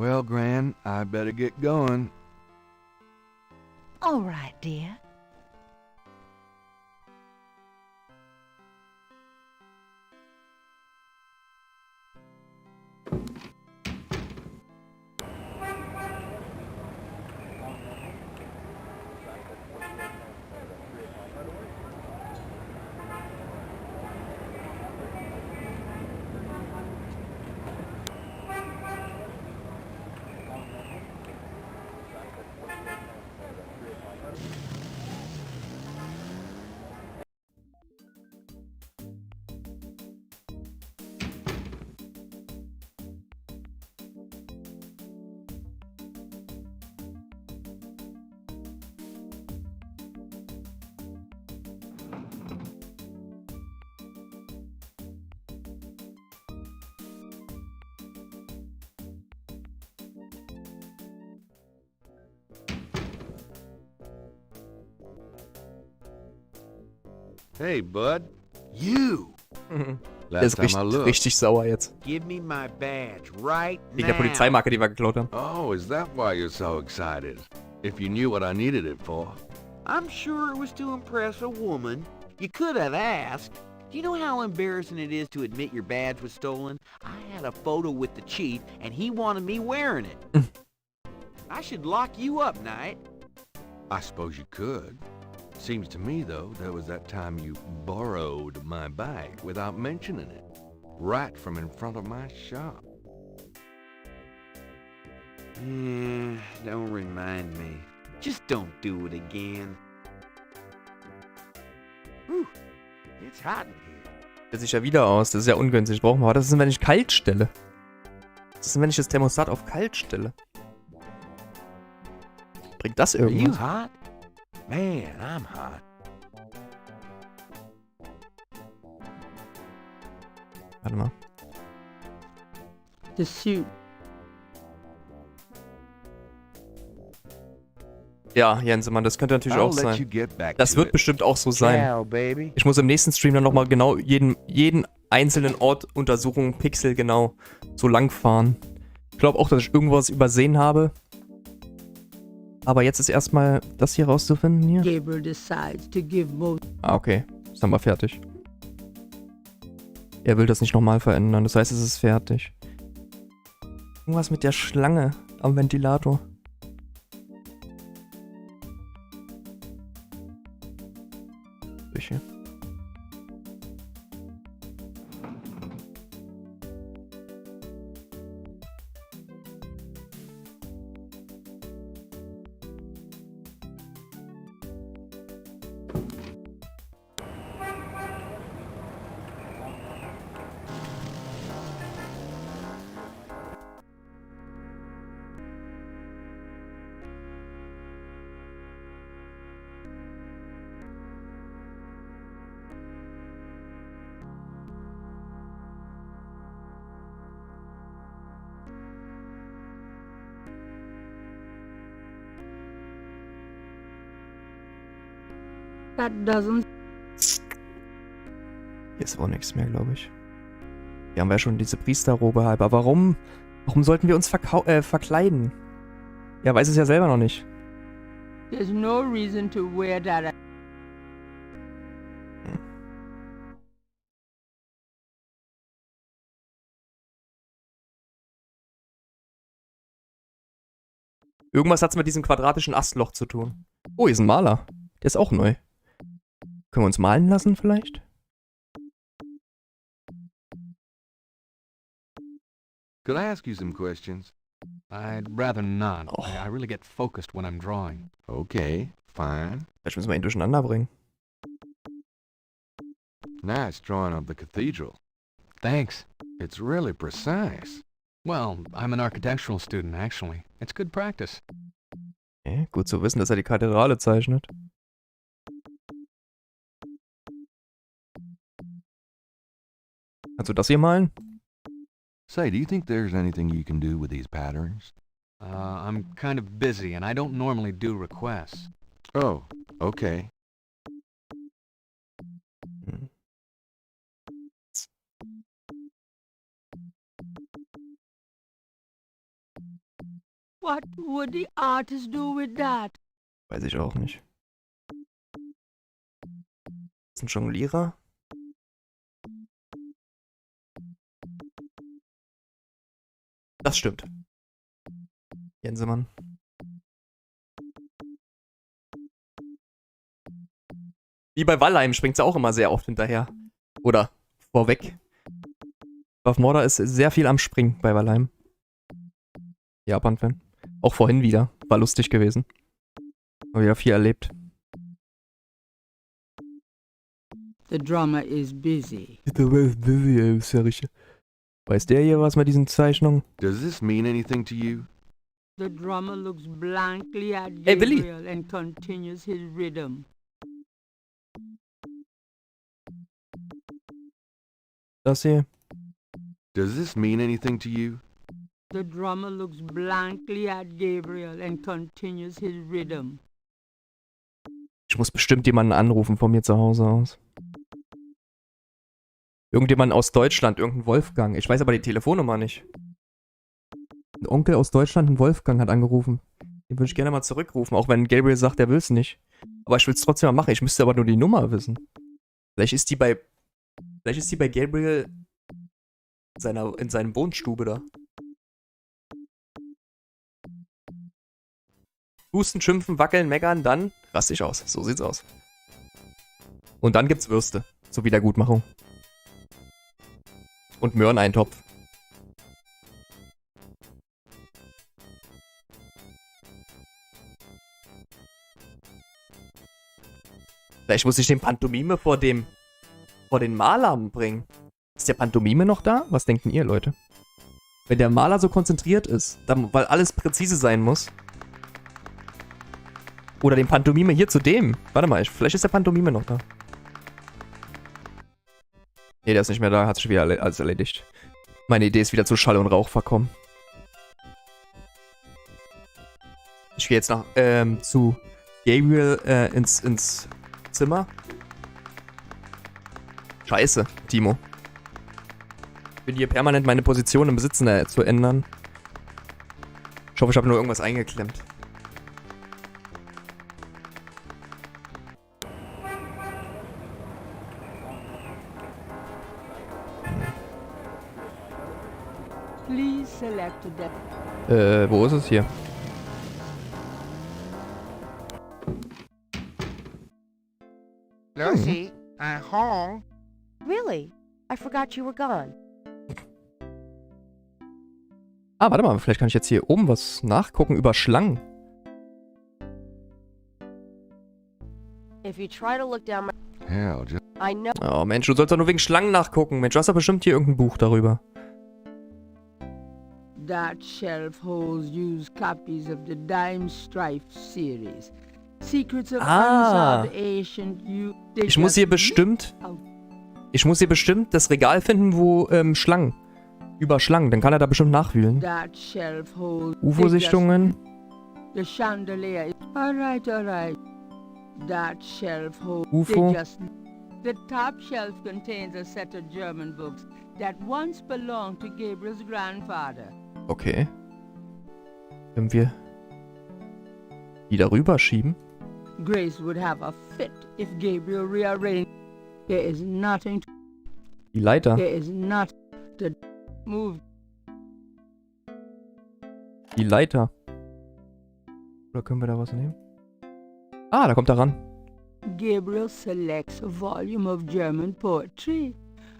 Well, Gran, I better get going. All right, dear. Hey, bud. You! Der ist richtig sauer jetzt. Give me my badge right Wegen der now. Polizeimarke, die wir geklaut haben. Oh, is that why you're so excited? If you knew what I needed it for. I'm sure it was to impress a woman. You could have asked. Do you know how embarrassing it is to admit your badge was stolen? I had a photo with the chief, and he wanted me wearing it. I should lock you up, Knight. I suppose you could. Seems to me, though, there was that time you borrowed my bag without mentioning it. Right from in front of my shop. Don't remind me. Just don't do it again. Whew, it's hot in here. Sieht sich ja wieder aus. Das ist ja ungünstig. Brauchen wir. Das ist, wenn ich kalt stelle. Das ist, wenn ich das Thermostat auf kalt stelle. Bringt das Are you irgendwas? hot? Man, I'm hot. Warte mal. The suit. Ja, Jensemann, das könnte natürlich auch sein. Das wird bestimmt auch so sein. Ciao, baby. Ich muss im nächsten Stream dann nochmal genau jeden einzelnen Ort untersuchen, Pixel genau so lang fahren. Ich glaube auch, dass ich irgendwas übersehen habe. Aber jetzt ist erstmal das hier rauszufinden hier. Gabriel decides to give most. Ah, okay. Ist dann mal fertig. Er will das nicht nochmal verändern. Das heißt, es ist fertig. Irgendwas mit der Schlange am Ventilator. Küche. That doesn't. Hier ist auch nichts mehr, glaube ich. Hier haben wir ja schon diese Priesterrobe halb. Aber warum? Warum sollten wir uns verkleiden? Ja, weiß es ja selber noch nicht. There's no reason to wear that. Irgendwas hat es mit diesem quadratischen Astloch zu tun. Oh, hier ist ein Maler. Der ist auch neu. Können wir uns malen lassen vielleicht? Could I ask you some questions? I'd rather not. I really get focused when I'm drawing. Okay, fine. Vielleicht müssen wir ihn durcheinander bringen. Nice drawing of the cathedral. Thanks. It's really precise. Well, I'm an architectural student, actually. It's good practice. Okay, gut zu wissen, dass er die Kathedrale zeichnet. Kannst du das hier malen? Say, do you think there's anything you can do with these patterns? I'm kind of busy, and I don't normally do requests. Oh, okay. What would the artist do with that? Weiß ich auch nicht. Ist ein Jonglierer? Das stimmt. Jensemann. Wie bei Valheim springt sie auch immer sehr oft hinterher. Oder vorweg. Buff-Morder ist sehr viel am Springen bei Valheim. Japan-Fan. Auch vorhin wieder. War lustig gewesen. Hab wieder viel erlebt. The drummer is busy. Ist ja richtig. Weiß der hier was mit diesen Zeichnungen? Does this mean anything to you? The drummer looks blankly at Hey, Willi. Gabriel and continues his rhythm. Das hier? Does this mean anything to you? The drummer looks blankly at Gabriel and continues his rhythm. Ich muss bestimmt jemanden anrufen von mir zu Hause aus. Irgendjemand aus Deutschland, irgendein Wolfgang. Ich weiß aber die Telefonnummer nicht. Ein Onkel aus Deutschland, ein Wolfgang, hat angerufen. Den würde ich gerne mal zurückrufen, auch wenn Gabriel sagt, er will es nicht. Aber ich will es trotzdem mal machen. Ich müsste aber nur die Nummer wissen. Vielleicht ist die bei Gabriel in seinem Wohnstube da. Husten, schimpfen, wackeln, meckern, dann raste ich aus. So sieht's aus. Und dann gibt's Würste zur Wiedergutmachung. Und Möhreneintopf. Vielleicht muss ich den Pantomime vor den Malern bringen. Ist der Pantomime noch da? Was denken ihr, Leute? Wenn der Maler so konzentriert ist, dann, weil alles präzise sein muss. Oder den Pantomime hier zu dem. Warte mal, vielleicht ist der Pantomime noch da. Nee, der ist nicht mehr da, hat sich wieder alles erledigt. Meine Idee ist wieder zu Schall und Rauch verkommen. Ich gehe jetzt nach, zu Gabriel, ins Zimmer. Scheiße, Timo. Ich bin hier permanent meine Position im Besitzen zu ändern. Ich hoffe, ich habe nur irgendwas eingeklemmt. Please select that. Wo ist es hier? Lucy, home. Really? I forgot you were gone. Ah, warte mal, vielleicht kann ich jetzt hier oben was nachgucken über Schlangen. If you try to look down my... Hell, just... I know... Oh Mensch, du sollst doch nur wegen Schlangen nachgucken. Mensch, du hast doch bestimmt hier irgendein Buch darüber. That shelf holds used copies of the Dime Strife series. Secrets of unsolved ancient Ich muss hier bestimmt das Regal finden, wo Schlangen. Über Schlangen, dann kann er da bestimmt nachwühlen. UFO-Sichtungen. The chandelier is... Alright. That shelf holds... UFO. The top shelf contains a set of German books that once belonged to Gabriel's grandfather. Okay. Können wir die darüber schieben? Grace would have a fit if Gabriel rearranged. There is nothing to... Die Leiter. There is not to move. Die Leiter. Oder können wir da was nehmen? Ah, da kommt er ran. Gabriel selects a volume of German poetry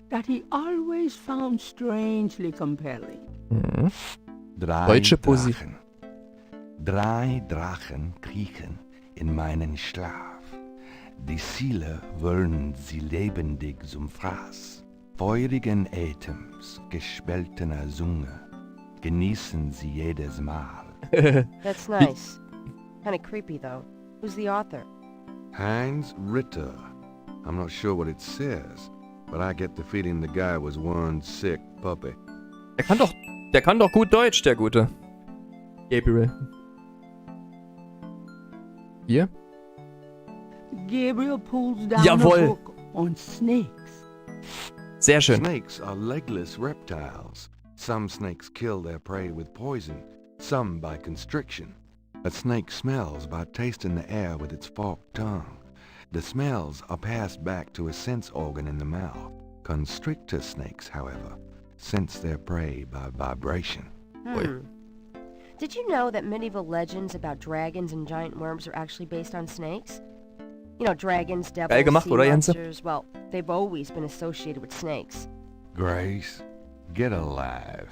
that he always found strangely compelling. Mhm. Deutsche Poesie. Drei Drachen kriechen in meinen Schlaf. Die Ziele wollen sie lebendig zum Fraß. Feurigen Atems, gespaltener Zunge, genießen sie jedes Mal. That's nice. Kinda creepy, though. Who's the author? Heinz Ritter. I'm not sure what it says, but I get the feeling the guy was one sick puppy. Der kann doch gut Deutsch, der Gute. Gabriel. Hier? Gabriel pulls down Jawohl. a book on snakes. Sehr schön. Snakes are legless reptiles. Some snakes kill their prey with poison. some by constriction. A snake smells by tasting the air with its forked tongue. The smells are passed back to a sense organ in the mouth. Constrictor snakes, however, sense their prey by vibration. Did you know that medieval legends about dragons and giant worms are actually based on snakes? You know, dragons, devils, sea monsters, well, they've always been associated with snakes. Grace, get alive.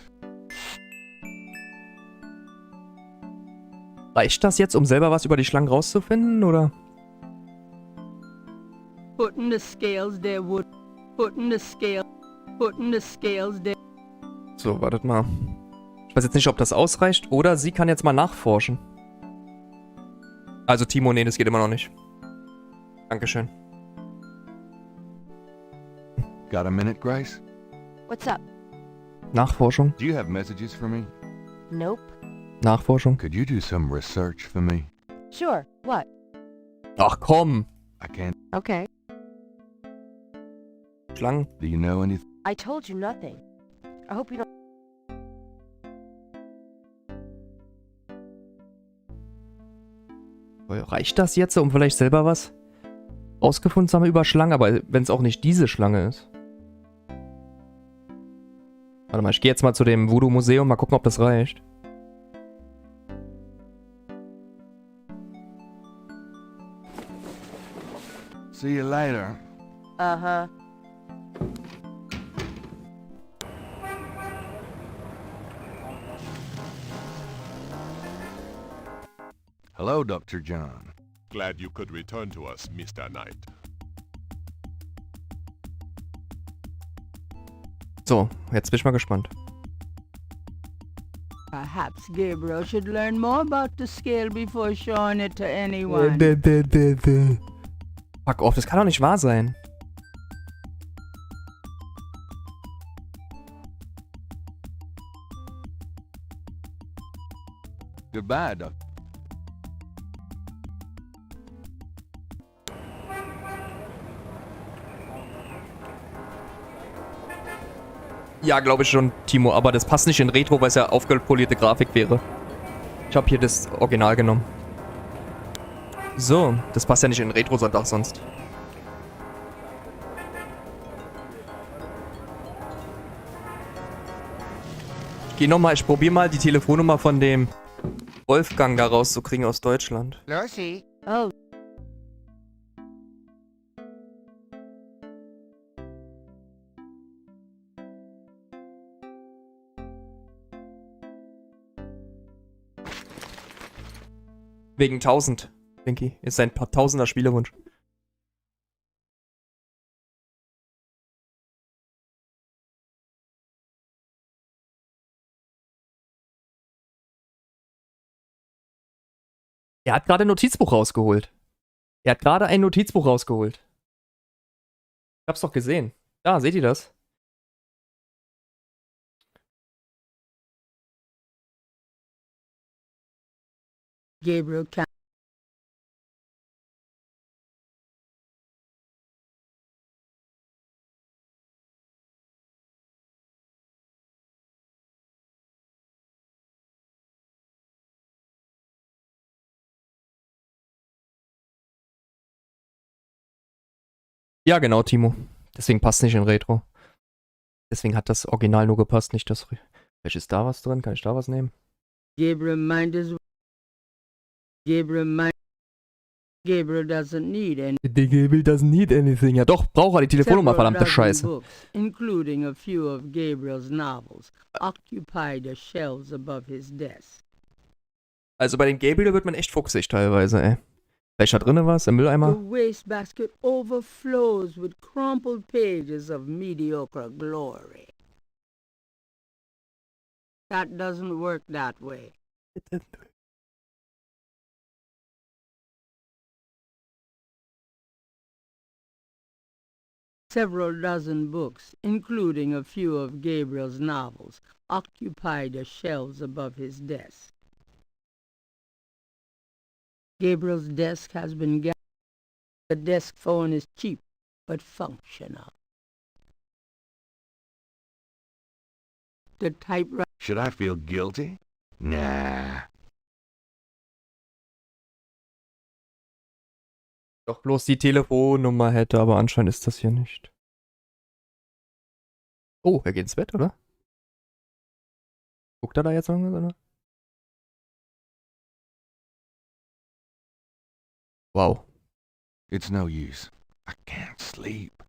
Reicht das jetzt, um selber was über die Schlangen rauszufinden, oder? Putting the scales there would... Putting the scales there... So, wartet mal. Ich weiß jetzt nicht, ob das ausreicht, oder sie kann jetzt mal nachforschen. Also Timo, nee, das geht immer noch nicht. Dankeschön. Got a minute, Grace? What's up? Nachforschung? Do you have messages for me? Nope. Nachforschung? Could you do some research for me? Sure. What? Ach komm! I can't... Okay. Schlangen? Do you know anything? I told you nothing. I hope you don't... Reicht das jetzt, um vielleicht selber was rausgefunden zu haben über Schlangen? Aber wenn es auch nicht diese Schlange ist. Warte mal, ich gehe jetzt mal zu dem Voodoo-Museum, mal gucken, ob das reicht. See you later. Uh-huh. Hello, Dr. John. Glad you could return to us, Mr. Knight. So, jetzt bin ich mal gespannt. Perhaps Gabriel should learn more about the scale before showing it to anyone. Fuck off, das kann doch nicht wahr sein. Goodbye, Doc. Ja, glaube ich schon, Timo, aber das passt nicht in Retro, weil es ja aufgepolierte Grafik wäre. Ich habe hier das Original genommen. So, das passt ja nicht in Retro-Sonntag sonst. Ich probiere mal die Telefonnummer von dem Wolfgang da rauszukriegen aus Deutschland. Lucy. Oh. Wegen 1000, Winky. Ist sein Tausender Spielewunsch. Er hat gerade ein Notizbuch rausgeholt. Ich hab's doch gesehen. Da, seht ihr das? Gabriel can... Ja, genau, Timo. Deswegen passt nicht in Retro. Deswegen hat das Original nur gepasst, nicht das... Vielleicht ist da was drin? Kann ich da was nehmen? Gabriel doesn't need any... Gabriel doesn't need anything. Ja doch, braucht er die Telefonnummer, verdammte Scheiße. Books, including a few of Gabriel's novels, occupy the shelves above his desk. Also bei den Gabriel wird man echt fuchsig teilweise, ey. Vielleicht da drinnen was? Im Mülleimer? The wastebasket overflows with crumpled pages of mediocre glory. That doesn't work that way. Several dozen books, including a few of Gabriel's novels, occupy the shelves above his desk. Gabriel's desk has been gathered. The desk phone is cheap, but functional. The typewriter... Should I feel guilty? Nah. Doch bloß die Telefonnummer hätte, aber anscheinend ist das hier nicht. Oh, er geht ins Bett, oder? Guckt er da jetzt irgendwas, oder? Wow. It's no use. I can't sleep.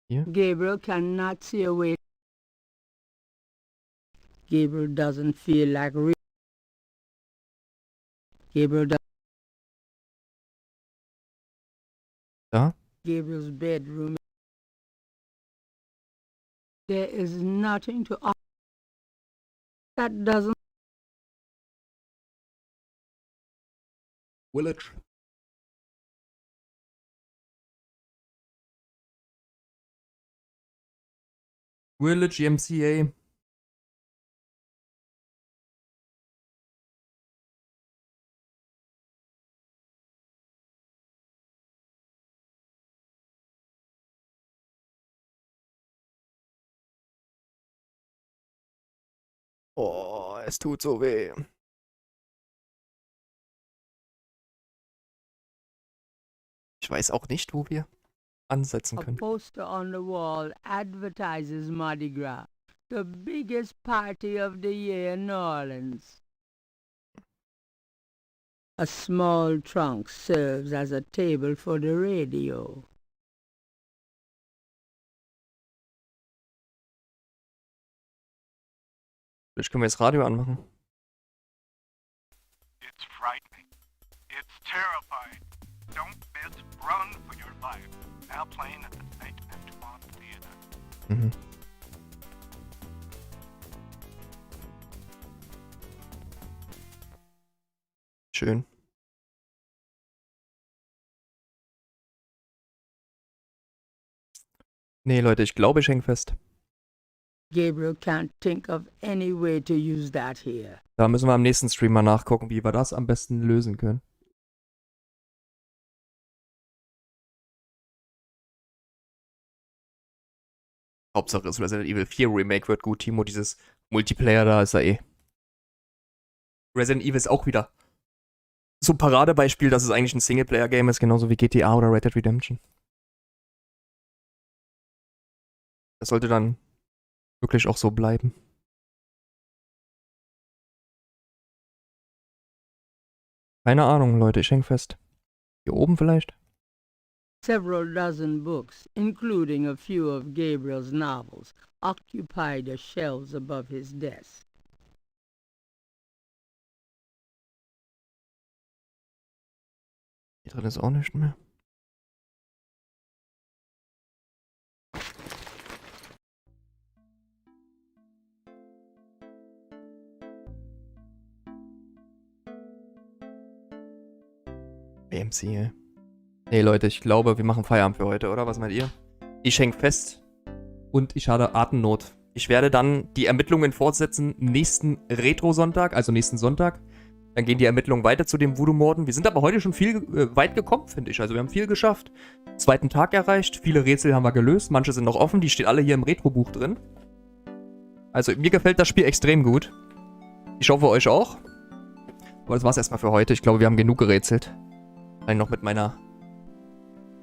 Gabriel cannot see a way. Gabriel doesn't feel like Gabriel does. Da? Gabriel's bedroom. There is nothing to offer. That doesn't. Village. Village MCA. Oh, es tut so weh. Ich weiß auch nicht, wo wir ansetzen A können. poster on the wall advertises Mardi Gras, the biggest party of the year in New Orleans. A small trunk serves as a table for the radio. Vielleicht können wir das Radio anmachen. It's frightening. It's terrifying. Don't miss Run for Your Life. Now playing at the NICHT Theater. Mhm. Schön. Nee, Leute, ich glaube, ich häng fest. Gabriel can't think of any way to use that here. Da müssen wir am nächsten Stream mal nachgucken, wie wir das am besten lösen können. Hauptsache das Resident Evil 4 Remake wird gut, Timo. Dieses Multiplayer da ist ja eh. Resident Evil ist auch wieder so ein Paradebeispiel, dass es eigentlich ein Singleplayer-Game ist, genauso wie GTA oder Red Dead Redemption. Das sollte dann wirklich auch so bleiben. Keine Ahnung, Leute, ich häng fest. Hier oben vielleicht? Several dozen books, including a few of Gabriel's novels, occupy the shelves above his desk. Hier drin ist auch nichts mehr. BMC, ey. Nee, Leute, ich glaube, wir machen Feierabend für heute, oder? Was meint ihr? Ich häng fest und ich habe Atemnot. Ich werde dann die Ermittlungen fortsetzen nächsten Retro-Sonntag, also nächsten Sonntag. Dann gehen die Ermittlungen weiter zu den Voodoo-Morden. Wir sind aber heute schon viel weit gekommen, finde ich. Also wir haben viel geschafft. Zweiten Tag erreicht. Viele Rätsel haben wir gelöst. Manche sind noch offen. Die stehen alle hier im Retro-Buch drin. Also mir gefällt das Spiel extrem gut. Ich hoffe, euch auch. Aber das war's erstmal für heute. Ich glaube, wir haben genug gerätselt. Dann noch mit meiner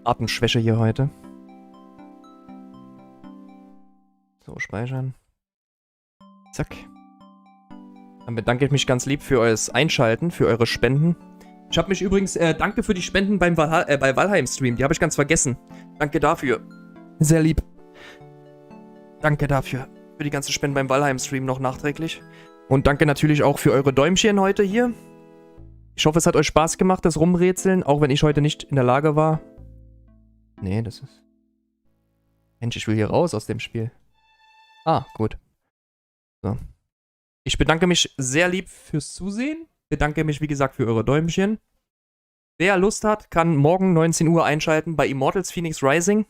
Atemschwäche hier heute. So, speichern. Zack. Dann bedanke ich mich ganz lieb für euer Einschalten, für eure Spenden. Ich habe mich übrigens, danke für die Spenden bei Valheim-Stream. Die habe ich ganz vergessen. Danke dafür. Sehr lieb. Danke dafür. Für die ganzen Spenden beim Valheim-Stream noch nachträglich. Und danke natürlich auch für eure Däumchen heute hier. Ich hoffe, es hat euch Spaß gemacht, das Rumrätseln, auch wenn ich heute nicht in der Lage war. Nee, das ist... Mensch, ich will hier raus aus dem Spiel. Ah, gut. So. Ich bedanke mich sehr lieb fürs Zusehen. Bedanke mich, wie gesagt, für eure Däumchen. Wer Lust hat, kann morgen 19 Uhr einschalten bei Immortals Phoenix Rising.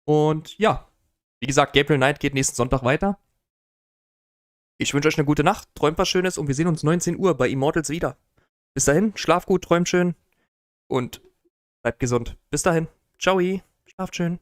Und ja, wie gesagt, Gabriel Knight geht nächsten Sonntag weiter. Ich wünsche euch eine gute Nacht, träumt was Schönes und wir sehen uns 19 Uhr bei Immortals wieder. Bis dahin, schlaf gut, träumt schön und bleibt gesund. Bis dahin, ciao, schlaft schön.